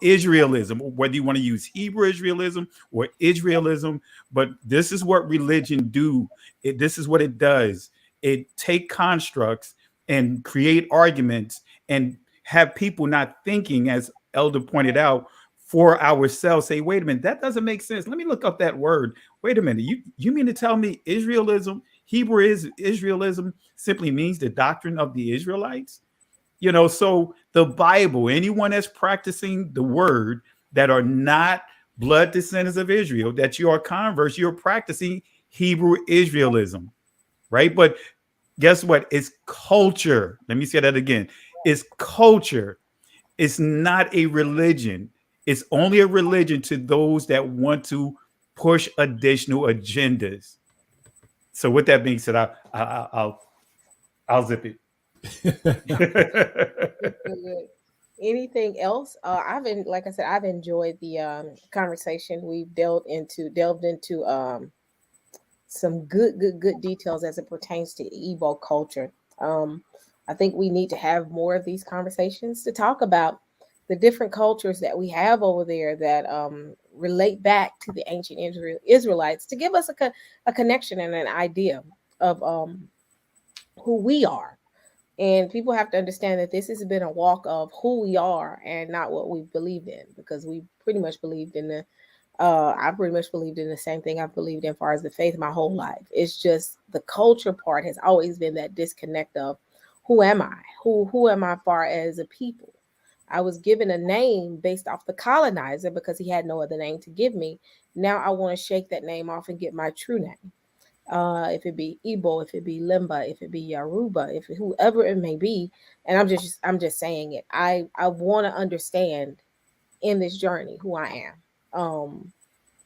Israelism, whether you want to use Hebrew Israelism or Israelism, but this is what religion do. This is what it does. It take constructs and create arguments and have people not thinking, as Elder pointed out, for ourselves. Say, wait a minute, that doesn't make sense. Let me look up that word. Wait a minute, you mean to tell me Israelism, Hebrew is Israelism simply means the doctrine of the Israelites? So the Bible, anyone that's practicing the word that are not blood descendants of Israel, that you are converts, you're practicing Hebrew Israelism, right? But guess what? It's culture. Let me say that again. It's culture. It's not a religion. It's only a religion to those that want to push additional agendas. So with that being said, I'll zip it. Good. Anything else? Like I said, I've enjoyed the conversation. We've delved into some good details as it pertains to Igbo culture. Um, I think we need to have more of these conversations to talk about the different cultures that we have over there that relate back to the ancient Israelites, to give us a connection and an idea of who we are. And people have to understand that this has been a walk of who we are and not what we believed in, because we pretty much believed in I pretty much believed in the same thing I've believed in as far as the faith my whole life. It's just the culture part has always been that disconnect of who am I? Who am I far as a people? I was given a name based off the colonizer because he had no other name to give me. Now I want to shake that name off and get my true name. If it be Igbo, if it be Limba, if it be Yoruba, if it, whoever it may be, and I'm just saying it. I want to understand in this journey who I am.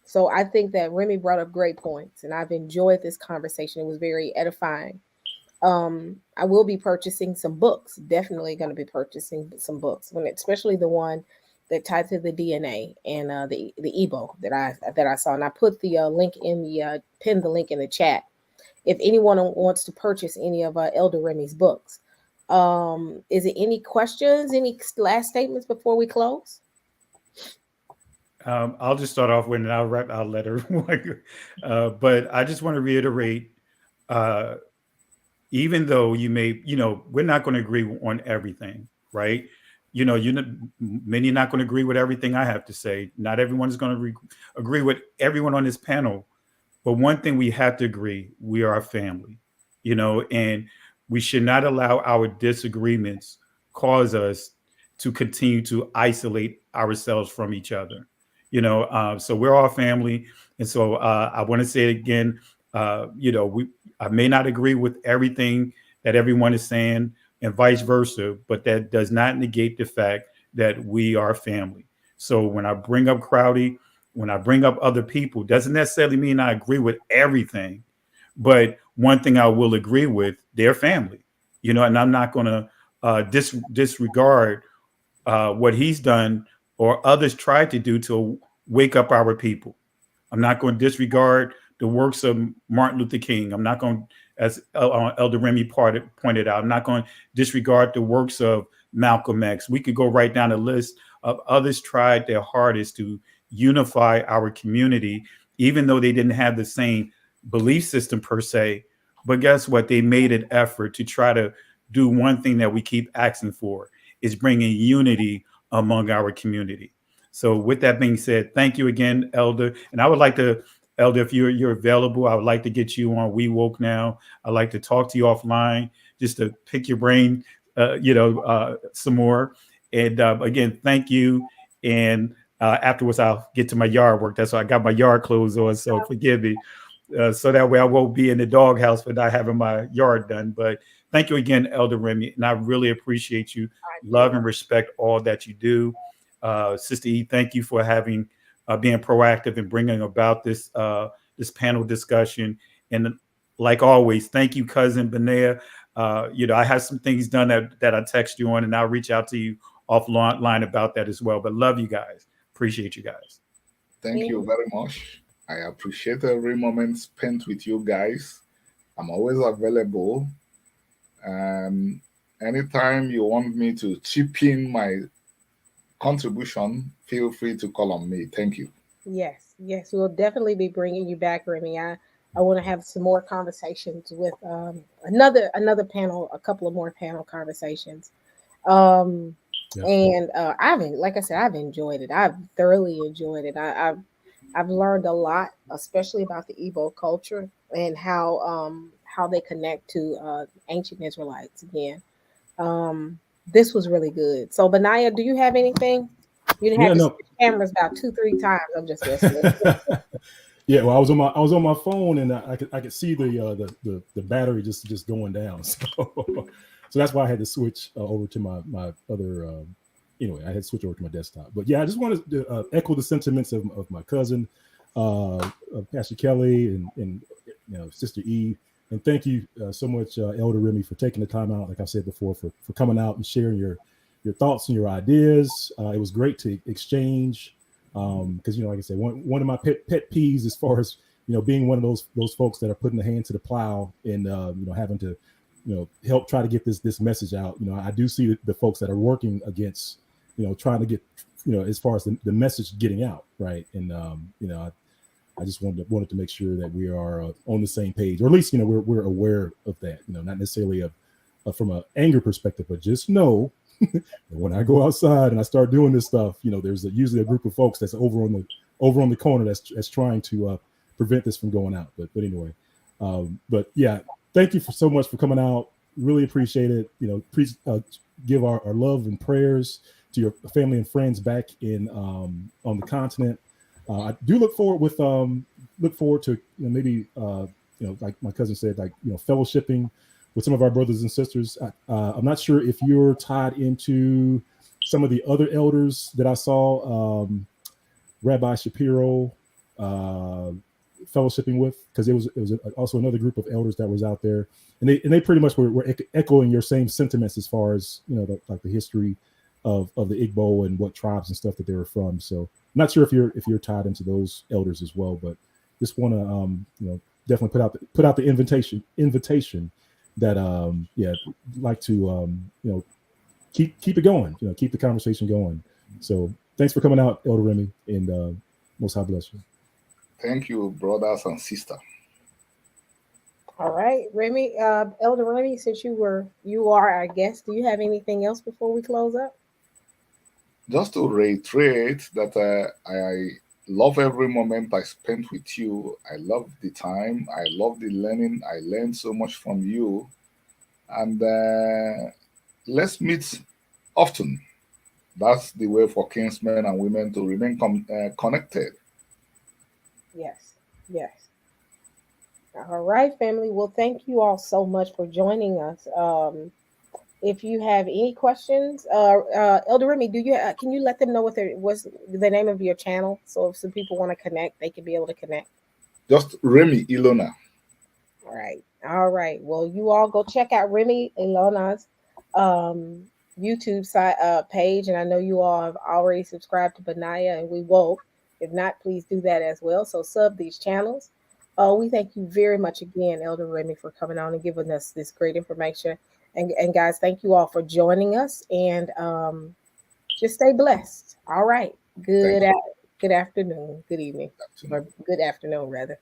So I think that Remy brought up great points, and I've enjoyed this conversation. It was very edifying. I will be purchasing some books. Definitely going to be purchasing some books, especially the one that tied to the DNA and the Igbo that I saw. And I put the link in the pinned the link in the chat. If anyone wants to purchase any of Elder Remy's books, is it any questions? Any last statements before we close? I'll just start off with, and I'll let everyone. But I just want to reiterate, even though you may, we're not going to agree on everything, right? Many are not going to agree with everything I have to say. Not everyone is going to agree with everyone on this panel. But one thing we have to agree, we are a family, and we should not allow our disagreements cause us to continue to isolate ourselves from each other. So we're all family. And so I want to say it again, I may not agree with everything that everyone is saying and vice versa, but that does not negate the fact that we are family. So when I bring up Crowdy, when I bring up other people, doesn't necessarily mean I agree with everything, but one thing I will agree with, their family, and I'm not going to disregard what he's done or others tried to do to wake up our people. I'm not going to disregard the works of Martin Luther King. I'm not going, as Elder Remy pointed out, I'm not going to disregard the works of Malcolm X. We could go right down the list of others tried their hardest to unify our community, even though they didn't have the same belief system per se. But guess what? They made an effort to try to do one thing that we keep asking for, is bringing unity among our community. So with that being said, thank you again, Elder. And I would like to, Elder, if you're available, I would like to get you on We Woke Now. I'd like to talk to you offline just to pick your brain, some more. And again, thank you. And afterwards, I'll get to my yard work. That's why I got my yard clothes on, so forgive me. So that way I won't be in the doghouse for not having my yard done. But thank you again, Elder Remy. And I really appreciate you. Love and respect all that you do. Sister E, thank you for having being proactive and bringing about this panel discussion. And like always, thank you, cousin Benea. I have some things done that I text you on, and I'll reach out to you offline about that as well. But love you guys. Appreciate you guys. Thank you very much. I appreciate every moment spent with you guys. I'm always available. Anytime you want me to chip in my contribution, feel free to call on me. Thank you. Yes, we'll definitely be bringing you back, Remy. I want to have some more conversations with another panel, a couple of more panel conversations. And like I said, I've enjoyed it. I've thoroughly enjoyed it. I've learned a lot, especially about the Igbo culture and how they connect to ancient Israelites again. This was really good. So, Benaiah, do you have anything? You didn't have to switch cameras about 2-3 times. I'm just listening. Yeah, well, I was on my phone, and I could see the battery just going down. So that's why I had to switch over to my other. Anyway, I had to switch over to my desktop. But yeah, I just wanted to echo the sentiments of my cousin, Pastor Kelly, and Sister E. And thank you so much, Elder Remy, for taking the time out, like I said before, for coming out and sharing your thoughts and your ideas. It was great to exchange. Because like I said, one of my pet peeves, as far as being one of those folks that are putting the hand to the plow and having to help try to get this message out. I do see the folks that are working against trying to get as far as the message getting out, right? And I just wanted to make sure that we are on the same page, or at least we're aware of that. Not necessarily from an anger perspective, but just know when I go outside and I start doing this stuff, there's usually a group of folks that's over on the corner that's trying to prevent this from going out. But anyway, but yeah, thank you so much for coming out. Really appreciate it. Please give our love and prayers to your family and friends back in on the continent. I do look forward to maybe like my cousin said, fellowshipping with some of our brothers and sisters. I'm not sure if you're tied into some of the other elders that I saw Rabbi Shapiro fellowshipping with, because it was also another group of elders that was out there, and they pretty much were echoing your same sentiments as far as the history of the Igbo and what tribes and stuff that they were from. So I'm not sure if you're tied into those elders as well, but just want to definitely put out the invitation that like to keep it going, keep the conversation going. So thanks for coming out, Elder Remy, and Most High bless you. Thank you, brothers and sisters. All right, Remy, Elder Remy, since you are our guest, do you have anything else before we close up? Just to reiterate that I love every moment I spent with you. I love the time. I love the learning. I learned so much from you. And let's meet often. That's the way for kinsmen and women to remain connected. Yes, yes. All right, family. Well, thank you all so much for joining us. If you have any questions, Elder Remy, can you let them know what's the name of your channel? So if some people want to connect, they can be able to connect. Just Remy Ilona. All right. All right. Well, you all go check out Remy Ilona's um, YouTube page. And I know you all have already subscribed to Benaya, and we won't. If not, please do that as well. So sub these channels. We thank you very much again, Elder Remy, for coming on and giving us this great information. And guys, thank you all for joining us. And just stay blessed. All right. Thank you. Good afternoon. Good evening. Afternoon. Or good afternoon, rather.